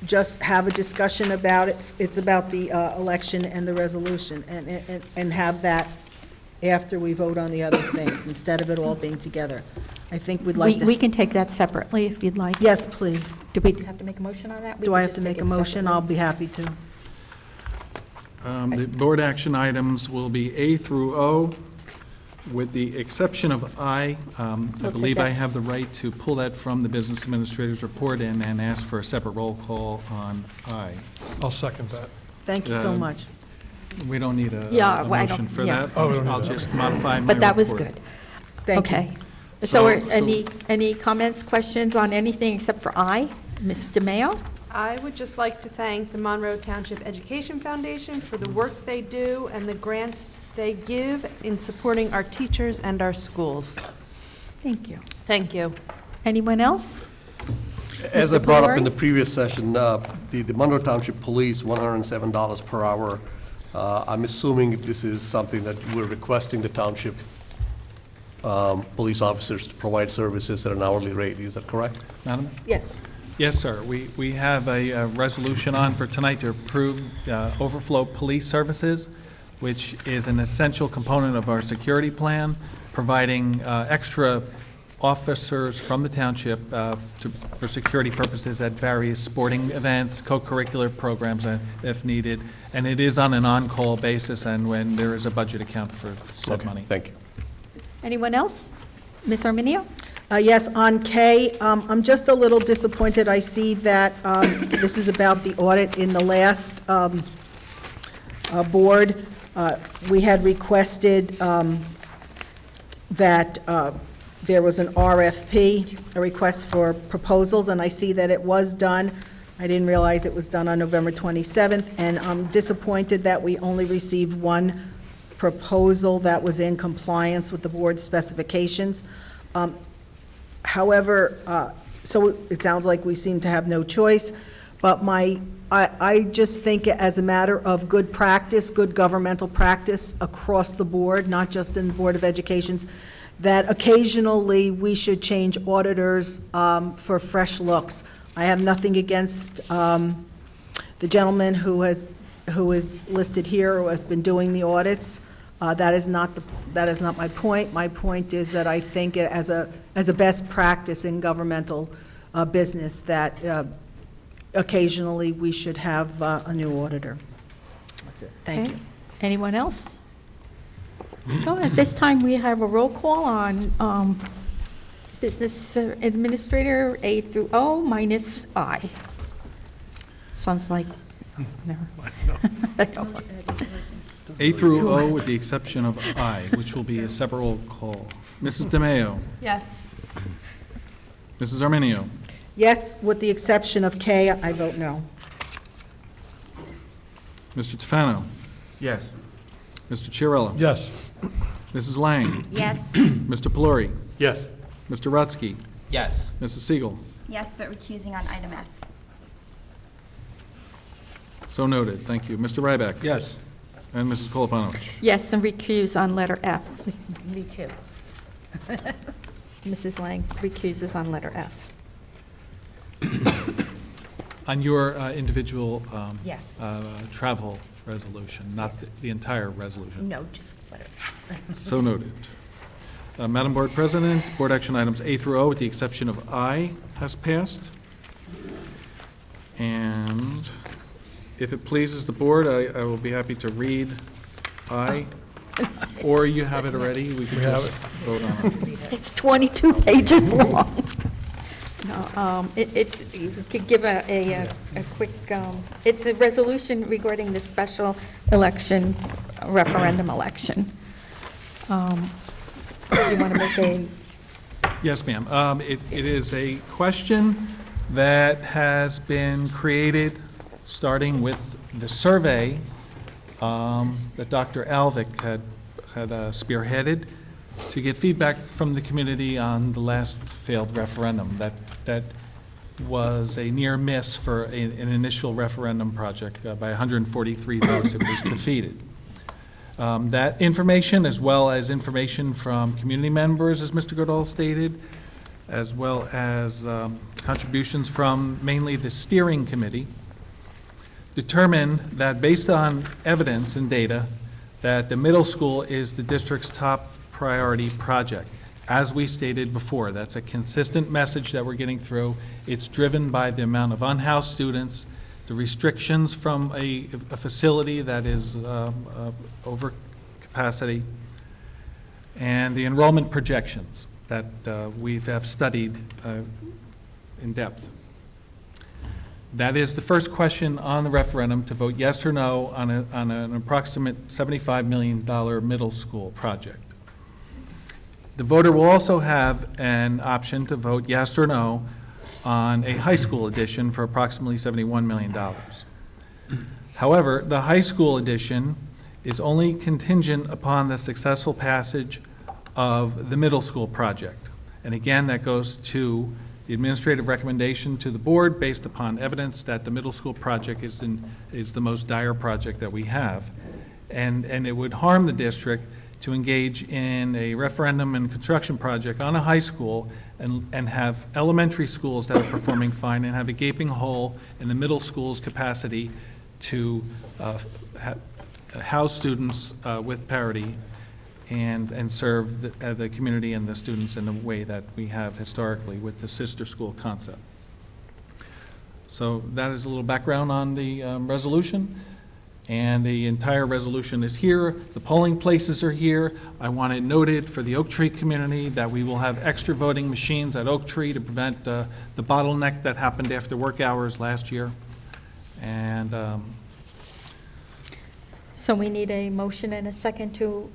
just have a discussion about it. It's about the election and the resolution, and have that after we vote on the other things, instead of it all being together. I think we'd like to. We can take that separately if you'd like. Yes, please. Do we have to make a motion on that? Do I have to make a motion? I'll be happy to. The board action items will be A through O, with the exception of I. I take believe I that. have the right to pull that from the business administrator's report and ask for a separate roll call on I. I'll second that. Thank you so much. We don't need a Yeah, a well, I motion don't- for yeah. that. Oh, we don't need I'll that. just modify my report. But that was good. Thank you. Okay. So So- any comments, questions on anything except for I? Ms. DeMayo? I would just like to thank the Monroe Township Education Foundation for the work they do and the grants they give in supporting our teachers and our schools. Thank you. Thank you. Anyone else? As Mr. I brought up in Polari? the previous session, the Monroe Township Police, $107 per hour. I'm assuming this is something that we're requesting the township police officers to provide services at an hourly rate. Is that correct? Madam? Yes. Yes, sir. We have a resolution on for tonight to approve overflow police services, which is an essential component of our security plan, providing extra officers from the township for security purposes at various sporting events, co-curricular programs if needed, and it is on an on-call basis and when there is a budget account for said money. Thank you. Anyone else? Ms. Arminio? Yes, on K, I'm just a little disappointed. I see that this is about the audit in the last board. We had requested that there was an RFP, a request for proposals, and I see that it was done. I didn't realize it was done on November 27th, and I'm disappointed that we only received one proposal that was in compliance with the board's specifications. However, so it sounds like we seem to have no choice, but I just think as a matter of good practice, good governmental practice across the board, not just in the Board of Education's, that occasionally we should change auditors for fresh looks. I have nothing against the gentleman who is listed here, who has been doing the audits. That is not my point. My point is that I think as a best practice in governmental business that occasionally we should have a new auditor. That's it. Thank Okay. you. Anyone else? Go at this time, we have a roll call on Business Administrator A through O minus I. Sounds like, never mind. A through O with the exception of I, which will be a separate roll call. Mrs. DeMayo? Yes. Mrs. Arminio? Yes, with the exception of K, I vote no. Mr. Tefano? Yes. Mr. Chiarella? Yes. Mrs. Lang? Yes. Mr. Pelori? Yes. Mr. Rutsky? Yes. Mrs. Siegel? Yes, but recusing on item F. So noted. Thank you. Mr. Ryback? Yes. And Mrs. Koloponowicz? Yes, and recuse on letter F. Me too. Mrs. Lang recuses on letter F. On your individual Yes. travel resolution, not the entire resolution. No, just let it. So noted. Madam Board President, board action items A through O, with the exception of I, has passed. And if it pleases the board, I will be happy to read I, or you have it already, we can just vote on it. It's 22 pages long. No, you could give a quick, it's a resolution regarding the special election, referendum election. You want to make a, Yes, ma'am. It is a question that has been created, starting with the survey that Dr. Alvick had spearheaded. to get feedback from the community on the last failed referendum. That was a near miss for an initial referendum project. By 143 votes, it was defeated. That information, as well as information from community members, as Mr. Goodall stated, as well as contributions from mainly the steering committee, determined that based on evidence and data, that the middle school is the district's top priority project. As we stated before, that's a consistent message that we're getting through. It's driven by the amount of unhoused students, the restrictions from a facility that is over capacity, and the enrollment projections that we have studied in depth. That is the first question on the referendum, to vote yes or no on an approximate $75 million middle school project. The voter will also have an option to vote yes or no on a high school addition for approximately $71 million. However, the high school addition is only contingent upon the successful passage of the middle school project. And again, that goes to the administrative recommendation to the board based upon evidence that the middle school project is the most dire project that we have. And it would harm the district to engage in a referendum and construction project on a high school and have elementary schools that are performing fine and have a gaping hole in the middle school's capacity to house students with parity and serve the community and the students in a way that we have historically with the sister school concept. So that is a little background on the resolution. And the entire resolution is here. The polling places are here. I want it noted for the Oak Tree community that we will have extra voting machines at Oak Tree to prevent the bottleneck that happened after work hours last year. And So we need a motion and a second to,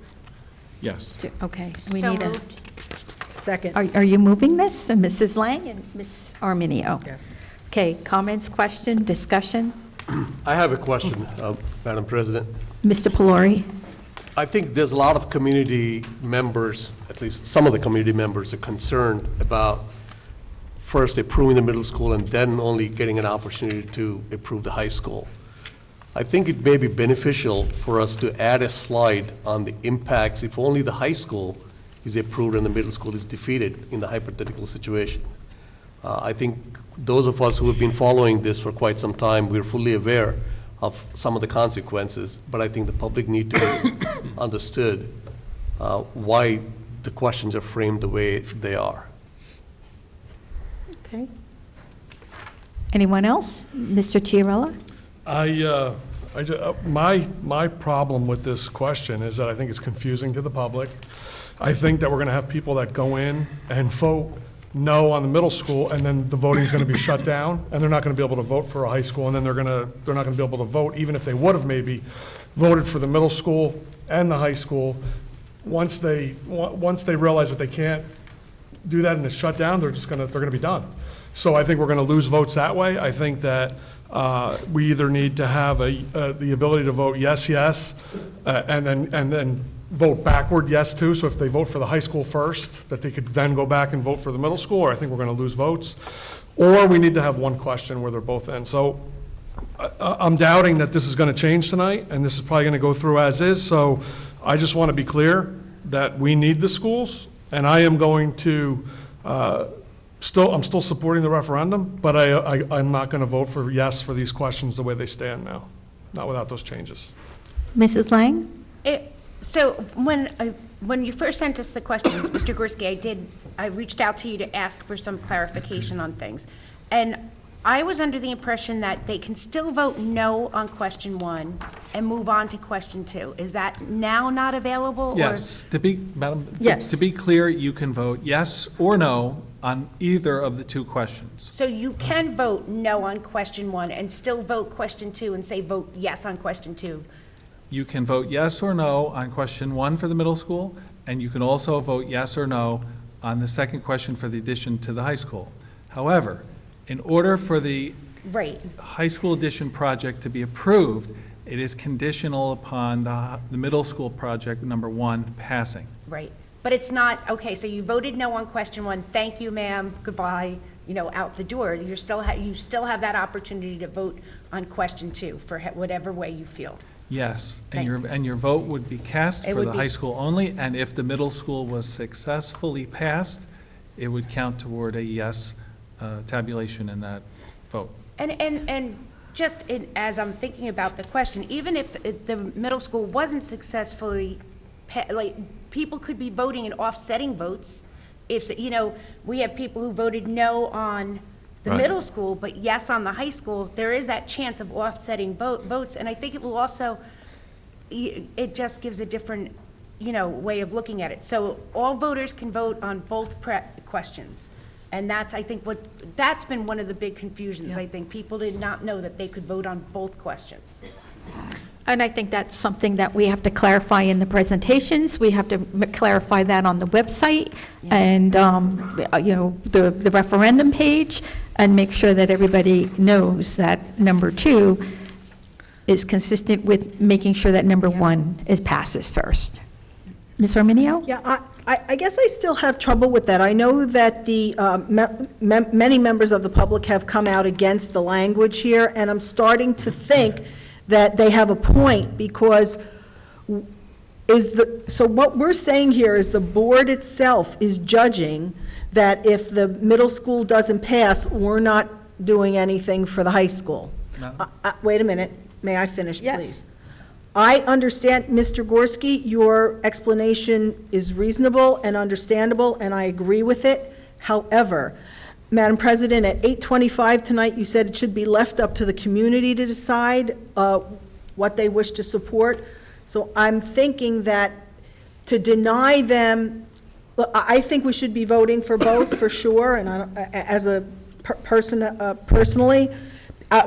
yes. okay. We So need a. moved. Second. Are you moving this? And Mrs. Lang and Ms. Arminio? Yes. Okay, comments, question, discussion? I have a question, Madam President. Mr. Pelori? I think there's a lot of community members, at least some of the community members, are concerned about first approving the middle school and then only getting an opportunity to approve the high school. I think it may be beneficial for us to add a slide on the impacts if only the high school is approved and the middle school is defeated in the hypothetical situation. I think those of us who have been following this for quite some time, we're fully aware of some of the consequences, but I think the public need to be understood why the questions are framed the way they are. Okay. Anyone else? Mr. Chiarella? My problem with this question is that I think it's confusing to the public. I think that we're going to have people that go in and vote no on the middle school, and then the voting's going to be shut down, and they're not going to be able to vote for a high school, and then they're not going to be able to vote, even if they would have maybe voted for the middle school and the high school. Once they realize that they can't do that and it's shut down, they're going to be done. So I think we're going to lose votes that way. I think that we either need to have the ability to vote yes, and then vote backward yes too. So if they vote for the high school first, that they could then go back and vote for the middle school, or I think we're going to lose votes. Or we need to have one question where they're both in. So I'm doubting that this is going to change tonight, and this is probably going to go through as is. So I just want to be clear that we need the schools, and I am going to I'm still supporting the referendum, but I'm not going to vote for yes for these questions the way they stand now, not without those changes. Mrs. Lang? So when you first sent us the questions, Mr. Gorski, I reached out to you to ask for some clarification on things. And I was under the impression that they can still vote no on question 1 and move on to question 2. Is that now not available? Yes. Madam, Yes. to be clear, you can vote yes or no on either of the two questions. So you can vote no on question 1 and still vote question 2 and say vote yes on question 2? You can vote yes or no on question 1 for the middle school, and you can also vote yes or no on the second question for the addition to the high school. However, in order for the high school addition project to be approved, it is conditional upon the middle school project number 1 passing. Right. But it's not, okay, so you voted no on question 1, thank you, ma'am, goodbye, you know, out the door. You still have that opportunity to vote on question 2 for whatever way you feel. Yes, Thank and your vote would be cast It for would the be- high school only, and if the middle school was successfully passed, it would count toward a yes tabulation in that vote. And just as I'm thinking about the question, even if the middle school wasn't successfully, like, people could be voting and offsetting votes. If, you know, we have people who voted no on the Right. middle school, but yes on the high school, there is that chance of offsetting votes. And I think it will also, it just gives a different, you know, way of looking at it. So all voters can vote on both questions. And that's, I think, that's been one of the big confusions. I think people did not know that they could vote on both questions. And I think that's something that we have to clarify in the presentations. We have to clarify that on the website and, you know, the referendum page, and make sure that everybody knows that number 2 is consistent with making sure that number 1 passes first. Ms. Arminio? Yeah, I guess I still have trouble with that. I know that the, many members of the public have come out against the language here, and I'm starting to think that they have a point, because so what we're saying here is the board itself is judging that if the middle school doesn't pass, we're not doing anything for the high school. No. Wait a minute, may I finish, Yes. please? I understand, Mr. Gorski, your explanation is reasonable and understandable, and I agree with it. However, Madam President, at 8:25 tonight, you said it should be left up to the community to decide what they wish to support. So I'm thinking that to deny them, I think we should be voting for both, for sure, and as a person, personally,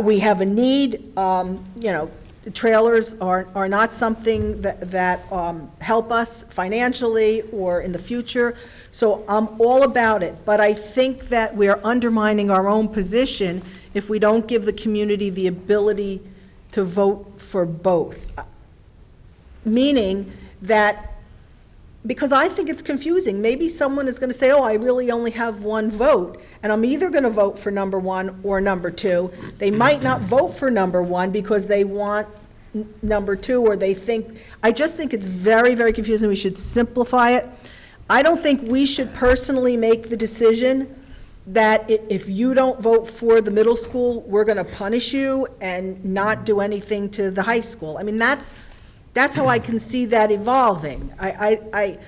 we have a need. You know, trailers are not something that help us financially or in the future, so I'm all about it. But I think that we're undermining our own position if we don't give the community the ability to vote for both. Meaning that, because I think it's confusing, maybe someone is going to say, oh, I really only have one vote, and I'm either going to vote for number 1 or number 2. They might not vote for number 1 because they want number 2, or they think, I just think it's very, very confusing. We should simplify it. I don't think we should personally make the decision that if you don't vote for the middle school, we're going to punish you and not do anything to the high school. I mean, that's how I can see that evolving. I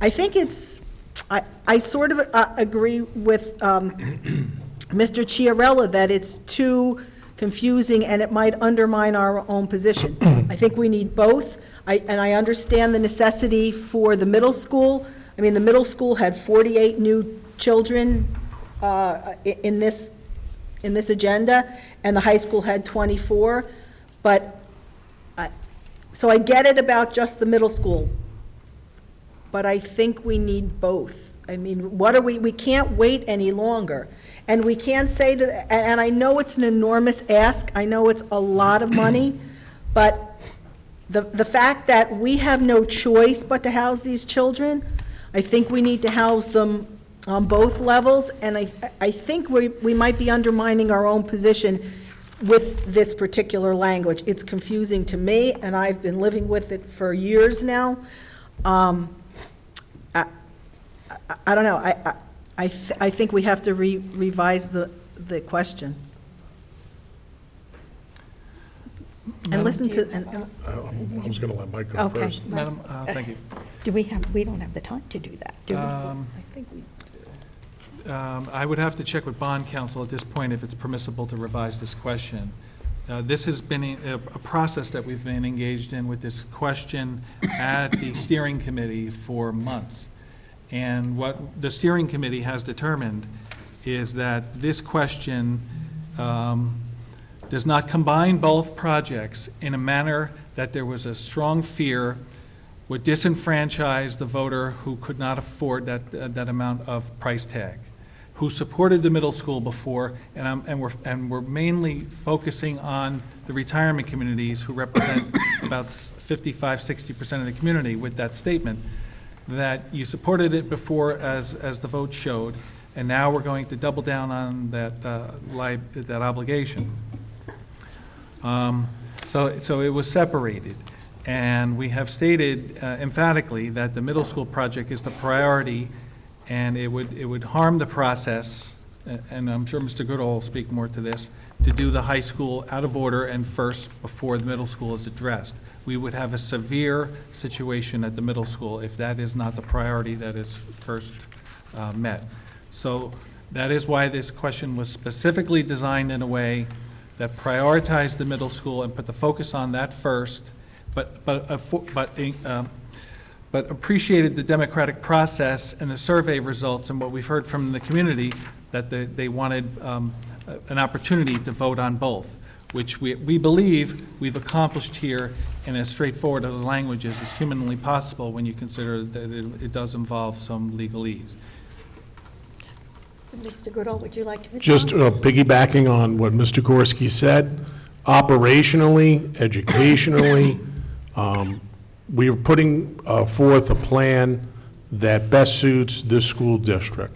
think it's, I sort of agree with Mr. Chiarella that it's too confusing and it might undermine our own position. I think we need both, and I understand the necessity for the middle school. I mean, the middle school had 48 new children in this agenda, and the high school had 24, but, so I get it about just the middle school, but I think we need both. I mean, we can't wait any longer. And we can't say and I know it's an enormous ask, I know it's a lot of money, but the fact that we have no choice but to house these children, I think we need to house them on both levels, and I think we might be undermining our own position with this particular language. It's confusing to me, and I've been living with it for years now. I don't know, I think we have to revise the question. And listen to, I was going to let Mike go Okay. first. Madam, thank you. We don't have the time to do that, do we? I think we. I would have to check with bond counsel at this point if it's permissible to revise this question. This has been a process that we've been engaged in with this question at the steering committee for months. And what the steering committee has determined is that this question does not combine both projects in a manner that there was a strong fear would disenfranchise the voter who could not afford that amount of price tag, who supported the middle school before, and we're mainly focusing on the retirement communities who represent about 55–60% of the community with that statement. that you supported it before as the vote showed, and now we're going to double down on that, that obligation. So it was separated, and we have stated emphatically that the middle school project is the priority, and it would harm the process, and I'm sure Mr. Goodall will speak more to this, to do the high school out of order and first before the middle school is addressed. We would have a severe situation at the middle school if that is not the priority that is first met. So that is why this question was specifically designed in a way that prioritized the middle school and put the focus on that first, but appreciated the democratic process and the survey results and what we've heard from the community, that they wanted an opportunity to vote on both, which we believe we've accomplished here in as straightforward a language as is humanly possible when you consider that it does involve some legalese. Mr. Goodall, would you like to respond? Just piggybacking on what Mr. Gorski said, operationally, educationally, we are putting forth a plan that best suits this school district.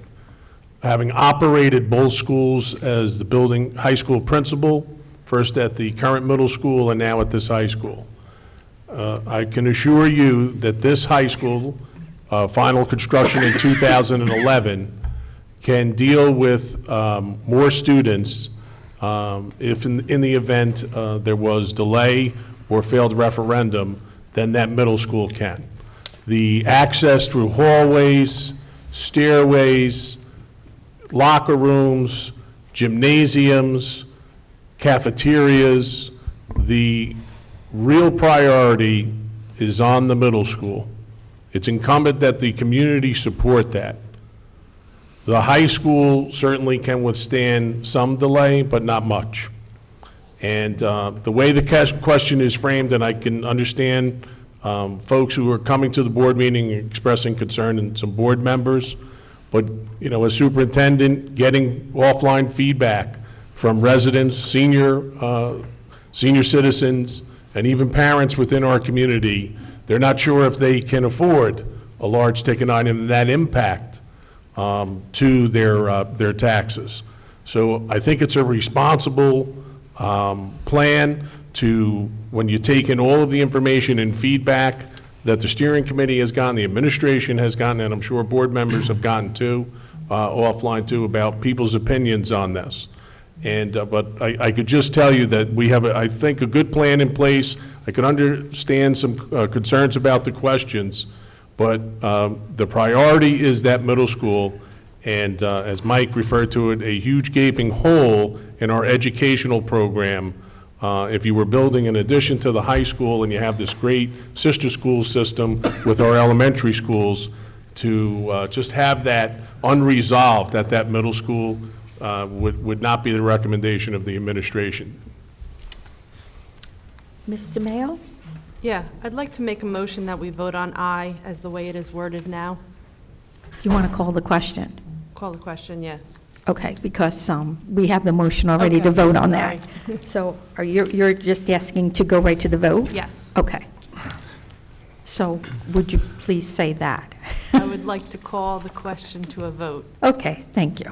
Having operated both schools as the high school principal, first at the current middle school and now at this high school, I can assure you that this high school, final construction in 2011, can deal with more students if in the event there was delay or failed referendum than that middle school can. The access through hallways, stairways, locker rooms, gymnasiums, cafeterias, the real priority is on the middle school. It's incumbent that the community support that. The high school certainly can withstand some delay, but not much. And the way the question is framed, and I can understand folks who are coming to the board meeting expressing concern and some board members, but you know, as superintendent, getting offline feedback from residents, senior citizens, and even parents within our community, they're not sure if they can afford a large ticket item and that impact to their taxes. So I think it's a responsible plan to, when you take in all of the information and feedback that the steering committee has gotten, the administration has gotten, and I'm sure board members have gotten too, offline too, about people's opinions on this. And but I could just tell you that we have, I think, a good plan in place. I can understand some concerns about the questions, but the priority is that middle school, and as Mike referred to it, a huge gaping hole in our educational program. If you were building in addition to the high school and you have this great sister school system with our elementary schools, to just have that unresolved at that middle school would not be the recommendation of the administration. Mr. Mayo? Yeah, I'd like to make a motion that we vote on I as the way it is worded now. You want to call the question? Call the question, yeah. Okay, because we have the motion already to Okay, vote on that. sorry. So you're just asking to go right to the vote? Yes. Okay. So would you please say that? I would like to call the question to a vote. Okay, thank you.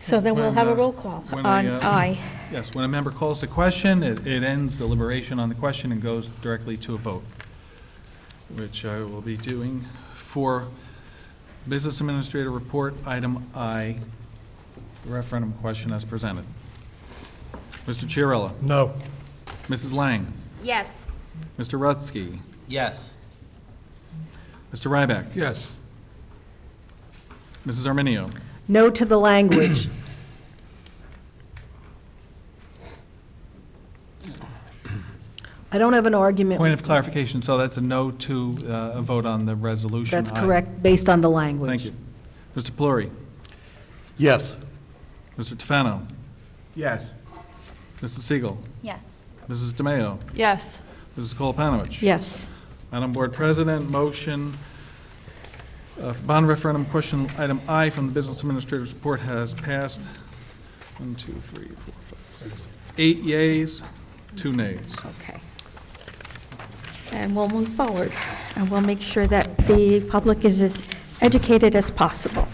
So then we'll When, have a roll call when on a, aye. Yes, when a member calls the question, it ends deliberation on the question and goes directly to a vote, which I will be doing for Business Administrator Report, item I, the referendum question as presented. Mr. Chiarella? No. Mrs. Lang? Yes. Mr. Rutsky? Yes. Mr. Ryback? Yes. Mrs. Arminio? No to the language. I don't have an argument. Point of clarification, so that's a no to a vote on the resolution? That's aye. correct, based on the language. Thank you. Mr. Pluri? Yes. Mr. Tefano? Yes. Mrs. Siegel? Yes. Mrs. DeMayo? Yes. Mrs. Kolopanovich? Yes. Madam Board President, motion, bond referendum question item I from the Business Administrator's Report has passed. 1, 2, 3, 4, 5, 6, 8 yeas, 2 nays. Okay. And we'll move forward, and we'll make sure that the public is as educated as possible.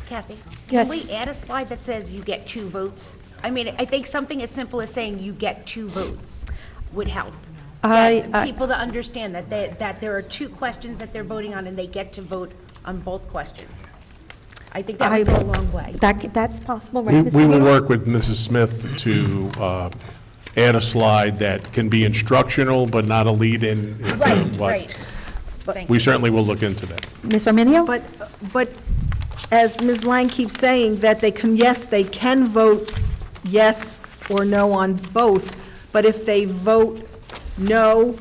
Kathy? Yes. Can we add a slide that says you get 2 votes? I mean, I think something as simple as saying you get 2 votes would help. People to understand that there are 2 questions that they're voting on, and they get to vote on both questions. I think that would go a long way. That's possible, right, Mr. We will Mayor? work with Mrs. Smith to add a slide that can be instructional, but not a lead-in. Right. We certainly will look into that. Ms. Arminio? But as Ms. Lang keeps saying, that they can vote yes or no on both, but if they vote no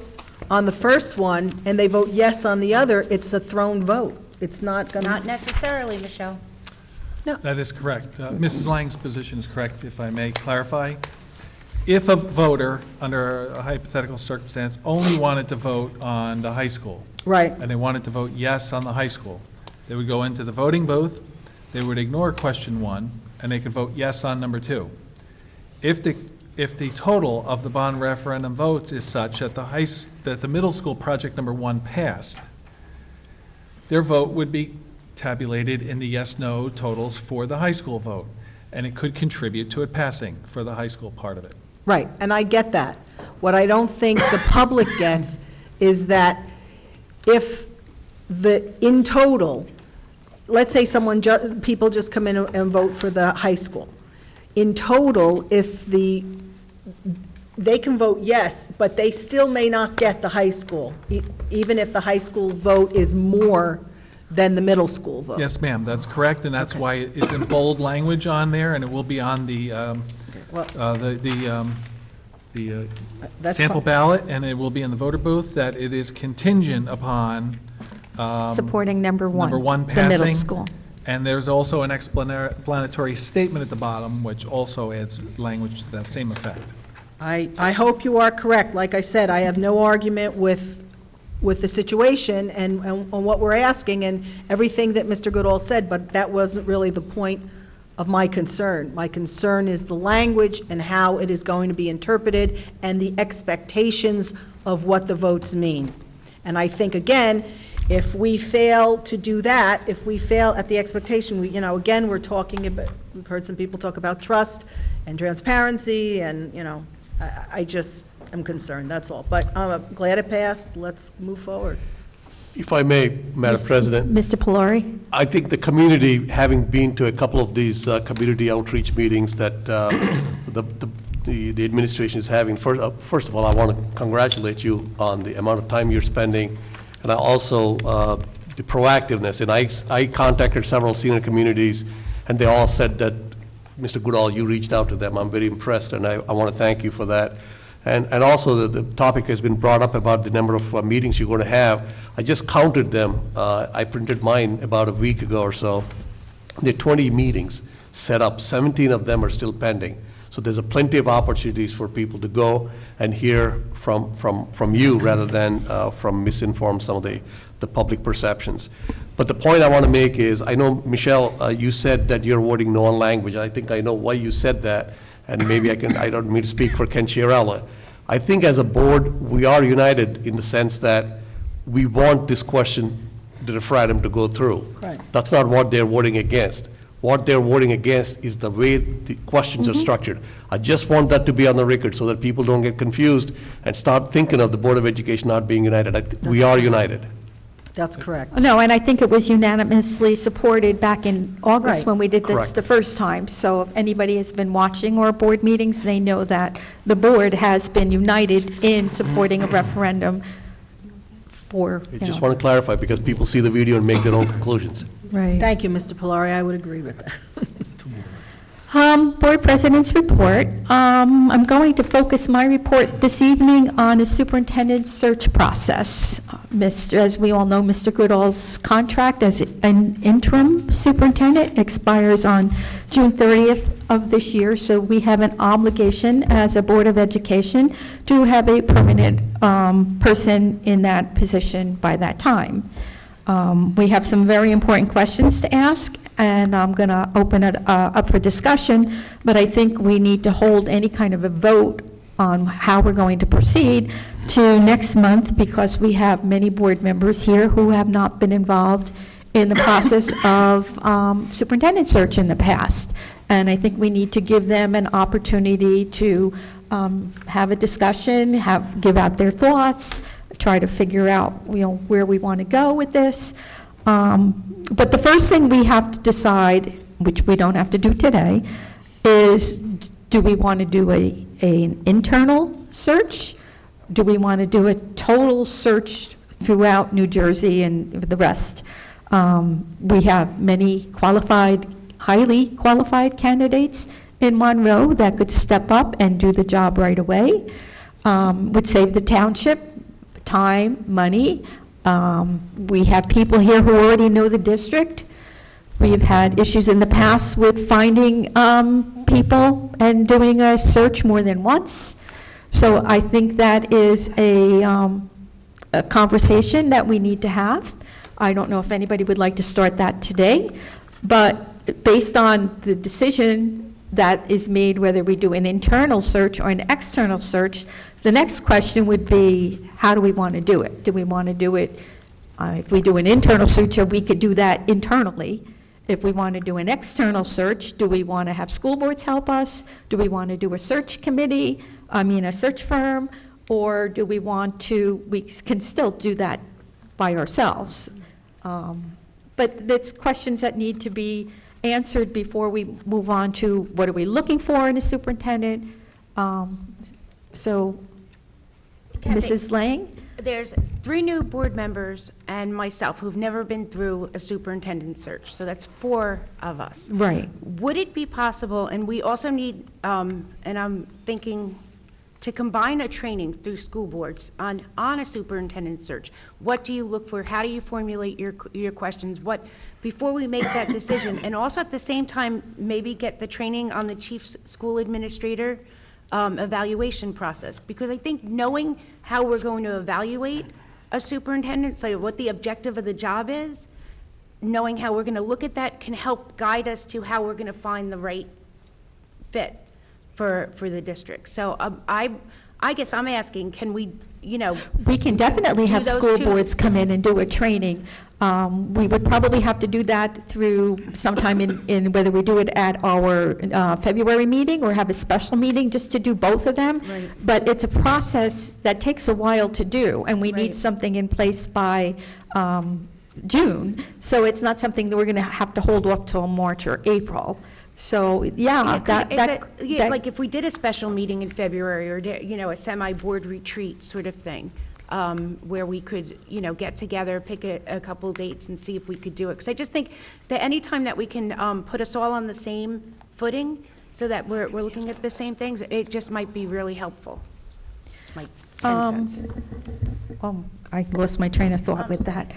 on the first one and they vote yes on the other, it's a thrown vote. It's not going to... Not necessarily, Michelle. That is correct. Mrs. Lang's position is correct, if I may clarify. If a voter, under a hypothetical circumstance, only wanted to vote on the high school, Right. and they wanted to vote yes on the high school, they would go into the voting booth, they would ignore question 1, and they could vote yes on number 2. If the total of the bond referendum votes is such that the middle school project number 1 passed, their vote would be tabulated in the yes/no totals for the high school vote, and it could contribute to it passing for the high school part of it. Right, and I get that. What I don't think the public gets is that if in total, let's say people just come in and vote for the high school. In total, if they can vote yes, but they still may not get the high school, even if the high school vote is more than the middle school vote. Yes, ma'am, that's correct, and that's why it's in bold language on there, and it will be on the That's sample fine. ballot, and it will be in the voter booth, that it is contingent upon Supporting number 1. number 1 The passing. middle school. And there's also an explanatory statement at the bottom, which also adds language to that same effect. I hope you are correct. Like I said, I have no argument with the situation and what we're asking and everything that Mr. Goodall said, but that wasn't really the point of my concern. My concern is the language and how it is going to be interpreted and the expectations of what the votes mean. And I think, again, if we fail to do that, if we fail at the expectation, again, we're talking about, we've heard some people talk about trust and transparency, and, I just am concerned, that's all. But I'm glad it passed. Let's move forward. If I may, Madam President. Mr. Pelori? I think the community, having been to a couple of these community outreach meetings that the administration is having, first of all, I want to congratulate you on the amount of time you're spending, and I also the proactiveness. And I contacted several senior communities, and they all said that, Mr. Goodall, you reached out to them. I'm very impressed, and I want to thank you for that. And also, the topic has been brought up about the number of meetings you're going to have. I just counted them. I printed mine about a week ago or so. There are 20 meetings set up. 17 of them are still pending. So there's plenty of opportunities for people to go and hear from you rather than from misinformed some of the public perceptions. But the point I want to make is, I know, Michelle, you said that you're voting no on language. I think I know why you said that, and maybe I don't mean to speak for Ken Chiarella. I think as a board, we are united in the sense that we want this question, the referendum, to go through. Right. That's not what they're voting against. What they're voting against is the way the questions are structured. I just want that to be on the record so that people don't get confused and start thinking of the Board of Education not being united. We are united. That's correct. No, and I think it was unanimously supported back in August Right. when we did this Correct. the first time. So if anybody has been watching our board meetings, they know that the board has been united in supporting a referendum for, I just want to clarify because people see the video and make their own conclusions. Right. Thank you, Mr. Pelori. I would agree with that. Board President's report. I'm going to focus my report this evening on a superintendent search process. As we all know, Mr. Goodall's contract as an interim superintendent expires on June 30th of this year, so we have an obligation as a Board of Education to have a permanent person in that position by that time. We have some very important questions to ask, and I'm going to open it up for discussion, but I think we need to hold any kind of a vote on how we're going to proceed, to next month, because we have many board members here who have not been involved in the process of superintendent search in the past. And I think we need to give them an opportunity to have a discussion, give out their thoughts, try to figure out, where we want to go with this. But the first thing we have to decide, which we don't have to do today, is do we want to do an internal search? Do we want to do a total search throughout New Jersey and the rest? We have many highly qualified candidates in Monroe that could step up and do the job right away. Would save the township time, money. We have people here who already know the district. We've had issues in the past with finding people and doing a search more than once. So I think that is a conversation that we need to have. I don't know if anybody would like to start that today, but based on the decision that is made, whether we do an internal search or an external search, the next question would be, how do we want to do it? Do we want to do it, if we do an internal search, we could do that internally. If we want to do an external search, do we want to have school boards help us? Do we want to do a search committee, a search firm? Or do we want to, we can still do that by ourselves. But it's questions that need to be answered before we move on to what are we looking for in a superintendent. So, Kathy, Mrs. Lang? There's 3 new board members and myself who've never been through a superintendent search, so that's 4 of us. Right. Would it be possible, and we also need, and I'm thinking, to combine a training through school boards on a superintendent search? What do you look for? How do you formulate your questions? Before we make that decision, and also at the same time, maybe get the training on the chief school administrator evaluation process, because I think knowing how we're going to evaluate a superintendent, so what the objective of the job is, knowing how we're going to look at that can help guide us to how we're going to find the right fit for the district. So I guess I'm asking, can we, we can definitely have those school two- boards come in and do a training. We would probably have to do that through sometime in whether we do it at our February meeting or have a special meeting just to do both of them. Right. But it's a process that takes a while to do, and we need Right. something in place by June. So it's not something that we're going to have to hold off till March or April. So, like if we did a special meeting in February or, a semi-board retreat sort of thing, where we could, get together, pick a couple dates and see if we could do it. Because I just think that any time that we can put us all on the same footing so that we're looking at the same things, it just might be really helpful. It's my 10 cents. I lost my train of thought with that.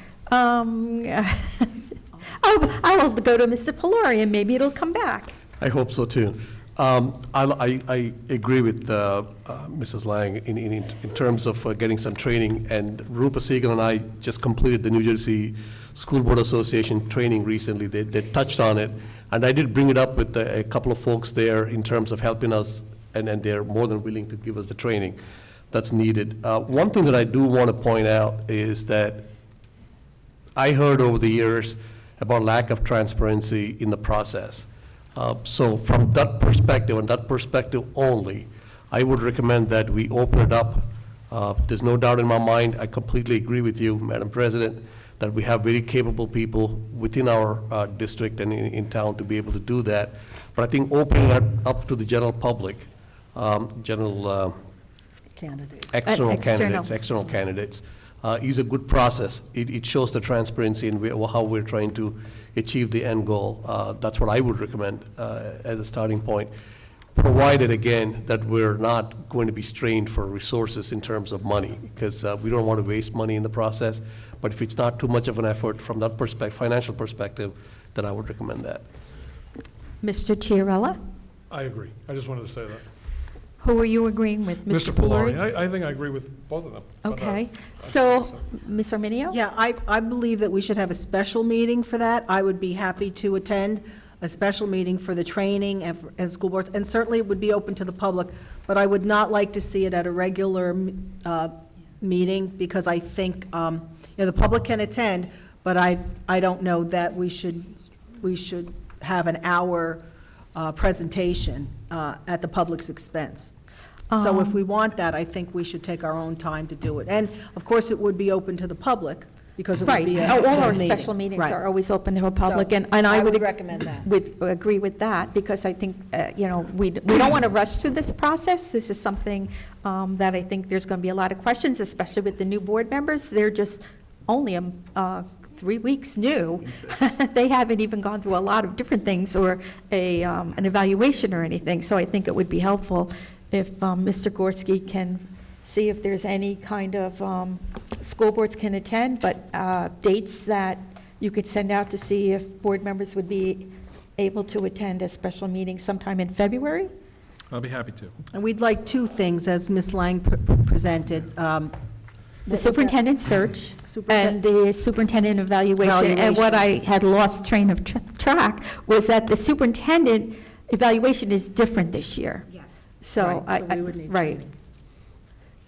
I will go to Mr. Pelori, and maybe it'll come back. I hope so, too. I agree with Mrs. Lang in terms of getting some training, and Rupa Siegel and I just completed the New Jersey School Board Association training recently. They touched on it, and I did bring it up with a couple of folks there in terms of helping us, and they're more than willing to give us the training that's needed. One thing that I do want to point out is that I heard over the years about lack of transparency in the process. So from that perspective, and that perspective only, I would recommend that we open it up. There's no doubt in my mind, I completely agree with you, Madam President, that we have very capable people within our district and in town to be able to do that. But I think opening it up to the general public, external candidates, is a good process. It shows the transparency in how we're trying to achieve the end goal. That's what I would recommend as a starting point, provided, again, that we're not going to be strained for resources in terms of money, because we don't want to waste money in the process. But if it's not too much of an effort from that financial perspective, then I would recommend that. Mr. Chiarella? I agree. I just wanted to say that. Who are you agreeing with, Mr. Pelori? I think I agree with both of them. Okay. So, Ms. Arminio? Yeah, I believe that we should have a special meeting for that. I would be happy to attend. a special meeting for the training and school boards, and certainly it would be open to the public, but I would not like to see it at a regular meeting, because I think, the public can attend, but I don't know that we should have an hour presentation at the public's expense. So if we want that, I think we should take our own time to do it. And, of course, it would be open to the public, because it would be a Right, all our meeting. special meetings Right. are always open to the public, So, and I I would would recommend that. would agree with that, because I think, we don't want to rush through this process. This is something that I think there's going to be a lot of questions, especially with the new board members. They're just only 3 weeks new. They haven't even gone through a lot of different things or an evaluation or anything, so I think it would be helpful if Mr. Gorski can see if there's any kind of, school boards can attend, but dates that you could send out to see if board members would be able to attend a special meeting sometime in February. I'll be happy to. And we'd like two things, as Ms. Lang presented. The superintendent search and the superintendent evaluation. And what I had lost train of track was that the superintendent evaluation is different this year. Yes. So, Right, so we would need right.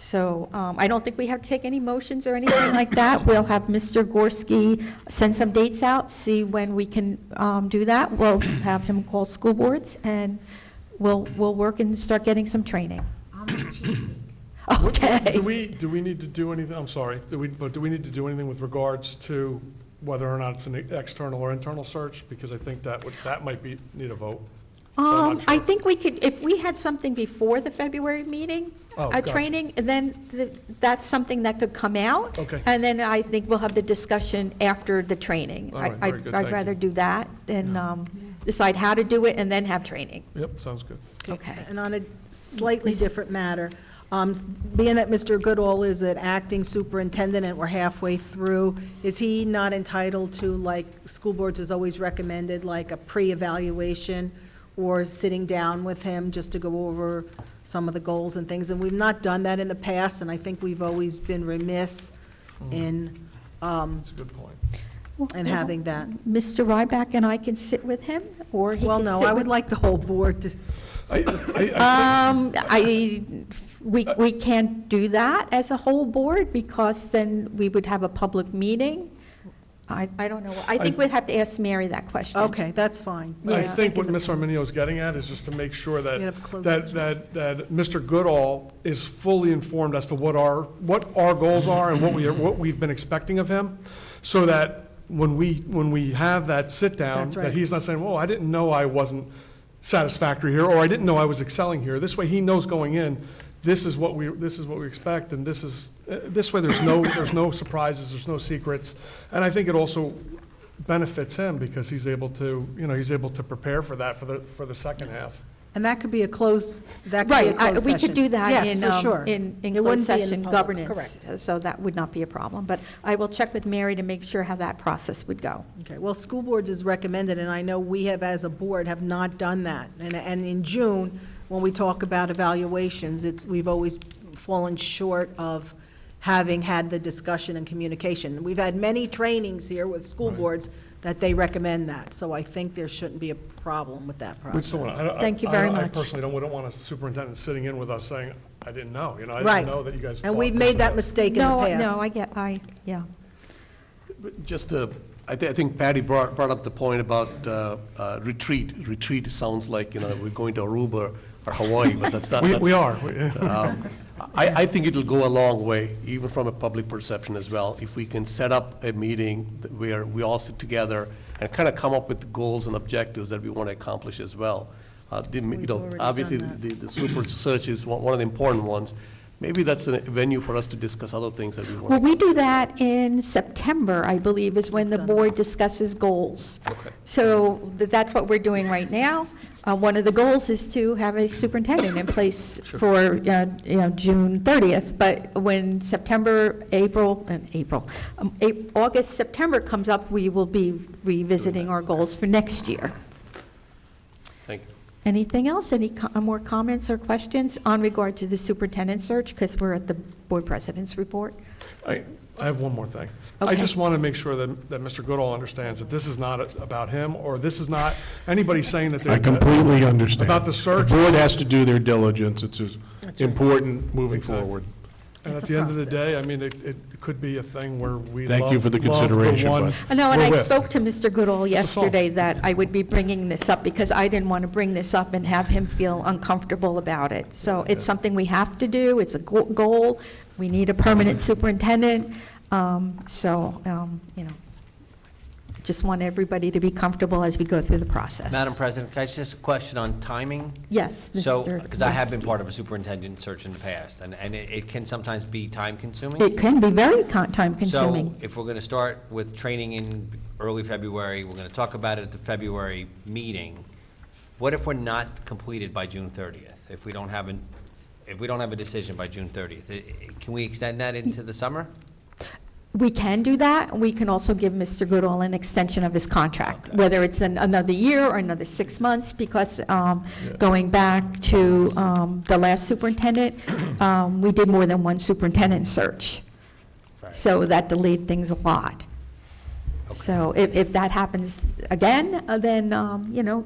So I don't think we have to take any motions or anything like that. We'll have Mr. Gorski send some dates out, see when we can do that. We'll have him call school boards, and we'll work and start getting some training. Okay. Do we need to do anything, I'm sorry, do we need to do anything with regards to whether or not it's an external or internal search? Because I think that might need a vote. I'm not I sure. think we could, if we had something before the February meeting, Oh, a gotcha. training, then that's something that could come out. Okay. And then I think we'll have the discussion after the training. All right, very good, I'd thank rather you. do that than decide how to do it and then have training. Yep, sounds good. Okay. And on a slightly different matter, being that Mr. Goodall is an acting superintendent and we're halfway through, is he not entitled to, like, school boards has always recommended, like a pre-evaluation or sitting down with him just to go over some of the goals and things? And we've not done that in the past, and I think we've always been remiss in That's a good point. and having that. Mr. Ryback and I can sit with him, or he Well, can no, sit I with would like the whole board to We can't do that as a whole board, because then we would have a public meeting. I don't know. I think we'd have to ask Mary that question. Okay, that's fine. I Yeah. think what Ms. Arminio is getting at is just to make sure that, You have closed that Mr. Goodall is fully informed as to what our goals are and what we've been expecting of him, so that when we have that sit-down, That's right. that he's not saying, whoa, I didn't know I wasn't satisfactory here, or I didn't know I was excelling here. This way, he knows going in, this is what we expect, and this way, there's no surprises, there's no secrets. And I think it also benefits him, because he's able to prepare for that for the second half. And that could be a closed, that could be a Right, closed session. we could do that Yes, for sure. in It closed wouldn't be in session public, governance. correct. So that would not be a problem. But I will check with Mary to make sure how that process would go. Okay, well, school boards is recommended, and I know we have, as a board, have not done that. And in June, when we talk about evaluations, we've always fallen short of having had the discussion and communication. We've had many trainings here with school boards that they recommend that, so I think there shouldn't be a problem with that We process. still want- Thank you very I much. personally wouldn't want a superintendent sitting in with us saying, I didn't know, I Right. didn't know that you guys. And thought we've this made or that mistake in the past. No, yeah. Just, I think Patty brought up the point about retreat. Retreat sounds like, we're going to Aruba or Hawaii, but that's not. We are. I think it'll go a long way, even from a public perception as well, if we can set up a meeting where we all sit together and kind of come up with goals and objectives that we want to accomplish as well. Obviously, the super search is one of the important ones. Maybe that's a venue for us to discuss other things that we want. Well, we do that in September, I believe, is when the board discusses goals. Okay. So that's what we're doing right now. One of the goals is to have a superintendent in place for, June 30th. But when August, September comes up, we will be revisiting our goals for next year. Thank you. Anything else? Any more comments or questions on regard to the superintendent search? Because we're at the board president's report. I have one more thing. I Okay. just want to make sure that Mr. Goodall understands that this is not about him, or this is not anybody saying that they're. I completely understand. About the search. The board has to do their diligence. It's right. important moving Exactly. forward. And It's at a the end of the process. day, I mean, it could be a thing where we Thank you for the love consideration, one but- No, and we're I with. spoke to Mr. Goodall It's a song. yesterday that I would be bringing this up because I didn't want to bring this up and have him feel uncomfortable about it. So it's something we have to do, it's a goal, we need a permanent superintendent, just want everybody to be comfortable as we go through the process. Madam President, can I just ask a question on timing? Yes, So, Mr. because I have been part of a superintendent search in the past, and it can sometimes be time-consuming. It can be very time-consuming. So if we're going to start with training in early February, we're going to talk about it at the February meeting, what if we're not completed by June 30th? If we don't have a decision by June 30th, can we extend that into the summer? We can do that. We can also give Mr. Goodall an extension of his contract, whether it's another year or another 6 months, because going back to the last superintendent, we did more than one superintendent search. So that delayed things a lot. So if that happens again, then,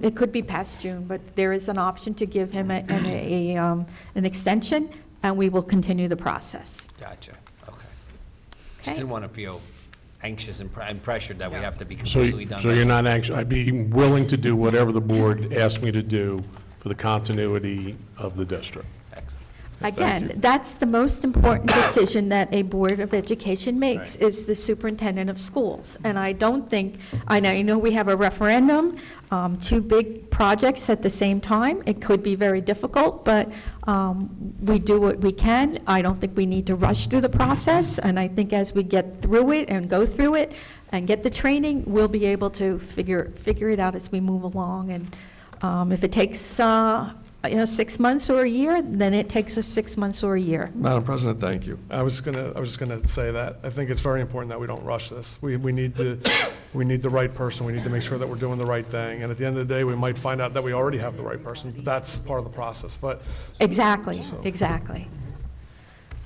it could be past June, but there is an option to give him an extension, and we will continue the process. Gotcha, okay. Just didn't want to feel anxious and pressured that we have to be So completely done. so by you're June. not anxious, I'd be willing to do whatever the board asks me to do for the continuity of the district. Again, that's the most important decision that a Board of Education makes, is the superintendent of schools. And I don't think, I know we have a referendum, 2 big projects at the same time. It could be very difficult, but we do what we can. I don't think we need to rush through the process, and I think as we get through it and go through it and get the training, we'll be able to figure it out as we move along. And if it takes 6 months or a year, then it takes us 6 months or a year. Madam President, thank you. I was just gonna say that. I think it's very important that we don't rush this. We need the right person. We need to make sure that we're doing the right thing. And at the end of the day, we might find out that we already have the right person. That's part of the process, but. Exactly, exactly.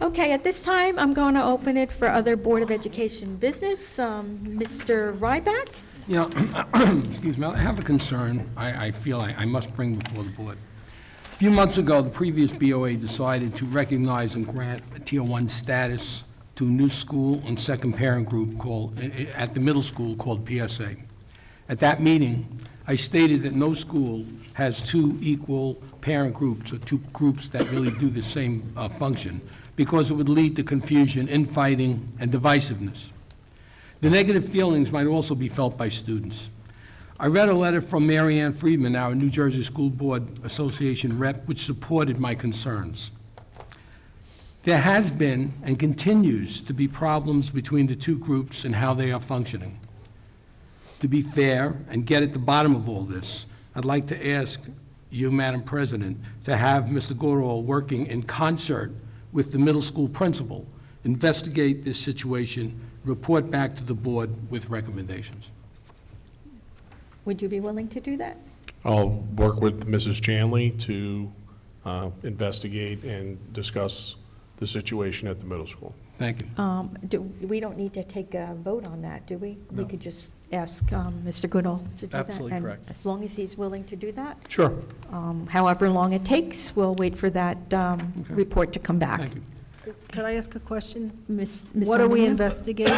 Okay, at this time, I'm going to open it for other Board of Education business. Mr. Ryback? Yeah, excuse me, I have a concern I feel I must bring before the board. A few months ago, the previous BOA decided to recognize and grant a Tier 1 status to a new school and second parent group at the middle school called PSA. At that meeting, I stated that no school has 2 equal parent groups, or 2 groups that really do the same function, because it would lead to confusion, infighting, and divisiveness. The negative feelings might also be felt by students. I read a letter from Mary Ann Friedman, our New Jersey School Board Association rep, which supported my concerns. There has been and continues to be problems between the 2 groups and how they are functioning. To be fair and get at the bottom of all this, I'd like to ask you, Madam President, to have Mr. Goodall working in concert with the middle school principal, investigate this situation, report back to the board with recommendations. Would you be willing to do that? I'll work with Mrs. Chanley to investigate and discuss the situation at the middle school. Thank you. We don't need to take a vote on that, do we? We could just ask Mr. Goodall to do that? Absolutely correct. And as long as he's willing to do that? Sure. However long it takes, we'll wait for that report to come back. Thank you. Could I ask a question? Ms. What are we Armenia? investigating?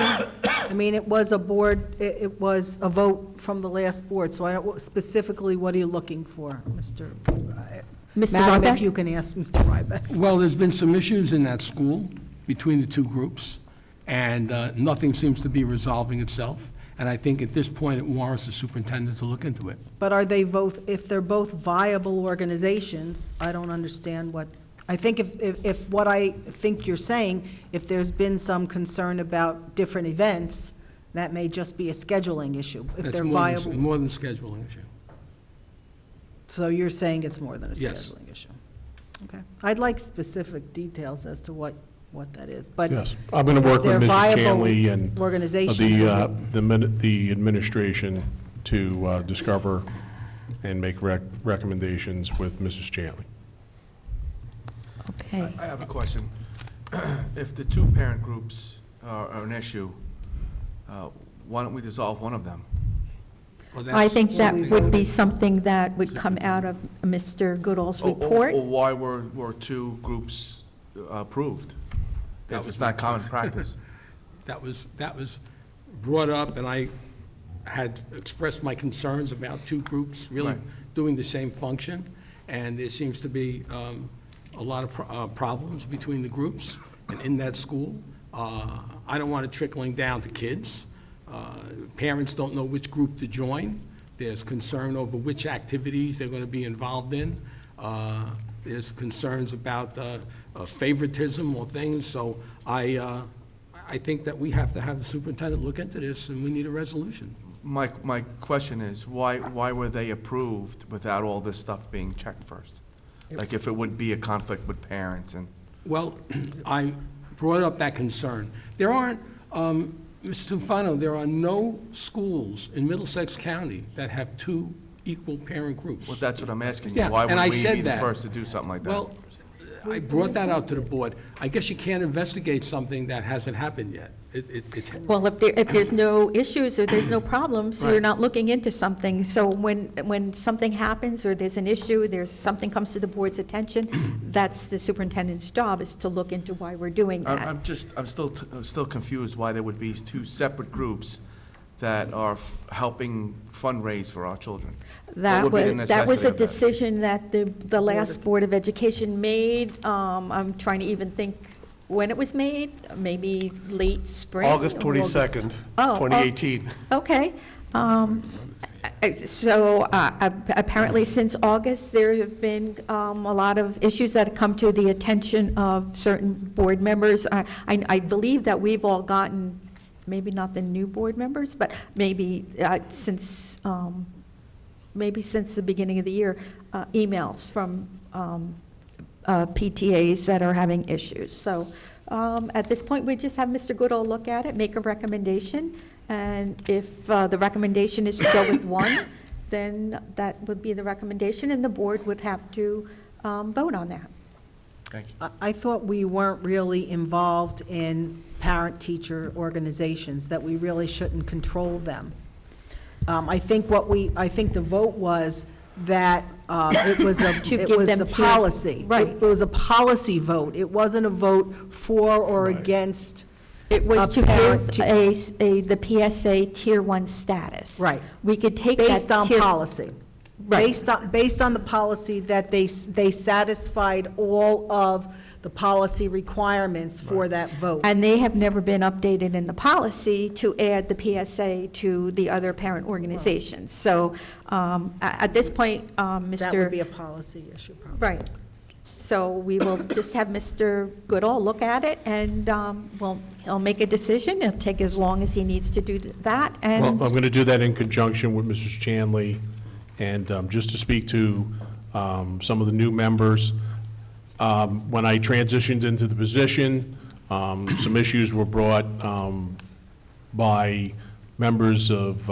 I mean, it was a board, it was a vote from the last board, so I don't, specifically, what are you looking for, Mr.? Madam, if Ryback? you can ask Mr. Ryback. Well, there's been some issues in that school between the 2 groups, and nothing seems to be resolving itself. And I think at this point, it warrants the superintendent to look into it. But are they both, if they're both viable organizations, I don't understand what, I think if what I think you're saying, if there's been some concern about different events, that may just be a scheduling issue, if That's they're more than- viable. More than scheduling issue. So you're saying it's more than a Yes. scheduling issue? Okay. I'd like specific details as to what that is, but. Yes, I'm going to work with if they're Mrs. viable Chanley and organizations, the administration to discover and make recommendations with Mrs. Chanley. Okay. I have a question. If the 2 parent groups are an issue, Why don't we dissolve one of them? I think that would be something that would come out of Mr. Goodall's report. Or why were two groups approved? If it's not common practice. That was brought up, and I had expressed my concerns about two groups really doing the same function, and there seems to be a lot of problems between the groups and in that school. I don't want it trickling down to kids. Parents don't know which group to join. There's concern over which activities they're going to be involved in. There's concerns about favoritism or things. So I think that we have to have the superintendent look into this, and we need a resolution. My question is, why were they approved without all this stuff being checked first? Like if it would be a conflict with parents and... Well, I brought up that concern. There aren't, Mr. Stufano, there are no schools in Middlesex County that have two equal parent groups. Well, that's what I'm asking you. Yeah, Why would and I we said be the that. first to do something like that? Well, I brought that out to the board. I guess you can't investigate something that hasn't happened yet. Well, if there's no issues or there's no problems, you're Right. not looking into something. So when something happens or there's an issue, something comes to the board's attention, that's the superintendent's job, is to look into why we're doing that. I'm still confused why there would be two separate groups that are helping fundraise for our children. That What would be the was a necessity of that? decision that the last Board of Education made. I'm trying to even think when it was made, maybe late spring? August 22nd, Oh, 2018. Okay. So apparently since August, there have been a lot of issues that have come to the attention of certain board members. I believe that we've all gotten, maybe not the new board members, but maybe since the beginning of the year, emails from PTAs that are having issues. So at this point, we just have Mr. Goodall look at it, make a recommendation, and if the recommendation is to go with one, then that would be the recommendation, and the board would have to vote on that. Thank you. I thought we weren't really involved in parent-teacher organizations, that we really shouldn't control them. I think the vote was that it was a policy. Right. It was a policy vote. It wasn't a vote for or against. It was to parent give the PSA Tier 1 status. Right. We could take that Based on tier- policy. Right. Based on the policy that they satisfied all of the policy requirements for that vote. And they have never been updated in the policy to add the PSA to the other parent organizations. So at this point, Mr. That would be a policy issue, probably. Right. So we will just have Mr. Goodall look at it, and he'll make a decision. It'll take as long as he needs to do that. Well, And I'm going to do that in conjunction with Mrs. Chanley, and just to speak to some of the new members. When I transitioned into the position, some issues were brought by members of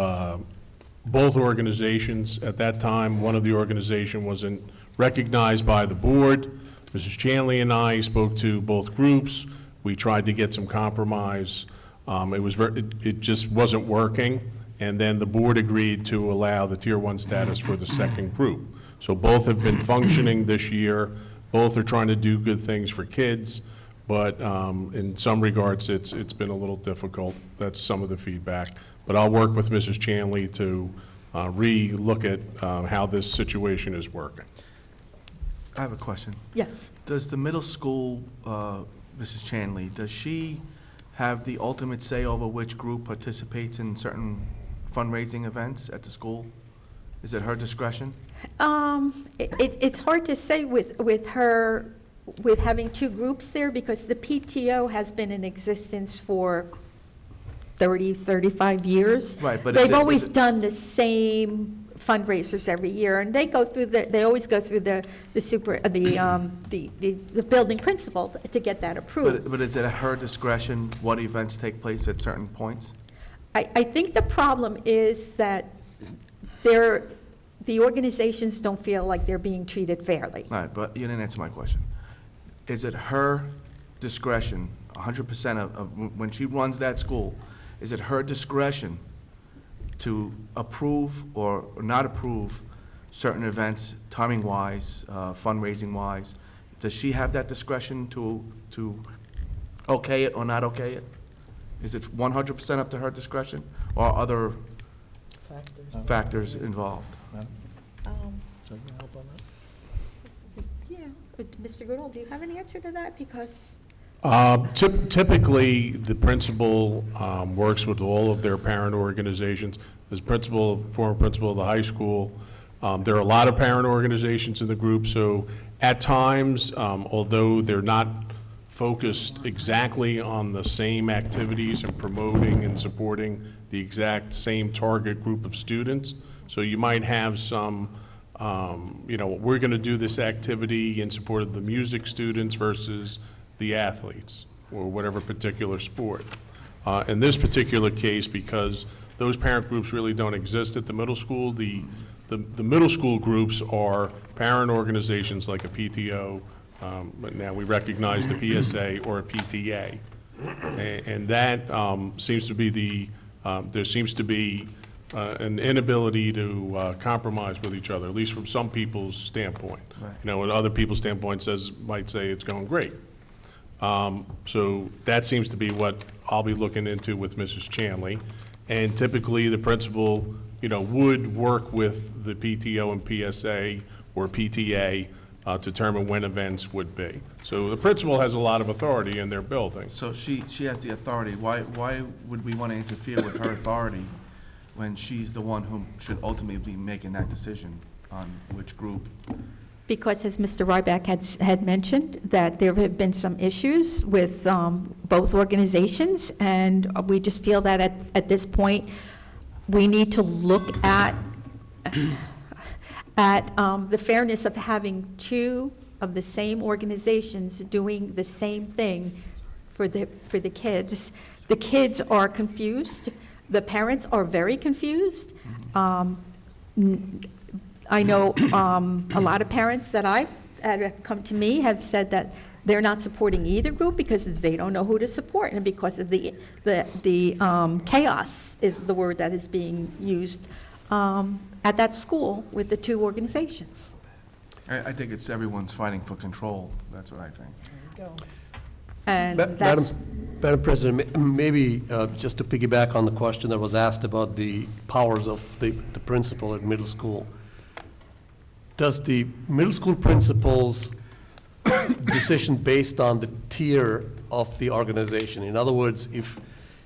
both organizations. At that time, one of the organization wasn't recognized by the board. Mrs. Chanley and I spoke to both groups. We tried to get some compromise. It just wasn't working. And then the board agreed to allow the Tier 1 status for the second group. So both have been functioning this year. Both are trying to do good things for kids, but in some regards, it's been a little difficult. That's some of the feedback. But I'll work with Mrs. Chanley to re-look at how this situation is working. I have a question. yes. Does the middle school, Mrs. Chanley, does she have the ultimate say over which group participates in certain fundraising events at the school? Is it her discretion? It's hard to say with her, with having two groups there, because the PTO has been in existence for 30, 35 years. Right, but They've always done the same fundraisers every year, and they always go through the building principal to get that approved. But is it at her discretion what events take place at certain points? I think the problem is that the organizations don't feel like they're being treated fairly. All right, but you didn't answer my question. Is it her discretion, 100% of when she runs that school, is it her discretion to approve or not approve certain events, timing-wise, fundraising-wise? Does she have that discretion to okay it or not okay it? Is it 100% up to her discretion, or are other factors involved? Yeah, but Mr. Goodall, do you have an answer to that? Because Typically, the principal works with all of their parent organizations. As principal, former principal of the high school, there are a lot of parent organizations in the group, so at times, although they're not focused exactly on the same activities and promoting and supporting the exact same target group of students, so you might have some, we're going to do this activity in support of the music students versus the athletes, or whatever particular sport. In this particular case, because those parent groups really don't exist at the middle school, the middle school groups are parent organizations like a PTO, but now we recognize the PSA or a PTA. And that seems to be there seems to be an inability to compromise with each other, at least from some people's standpoint. Right. And other people's standpoint might say it's going great. So that seems to be what I'll be looking into with Mrs. Chanley. And typically, the principal, would work with the PTO and PSA or PTA to determine when events would be. So the principal has a lot of authority in their building. So she has the authority. Why would we want to interfere with her authority when she's the one who should ultimately be making that decision on which group? Because as Mr. Ryback had mentioned, that there have been some issues with both organizations, and we just feel that at this point, we need to look at the fairness of having two of the same organizations doing the same thing for the kids. The kids are confused. The parents are very confused. I know a lot of parents that I've had come to me have said that they're not supporting either group because they don't know who to support, and because of the chaos is the word that is being used at that school with the two organizations. I think it's everyone's fighting for control. That's what I think. There you go. And that's Madam President, maybe just to piggyback on the question that was asked about the powers of the principal at middle school. Does the middle school principal's decision based on the tier of the organization? In other words, if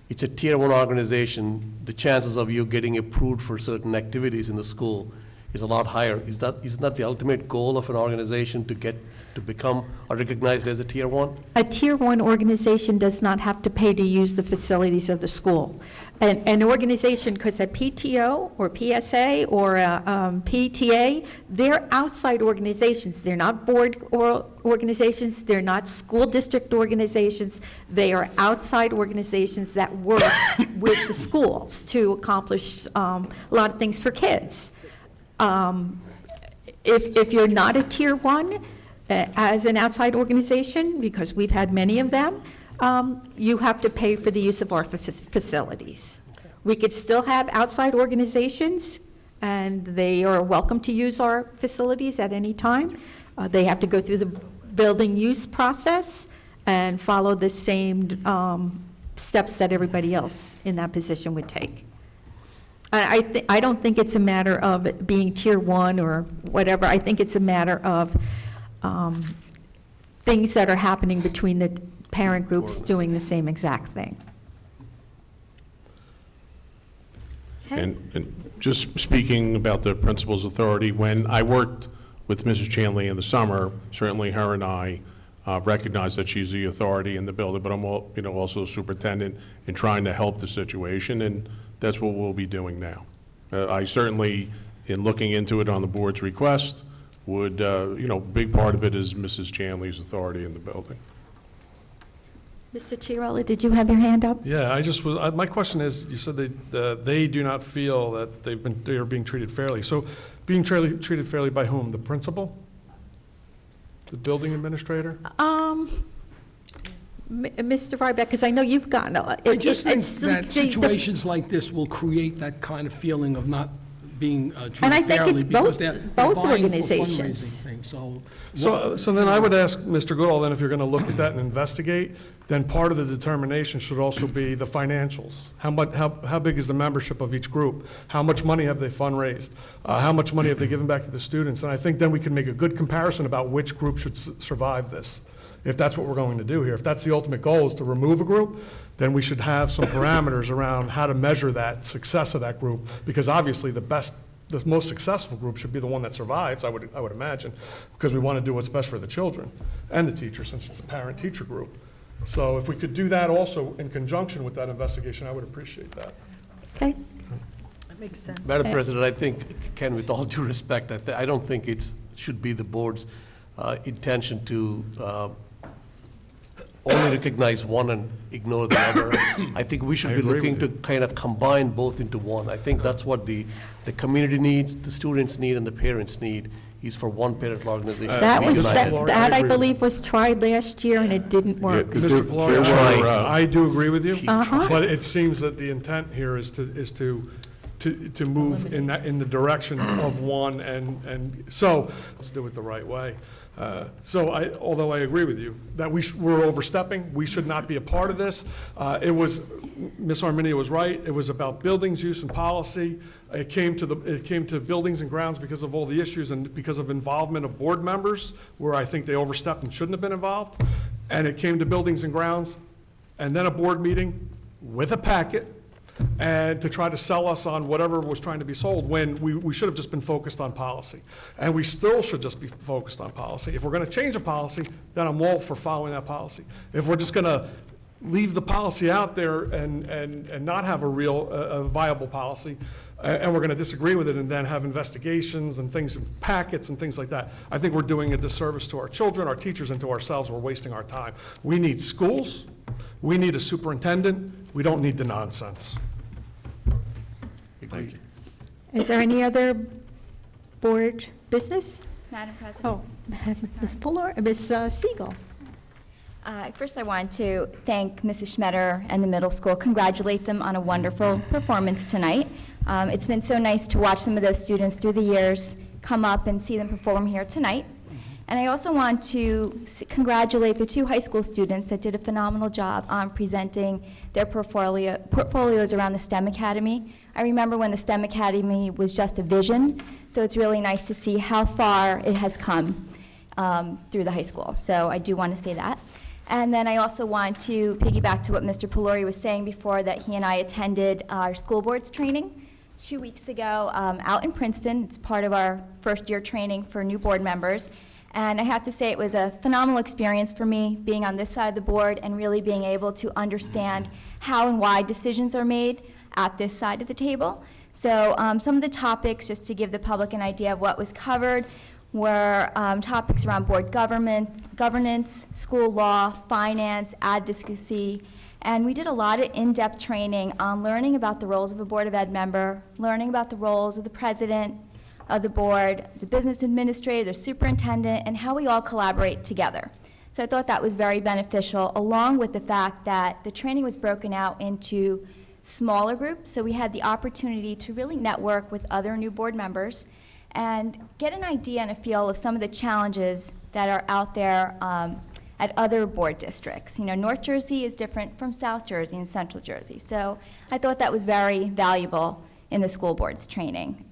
it's a tier 1 organization, the chances of you getting approved for certain activities in the school is a lot higher. Isn't that the ultimate goal of an organization, to become recognized as a tier 1? a tier 1 organization does not have to pay to use the facilities of the school. An organization, because a PTO or PSA or a PTA, they're outside organizations. They're not board organizations. They're not school district organizations. They are outside organizations that work with the schools to accomplish a lot of things for kids. If you're not a tier 1, as an outside organization, because we've had many of them, you have to pay for the use of our facilities. We could still have outside organizations, and they are welcome to use our facilities at any time. They have to go through the building use process and follow the same steps that everybody else in that position would take. I don't think it's a matter of it being tier 1 or whatever. I think it's a matter of things that are happening between the parent groups doing the same exact thing. Okay. And just speaking about the principal's authority, when I worked with Mrs. Chanley in the summer, certainly her and I recognized that she's the authority in the building, but I'm also superintendent in trying to help the situation, and that's what we'll be doing now. I certainly, in looking into it on the board's request, would, big part of it is Mrs. Chanley's authority in the building. Mr. Chiarella, did you have your hand up? Yeah, my question is, you said they do not feel that they are being treated fairly. So being treated fairly by whom? The principal? The building administrator? Mr. Ryback, because I know you've gotten a lot. I just think that situations like this will create that kind of feeling of not being treated And I think fairly it's because both they're both vying for organizations. fundraising things. So then I would ask Mr. Goodall, then if you're going to look at that and investigate, then part of the determination should also be the financials. How big is the membership of each group? How much money have they fundraised? How much money have they given back to the students? And I think then we can make a good comparison about which group should survive this, if that's what we're going to do here. If that's the ultimate goal, is to remove a group, then we should have some parameters around how to measure that success of that group, because obviously the most successful group should be the one that survives, I would imagine, because we want to do what's best for the children and the teachers, since it's a parent-teacher group. So if we could do that also in conjunction with that investigation, I would appreciate that. Okay. That makes sense. Madam President, I think, Ken, with all due respect, I don't think it should be the board's intention to only recognize one and ignore the other. I think we should be looking to kind of combine both into one. I think that's what the community needs, the students need, and the parents need, is for one parent organization. That was, Mr. that I agree. believe was tried last year and it didn't work. Mr. Pelari, I do agree with you, Uh-huh. but it seems that the intent here is to move in the direction of one, and so let's do it the right way. Although I agree with you that we're overstepping, we should not be a part of this. Ms. Arminia was right. It was about buildings use and policy. It came to buildings and grounds because of all the issues and because of involvement of board members, where I think they overstepped and shouldn't have been involved. And it came to buildings and grounds, and then a board meeting with a packet, and to try to sell us on whatever was trying to be sold, when we should have just been focused on policy. And we still should just be focused on policy. If we're going to change a policy, then I'm all for following that policy. If we're just going to leave the policy out there and not have a viable policy, and we're going to disagree with it and then have investigations and things, packets and things like that, I think we're doing a disservice to our children, our teachers, and to ourselves. We're wasting our time. We need schools. We need a superintendent. We don't need the nonsense. Thank you. Is there any other board business? Madam President. Oh, Ms. Pelari, Ms. Siegel. First, I want to thank Mrs. Schmetter and the middle school, congratulate them on a wonderful performance tonight. It's been so nice to watch some of those students through the years come up and see them perform here tonight. And I also want to congratulate the two high school students that did a phenomenal job on presenting their portfolios around the STEM Academy. I remember when the STEM Academy was just a vision, so it's really nice to see how far it has come through the high school. So I do want to say that. And then I also want to piggyback to what Mr. Pelori was saying before, that he and I attended our school boards training 2 weeks ago out in Princeton. It's part of our first year training for new board members. And I have to say it was a phenomenal experience for me, being on this side of the board and really being able to understand how and why decisions are made at this side of the table. So some of the topics, just to give the public an idea of what was covered, were topics around board governance, school law, finance, advocacy, and we did a lot of in-depth training on learning about the roles of a Board of Ed member, learning about the roles of the president of the board, the business administrator, the superintendent, and how we all collaborate together. So I thought that was very beneficial, along with the fact that the training was broken out into smaller groups, so we had the opportunity to really network with other new board members and get an idea and a feel of some of the challenges that are out there at other board districts. You know, North Jersey is different from South Jersey and Central Jersey, so I thought that was very valuable in the school board's training.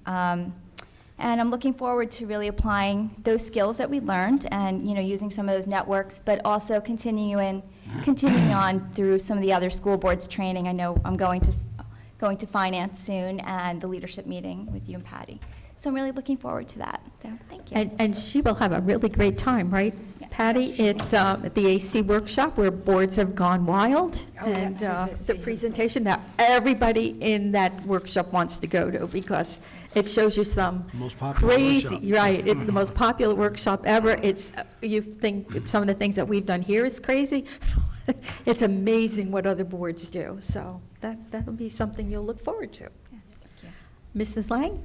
And I'm looking forward to really applying those skills that we learned and, you know, using some of those networks, but also continuing on through some of the other school boards training. I know I'm going to finance soon and the leadership meeting with you and Patty. So I'm really looking forward to that. So thank you. And she will have a really great time, right, Patty, at the AC workshop where boards have gone wild, and the presentation that everybody in that workshop wants to go to, because it shows you some crazy, right, it's the most popular workshop ever. It's, you think some of the things that we've done here is crazy. It's amazing what other boards do. So that'll be something you'll look forward to. Yeah, thank you. Mrs. Lang?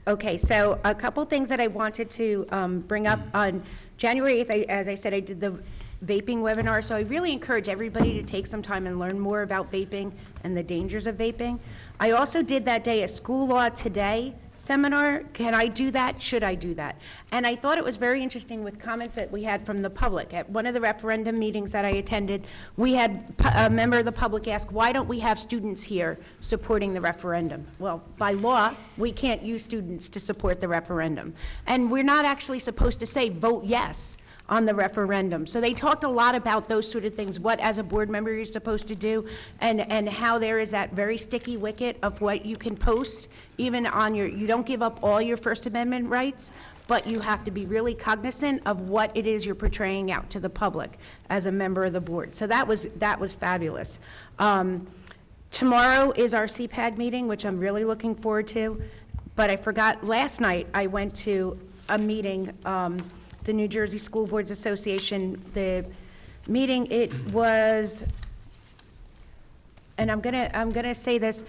Okay, so a couple things that I wanted to bring up. On January 8th, as I said, I did the vaping webinar, so I really encourage everybody to take some time and learn more about vaping and the dangers of vaping. I also did that day a School Law Today seminar. Can I do that? Should I do that? And I thought it was very interesting with comments that we had from the public. At one of the referendum meetings that I attended, we had a member of the public ask, why don't we have students here supporting the referendum? Well, by law, we can't use students to support the referendum. And we're not actually supposed to say vote yes on the referendum. So they talked a lot about those sort of things, what as a board member you're supposed to do, and how there is that very sticky wicket of what you can post, even on your, you don't give up all your First Amendment rights, but you have to be really cognizant of what it is you're portraying out to the public as a member of the board. So that was fabulous. Tomorrow is our CPAG meeting, which I'm really looking forward to, but I forgot, last night I went to a meeting, the New Jersey School Boards Association, the meeting, it was, and I'm gonna say this,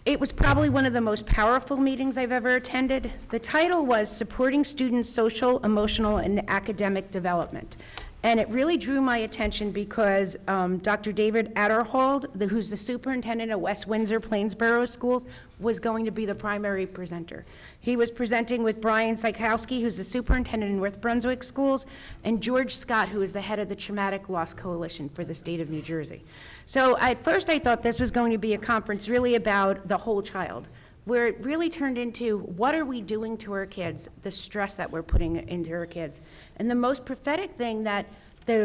it was probably one of the most powerful meetings I've ever attended. The title was Supporting Students' Social, Emotional, and Academic Development. And it really drew my attention because Dr. David Adderhold, who's the superintendent of West Windsor Plainsboro Schools, was going to be the primary presenter. He was presenting with Brian Sikowski, who's the superintendent in North Brunswick Schools, and George Scott, who is the head of the Traumatic Loss Coalition for the state of New Jersey. So at first I thought this was going to be a conference really about the whole child, where it really turned into what are we doing to our kids, the stress that we're putting into our kids. And the most prophetic thing that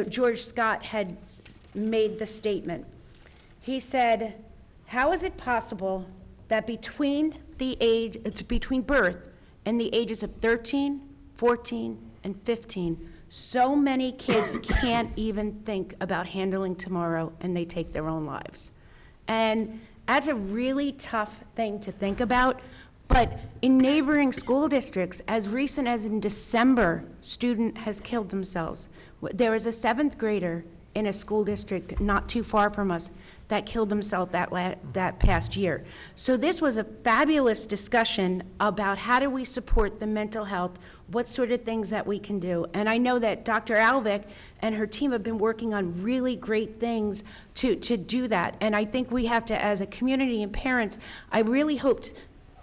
George Scott had made the statement. He said, how is it possible that between birth and the ages of 13, 14, and 15, so many kids can't even think about handling tomorrow and they take their own lives? And that's a really tough thing to think about, but in neighboring school districts, as recent as in December, student has killed themselves. There was a 7th grader in a school district not too far from us that killed himself that past year. So this was a fabulous discussion about how do we support the mental health, what sort of things that we can do. And I know that Dr. Alvick and her team have been working on really great things to do that. And I think we have to, as a community and parents, I really hoped,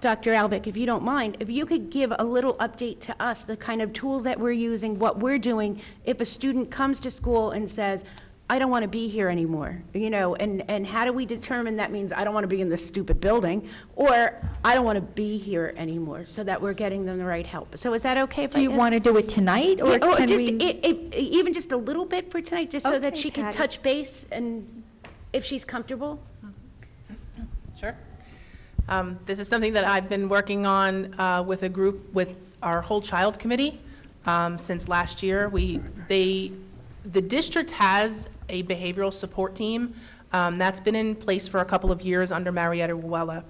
Dr. Alvick, if you don't mind, if you could give a little update to us, the kind of tools that we're using, what we're doing, if a student comes to school and says, I don't want to be here anymore, you know, and how do we determine that means I don't want to be in this stupid building, or I don't want to be here anymore, so that we're getting them the right help. So is that okay if Do you want to do it tonight, or can just, we? even just a little bit for tonight, just so that Okay, she can Patty. touch base and if she's comfortable? Sure. This is something that I've been working on with a group, with our whole child committee since last year. The district has a behavioral support team that's been in place for a couple of years under Marietta Ruella.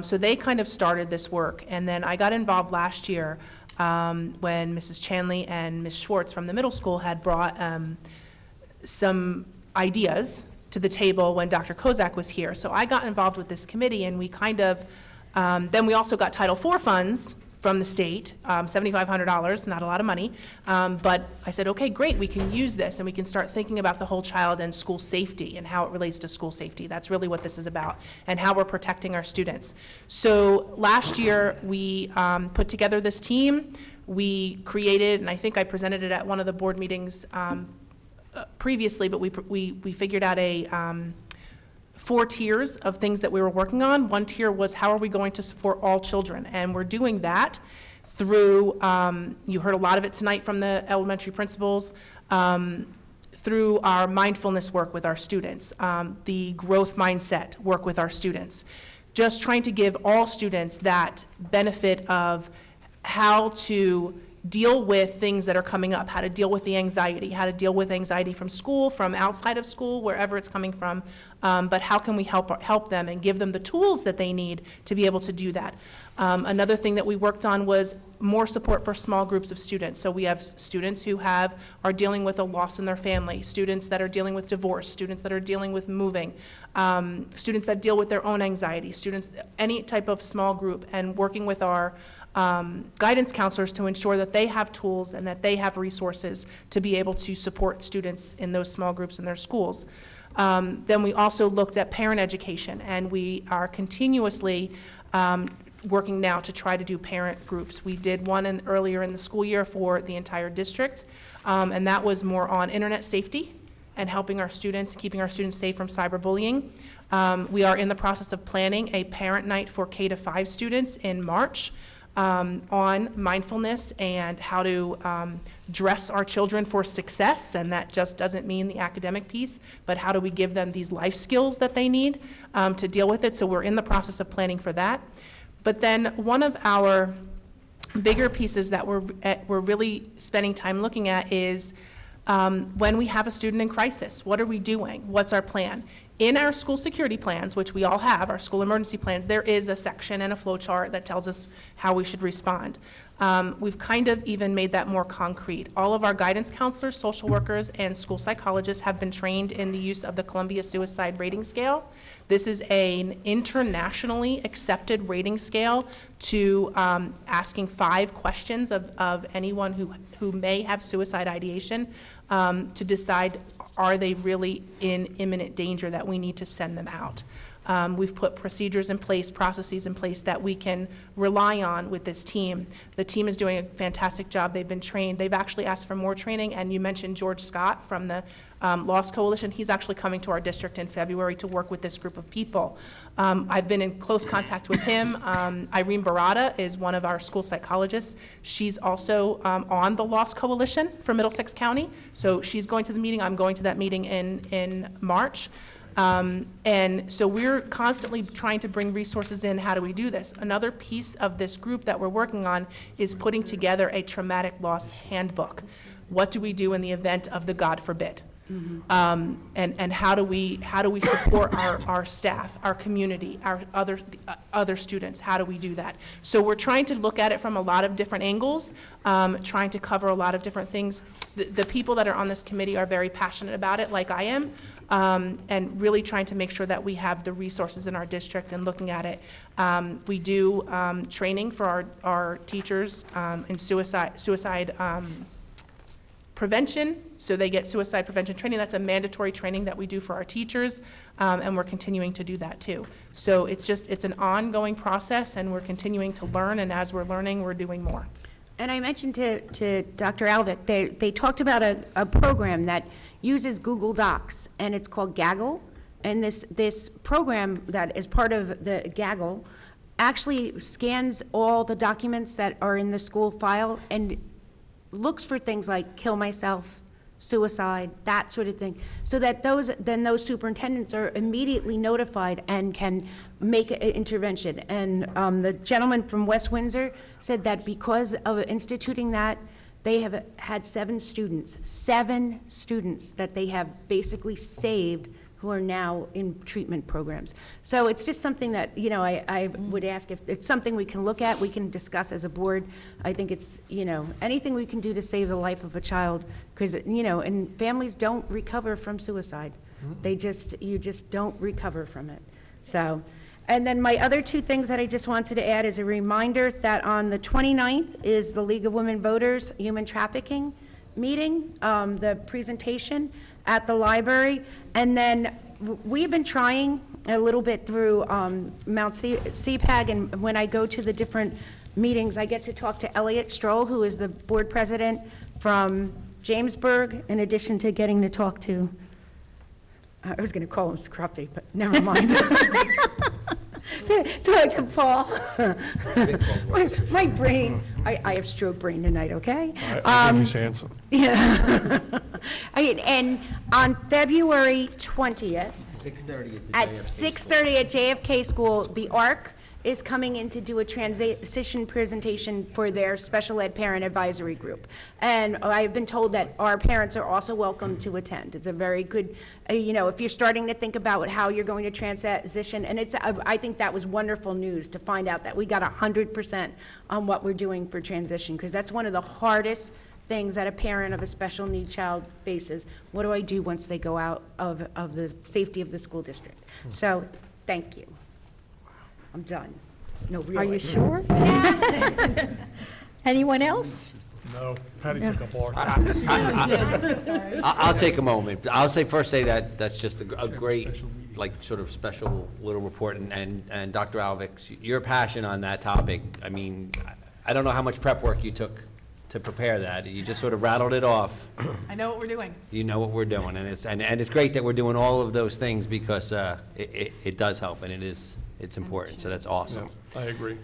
So they kind of started this work. And then I got involved last year when Mrs. Chanley and Ms. Schwartz from the middle school had brought some ideas to the table when Dr. Kozak was here. So I got involved with this committee, and we kind of, then we also got Title IV funds from the state, $7,500, not a lot of money. But I said, okay, great, we can use this, and we can start thinking about the whole child and school safety and how it relates to school safety. That's really what this is about, and how we're protecting our students. So last year, we put together this team. We created, and I think I presented it at one of the board meetings previously, but we figured out 4 tiers of things that we were working on. One tier was how are we going to support all children, and we're doing that through, you heard a lot of it tonight from the elementary principals, through our mindfulness work with our students, the growth mindset work with our students, just trying to give all students that benefit of how to deal with things that are coming up, how to deal with the anxiety, how to deal with anxiety from school, from outside of school, wherever it's coming from, but how can we help them and give them the tools that they need to be able to do that? Another thing that we worked on was more support for small groups of students. So we have students who are dealing with a loss in their family, students that are dealing with divorce, students that are dealing with moving, students that deal with their own anxiety, students, any type of small group, and working with our guidance counselors to ensure that they have tools and that they have resources to be able to support students in those small groups in their schools. Then we also looked at parent education, and we are continuously working now to try to do parent groups. We did one earlier in the school year for the entire district, and that was more on internet safety and helping our students, keeping our students safe from cyberbullying. We are in the process of planning a parent night for K-5 students in March on mindfulness and how to dress our children for success, and that just doesn't mean the academic piece, but how do we give them these life skills that they need to deal with it. So we're in the process of planning for that. But then one of our bigger pieces that we're really spending time looking at is when we have a student in crisis, what are we doing? What's our plan? In our school security plans, which we all have, our school emergency plans, there is a section and a flow chart that tells us how we should respond. We've kind of even made that more concrete. All of our guidance counselors, social workers, and school psychologists have been trained in the use of the Columbia Suicide Rating Scale. This is an internationally accepted rating scale to asking 5 questions of anyone who may have suicide ideation to decide, are they really in imminent danger that we need to send them out? We've put procedures in place, processes in place that we can rely on with this team. The team is doing a fantastic job. They've been trained. They've actually asked for more training, and you mentioned George Scott from the Lost Coalition. He's actually coming to our district in February to work with this group of people. I've been in close contact with him. Irene Barada is one of our school psychologists. She's also on the Lost Coalition for Middlesex County. So she's going to the meeting. I'm going to that meeting in March. And so we're constantly trying to bring resources in. How do we do this? Another piece of this group that we're working on is putting together a traumatic loss handbook. What do we do in the event of the God forbid? And how do we support our staff, our community, our other students? How do we do that? So we're trying to look at it from a lot of different angles, trying to cover a lot of different things. The people that are on this committee are very passionate about it, like I am, and really trying to make sure that we have the resources in our district and looking at it. We do training for our teachers in suicide prevention, so they get suicide prevention training. That's a mandatory training that we do for our teachers, and we're continuing to do that too. So it's an ongoing process, and we're continuing to learn, and as we're learning, we're doing more. And I mentioned to Dr. Alvick, they talked about a program that uses Google Docs, and it's called Gaggle. And this program that is part of the Gaggle actually scans all the documents that are in the school file and looks for things like kill myself, suicide, that sort of thing, so that those superintendents are immediately notified and can make an intervention. And the gentleman from West Windsor said that because of instituting that, they have had 7 students that they have basically saved who are now in treatment programs. So it's just something that, I would ask if it's something we can look at, we can discuss as a board. I think it's, anything we can do to save the life of a child, because, and families don't recover from suicide. You just don't recover from it. So, and then my other 2 things that I just wanted to add is a reminder that on the 29th is the League of Women Voters Human Trafficking meeting, the presentation at the library. And then we've been trying a little bit through Mount CPAG, and when I go to the different meetings, I get to talk to Elliot Stroll, who is the board president from Jamesburg, in addition to getting to talk to, I was going to call him Scruffy, but never mind. Talk to Paul. My brain, I have stroke brain tonight, okay? I think he's handsome. Yeah. And on February 20th, 6:30 at 6:30 at JFK School, the ARC is coming in to do a transition presentation for their special ed parent advisory group. And I've been told that our parents are also welcome to attend. It's a very good, if you're starting to think about how you're going to transition, and I think that was wonderful news to find out that we got 100% on what we're doing for transition, because that's one of the hardest things that a parent of a special need child faces. What do I do once they go out of the safety of the school district? So, thank you. I'm done. No, really. Are you sure? Anyone else? No, Patty took up ours. I'll take a moment. I'll say that that's just a great, sort of special little report, and Dr. Alvick, your passion on that topic, I mean, I don't know how much prep work you took to prepare that. You just sort of rattled it off. I know what we're doing. You know what we're doing, and it's great that we're doing all of those things, because it does help, and it's important, so that's awesome. I agree.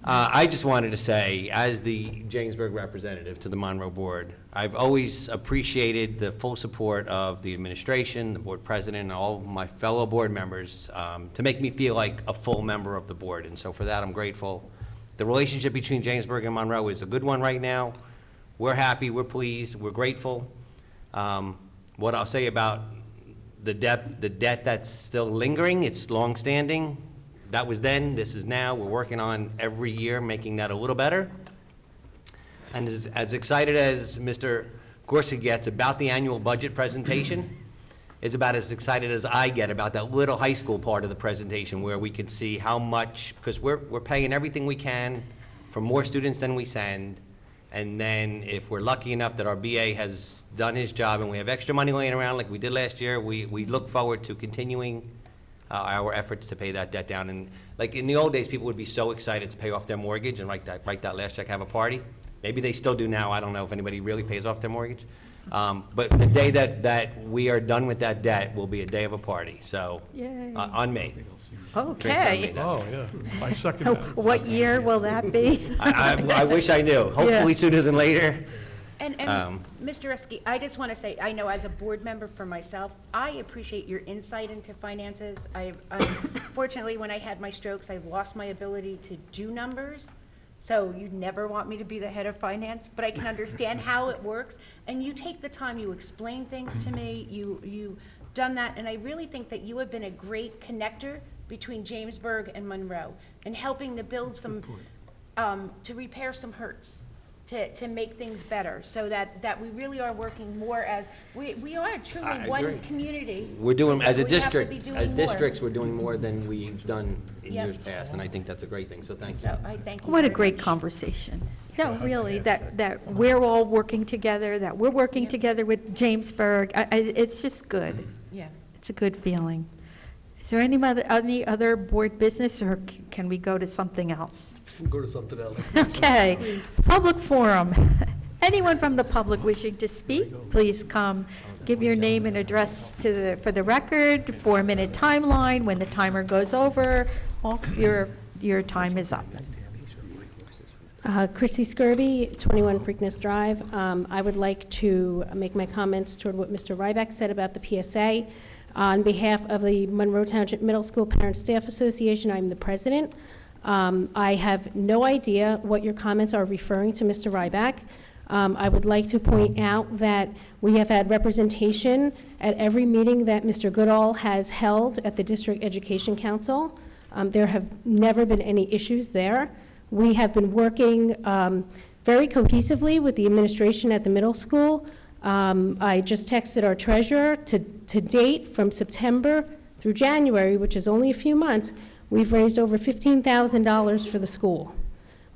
I just wanted to say, as the Jamesburg representative to the Monroe Board, I've always appreciated the full support of the administration, the board president, and all of my fellow board members to make me feel like a full member of the board, and so for that I'm grateful. The relationship between Jamesburg and Monroe is a good one right now. We're happy, we're pleased, we're grateful. What I'll say about the debt that's still lingering, it's long-standing. That was then, this is now. We're working on every year making that a little better. And as excited as Mr. Gorsuch gets about the annual budget presentation, is about as excited as I get about that little high school part of the presentation, where we can see how much, because we're paying everything we can for more students than we send, and then if we're lucky enough that our BA has done his job and we have extra money laying around like we did last year, we look forward to continuing our efforts to pay that debt down. And like in the old days, people would be so excited to pay off their mortgage and write that last check, have a party. Maybe they still do now. I don't know if anybody really pays off their mortgage. But the day that we are done with that debt will be a day of a party. So on me. Okay. Oh, yeah. I second that. What year will that be? I wish I knew. Hopefully sooner than later. And Mr. Reski, I just want to say, I know as a board member for myself, I appreciate your insight into finances. Fortunately, when I had my strokes, I lost my ability to do numbers. So you'd never want me to be the head of finance, but I can understand how it works. And you take the time, you explain things to me, you've done that, and I really think that you have been a great connector between Jamesburg and Monroe, and helping to build some, to repair some hurts, to make things better, so that we really are working more as, we are truly one community. We're doing, as a We have to district, be doing as more. districts, we're doing more than we've done in Yep. years past, and I think that's a great thing, so thank you. So I thank you What a very great much. conversation. No, really, that we're all working together, that we're working together with Jamesburg. It's just good. Yeah. It's a good feeling. Is there any other board business, or can we go to something else? Go to something else. Okay. Public forum. Anyone from the public wishing to speak, please come. Give your name and address for the record, 4-minute timeline. When the timer goes over, well, your time is up. Chrissy Skirby, 21 Preakness Drive. I would like to make my comments toward what Mr. Ryback said about the PSA. On behalf of the Monroe Township Middle School Parent Staff Association, I'm the president. I have no idea what your comments are referring to, Mr. Ryback. I would like to point out that we have had representation at every meeting that Mr. Goodall has held at the District Education Council. There have never been any issues there. We have been working very cohesively with the administration at the middle school. I just texted our treasurer. To date, from September through January, which is only a few months, we've raised over $15,000 for the school.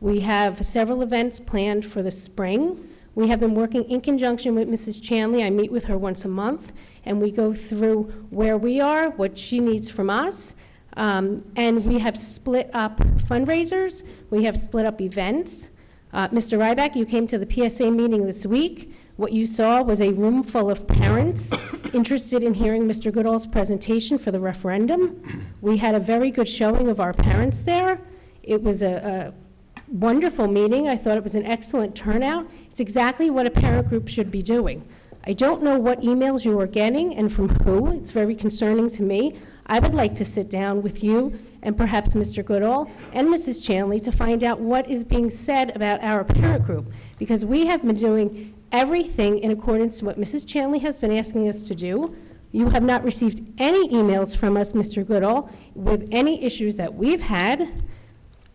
We have several events planned for the spring. We have been working in conjunction with Mrs. Chanley. I meet with her once a month, and we go through where we are, what she needs from us. And we have split up fundraisers. We have split up events. Mr. Ryback, you came to the PSA meeting this week. What you saw was a room full of parents interested in hearing Mr. Goodall's presentation for the referendum. We had a very good showing of our parents there. It was a wonderful meeting. I thought it was an excellent turnout. It's exactly what a parent group should be doing. I don't know what emails you are getting and from who. It's very concerning to me. I would like to sit down with you and perhaps Mr. Goodall and Mrs. Chanley to find out what is being said about our parent group, because we have been doing everything in accordance to what Mrs. Chanley has been asking us to do. You have not received any emails from us, Mr. Goodall, with any issues that we've had.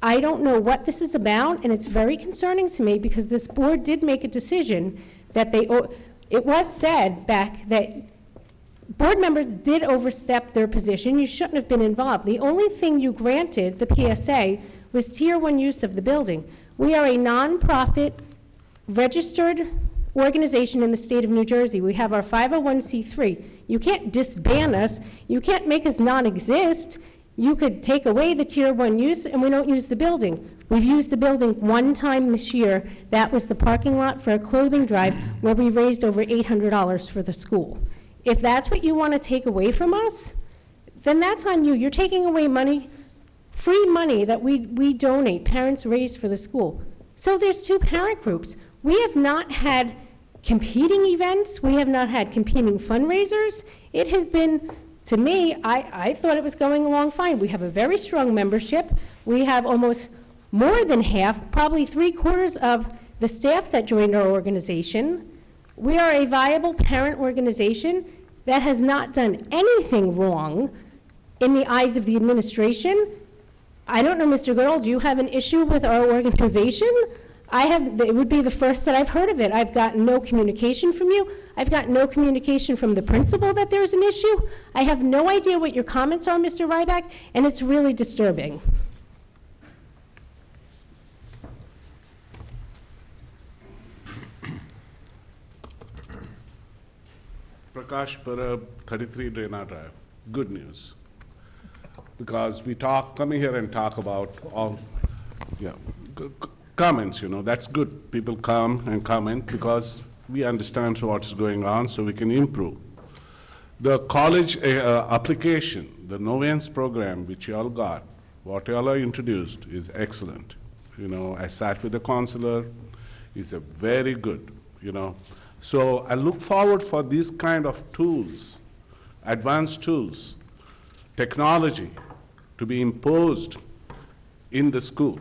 I don't know what this is about, and it's very concerning to me because this board did make a decision that it was said back that board members did overstep their position. You shouldn't have been involved. The only thing you granted the PSA was Tier 1 use of the building. We are a nonprofit registered organization in the state of New Jersey. We have our 501c3. You can't disband us. You can't make us non-exist. You could take away the Tier 1 use and we don't use the building. We've used the building one time this year. That was the parking lot for a clothing drive where we raised over $800 for the school. If that's what you want to take away from us, then that's on you. You're taking away money, free money that we donate, parents raise for the school. So there's two parent groups. We have not had competing events. We have not had competing fundraisers. It has been, to me, I thought it was going along fine. We have a very strong membership. We have almost more than half, probably 3/4 of the staff that joined our organization. We are a viable parent organization that has not done anything wrong in the eyes of the administration. I don't know, Mr. Goodall, do you have an issue with our organization? It would be the first that I've heard of it. I've gotten no communication from you. I've gotten no communication from the principal that there's an issue. I have no idea what your comments are, Mr. Ryback, and it's really disturbing. Prakash Parab, 33 Drena Drive. Good news. Because we coming here and talk about all, comments, that's good. People come and comment because we understand what's going on so we can improve. The college application, the Novans program, which you all got, what you all are introduced is excellent. I sat with the counselor. It's a very good, So I look forward for these kind of tools, advanced tools, technology to be imposed in the school.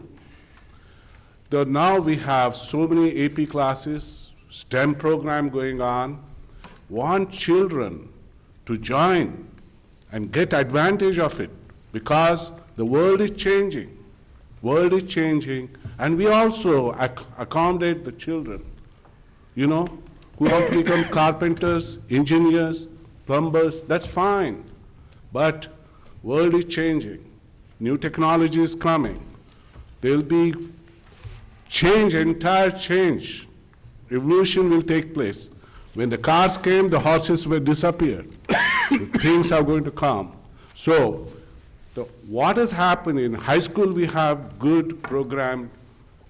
Now we have so many AP classes, STEM program going on. Want children to join and get advantage of it because the world is changing. World is changing, and we also accommodate the children, who want to become carpenters, engineers, plumbers. That's fine, but world is changing. New technology is coming. There'll be entire change. Revolution will take place. When the cars came, the horses were disappeared. Things are going to come. So what has happened in high school, we have good program,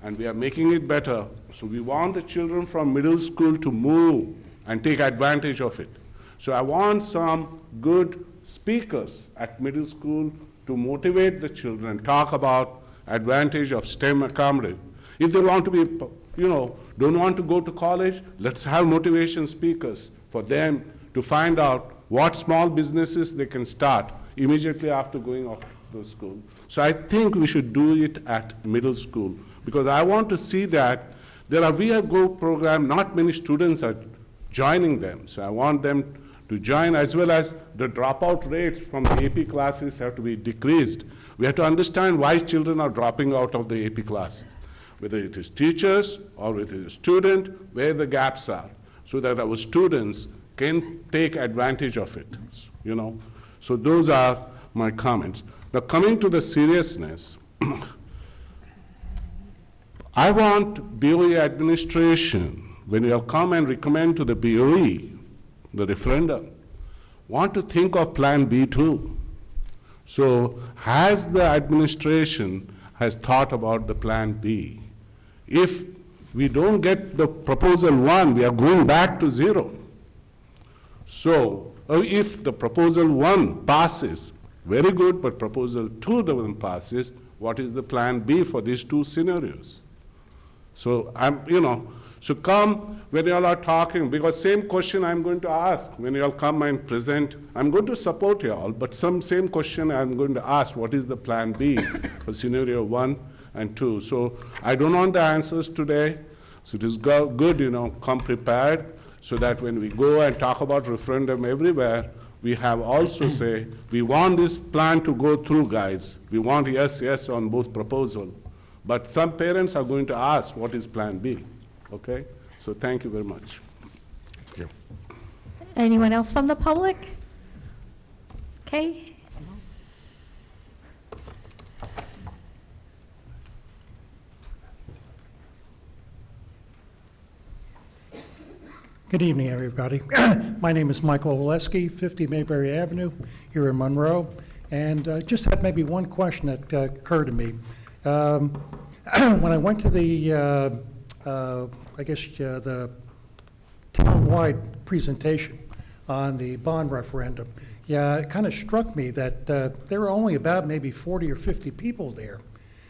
and we are making it better. So we want the children from middle school to move and take advantage of it. So I want some good speakers at middle school to motivate the children, talk about advantage of STEM accommodation. If they want to be, don't want to go to college, let's have motivation speakers for them to find out what small businesses they can start immediately after going off to school. So I think we should do it at middle school because I want to see that there are VIA-Go program, not many students are joining them. So I want them to join, as well as the dropout rates from the AP classes have to be decreased. We have to understand why children are dropping out of the AP classes, whether it is teachers or it is a student, where the gaps are, so that our students can take advantage of it, So those are my comments. Now coming to the seriousness, I want BOE administration, when you come and recommend to the BOE, the referendum, want to think of Plan B too. So has the administration has thought about the Plan B? If we don't get the proposal 1, we are going back to 0. So if the proposal 1 passes, very good, but proposal 2 doesn't passes, what is the Plan B for these two scenarios? So So come when you all are talking, because same question I'm going to ask when you all come and present. I'm going to support you all, but same question I'm going to ask, what is the plan B for scenario 1 and 2? So I don't want the answers today. So it is good, come prepared so that when we go and talk about referendum everywhere, we have also say, we want this plan to go through, guys. We want yes on both proposal. But some parents are going to ask, what is plan B? Okay? So thank you very much. Anyone else from the public? Okay. Good evening, everybody. My name is Michael Oleski, 50 Mayberry Avenue, here in Monroe, and just had maybe one question that occurred to me. When I went to the, the town-wide presentation on the bond referendum, it kind of struck me that there were only about maybe 40 or 50 people there.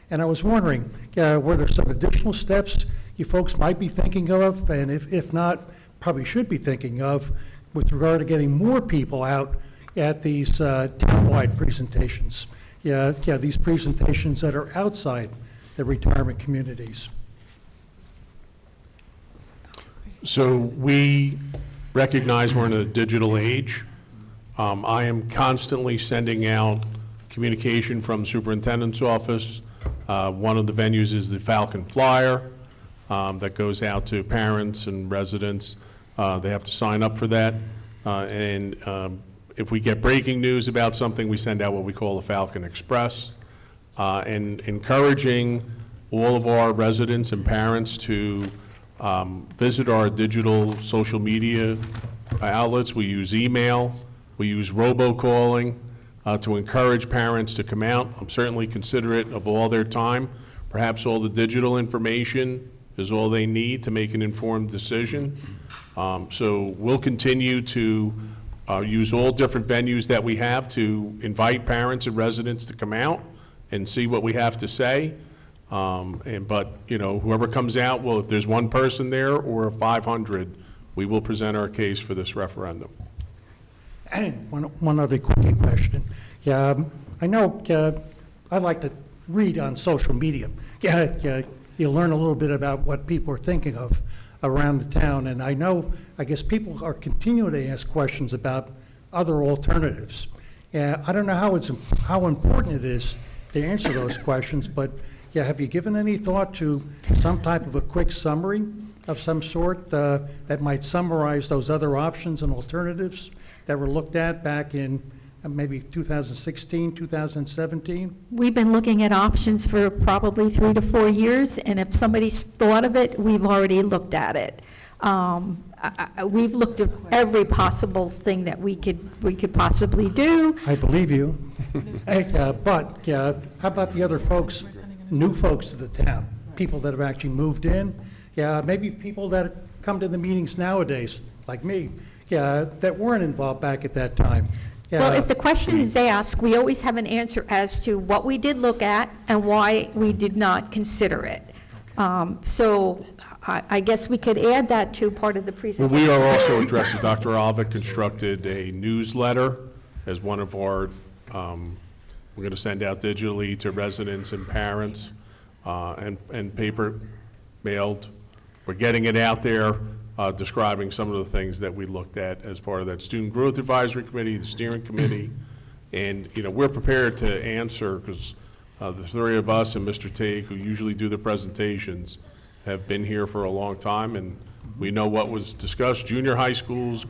And I was wondering, were there some additional steps you folks might be thinking of, and if not, probably should be thinking of with regard to getting more people out at these town-wide presentations. These presentations that are outside the retirement communities. So we recognize we're in a digital age. I am constantly sending out communication from the superintendent's office. One of the venues is the Falcon Flyer that goes out to parents and residents. They have to sign up for that. And if we get breaking news about something, we send out what we call the Falcon Express. And encouraging all of our residents and parents to visit our digital social media outlets. We use email, we use robocalling to encourage parents to come out. I'm certainly considerate of all their time. Perhaps all the digital information is all they need to make an informed decision. So we'll continue to use all different venues that we have to invite parents and residents to come out and see what we have to say. But whoever comes out, well, if there's one person there or 500, we will present our case for this referendum. And one other quick question. I know I like to read on social media. You learn a little bit about what people are thinking of around the town, and I guess people are continuing to ask questions about other alternatives. I don't know how important it is to answer those questions, but have you given any thought to some type of a quick summary of some sort that might summarize those other options and alternatives that were looked at back in maybe 2016, 2017? We've been looking at options for probably 3 to 4 years, and if somebody's thought of it, we've already looked at it. We've looked at every possible thing that we could possibly do. I believe you. But how about the other folks, new folks to the town, people that have actually moved in? Maybe people that come to the meetings nowadays, like me, that weren't involved back at that time. Well, if the question is asked, we always have an answer as to what we did look at and why we did not consider it. So I guess we could add that to part of the presentation. Well, we are also addressing, Dr. Alva constructed a newsletter as one of our, we're going to send out digitally to residents and parents and paper mailed. We're getting it out there. Describing some of the things that we looked at as part of that Student Growth Advisory Committee, the steering committee, and we're prepared to answer because the three of us and Mr. Tague, who usually do the presentations, have been here for a long time, and we know what was discussed. Junior high schools,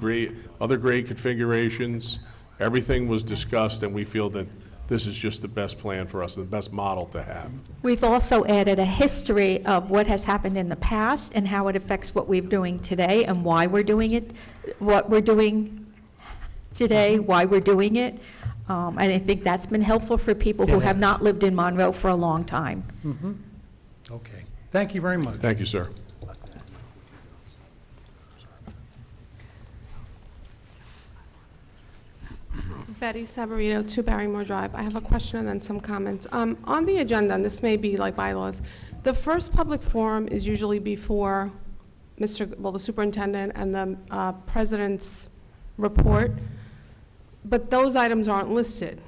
other grade configurations, everything was discussed, and we feel that this is just the best plan for us, the best model to have. We've also added a history of what has happened in the past and how it affects what we're doing today and why we're doing it, what we're doing today, why we're doing it. And I think that's been helpful for people who have not lived in Monroe for a long time. Mm-hmm. Okay. Thank you very much. Thank you, sir. Betty Sabarito, 2 Barrymore Drive. I have a question and then some comments. On the agenda, and this may be like bylaws, the first public forum is usually before the superintendent and the president's report, but those items aren't listed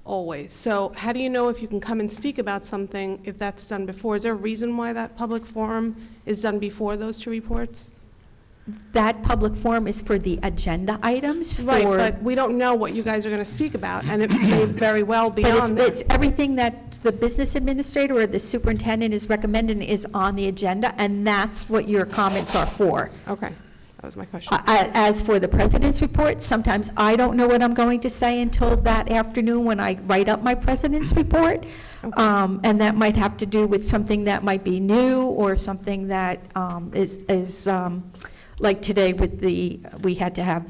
always. So how do you know if you can come and speak about something if that's done before? Is there a reason why that public forum is done before those two reports? That public forum is for the agenda items. Right, for- but we don't know what you guys are going to speak about, and it may very well be on But there. it's everything that the business administrator or the superintendent is recommending is on the agenda, and that's what your comments are for. Okay, that was my question. As for the president's report, sometimes I don't know what I'm going to say until that afternoon when I write up my president's report. And that might have to do with something that might be new or something that is like today with we had to have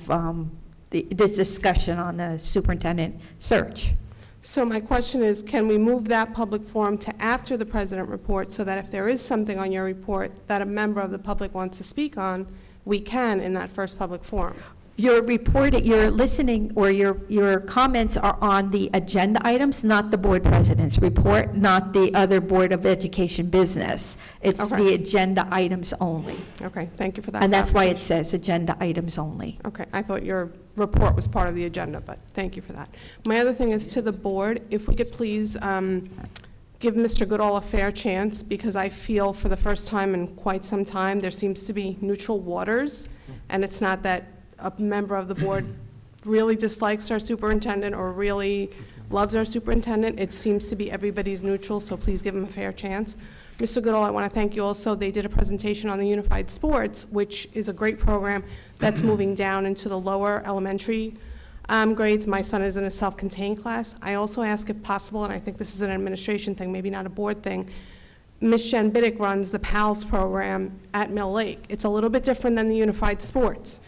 this discussion on the superintendent search. So my question is, can we move that public forum to after the president report so that if there is something on your report that a member of the public wants to speak on, we can in that first public forum? Your report, your listening, or your comments are on the agenda items, not the board president's report, not the other Board of Education business. It's Okay. the agenda items only. Okay, thank you for that. And that's why it says agenda items only. Okay, I thought your report was part of the agenda, but thank you for that. My other thing is to the board, if we could please give Mr. Goodall a fair chance, because I feel for the first time in quite some time, there seems to be neutral waters, and it's not that a member of the board really dislikes our superintendent or really loves our superintendent. It seems to be everybody's neutral, so please give him a fair chance. Mr. Goodall, I want to thank you also. They did a presentation on the unified sports, which is a great program that's moving down into the lower elementary grades. My son is in a self-contained class. I also ask if possible, and I think this is an administration thing, maybe not a board thing, Ms. Jen Biddick runs the PALS program at Mill Lake. It's a little bit different than the unified sports.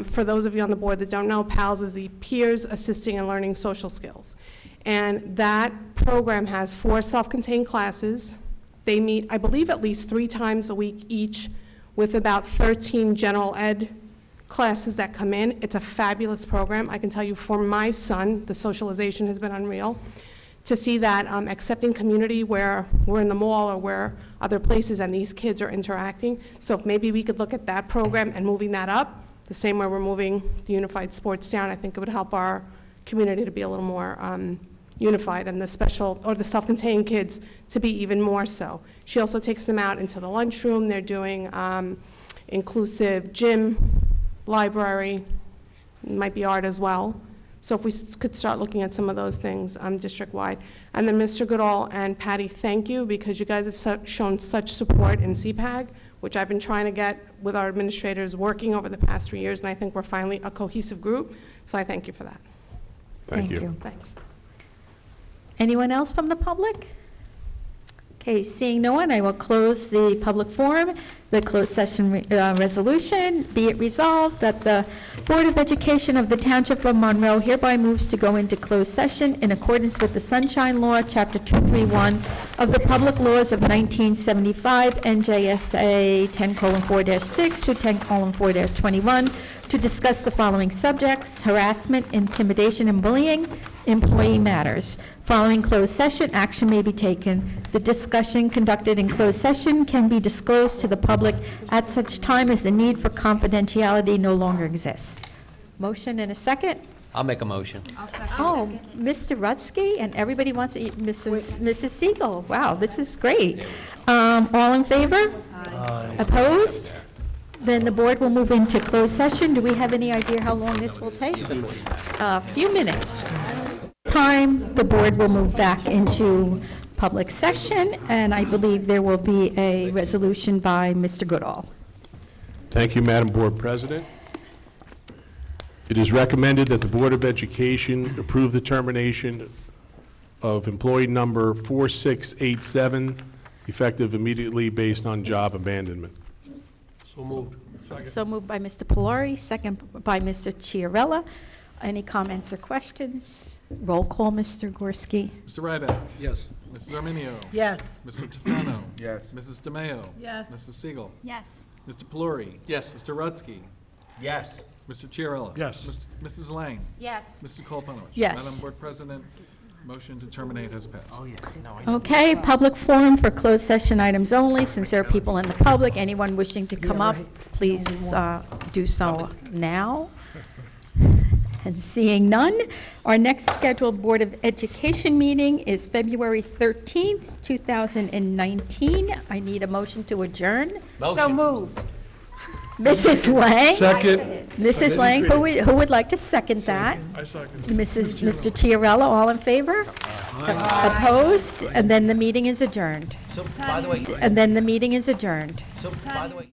For those of you on the board that don't know, PALS is the Peers Assisting and Learning Social Skills. And that program has 4 self-contained classes. They meet, I believe, at least 3 times a week each, with about 13 general ed classes that come in. It's a fabulous program. I can tell you for my son, the socialization has been unreal. To see that accepting community where we're in the mall or where other places and these kids are interacting. So if maybe we could look at that program and moving that up, the same way we're moving the unified sports down, I think it would help our community to be a little more unified, and the special, or the self-contained kids to be even more so. She also takes them out into the lunchroom. They're doing inclusive gym, library, might be art as well. So if we could start looking at some of those things district-wide. And then Mr. Goodall and Patty, thank you, because you guys have shown such support in CPAG, which I've been trying to get with our administrators working over the past 3 years, and I think we're finally a cohesive group. So I thank you for that. Thank you. Thanks. Anyone else from the public? Okay, seeing no one, I will close the public forum. The closed session resolution, be it resolved that the Board of Education of the Township of Monroe hereby moves to go into closed session in accordance with the Sunshine Law, Chapter 231 of the Public Laws of 1975, NJSA 10:4-6 to 10:4-21, to discuss the following subjects: harassment, intimidation, and bullying, employee matters. Following closed session, action may be taken. The discussion conducted in closed session can be disclosed to the public at such time as the need for confidentiality no longer exists. Motion and a second? I'll make a motion. Oh, Mr. Rutsky, and everybody wants to, Mrs. Siegel. Wow, this is great. All in favor? Opposed? Then the board will move into closed session. Do we have any idea how long this will take? A few minutes. Time, the board will move back into public session, and I believe there will be a resolution by Mr. Goodall. Thank you, Madam Board President. It is recommended that the Board of Education approve the termination of employee number 4687, effective immediately based on job abandonment. So moved. So moved by Mr. Pelori, second by Mr. Chiarella. Any comments or questions? Roll call, Mr. Gorski. Mr. Ryback? Yes. Mrs. Arminio? Yes. Mr. Tefano? Yes. Mrs. DeMayo? Yes. Mrs. Siegel? Yes. Mr. Pelori? Yes. Mr. Rutsky? Yes. Mr. Chiarella? Yes. Mrs. Lang? Yes. Mrs. Kolpanowicz? Yes. Madam Board President, Motion to terminate has passed. Oh, yeah. Okay, public forum for closed session items only. Since there are people in the public, anyone wishing to come up, please do so now. And seeing none, our next scheduled Board of Education meeting is February 13th, 2019. I need a motion to adjourn. So moved. Mrs. Lang? Second. Mrs. Lang, who would like to second that? I second. Mr. Chiarella, all in favor? Opposed? And then the meeting is adjourned. So, by the way, And then the meeting is adjourned. so, by the way.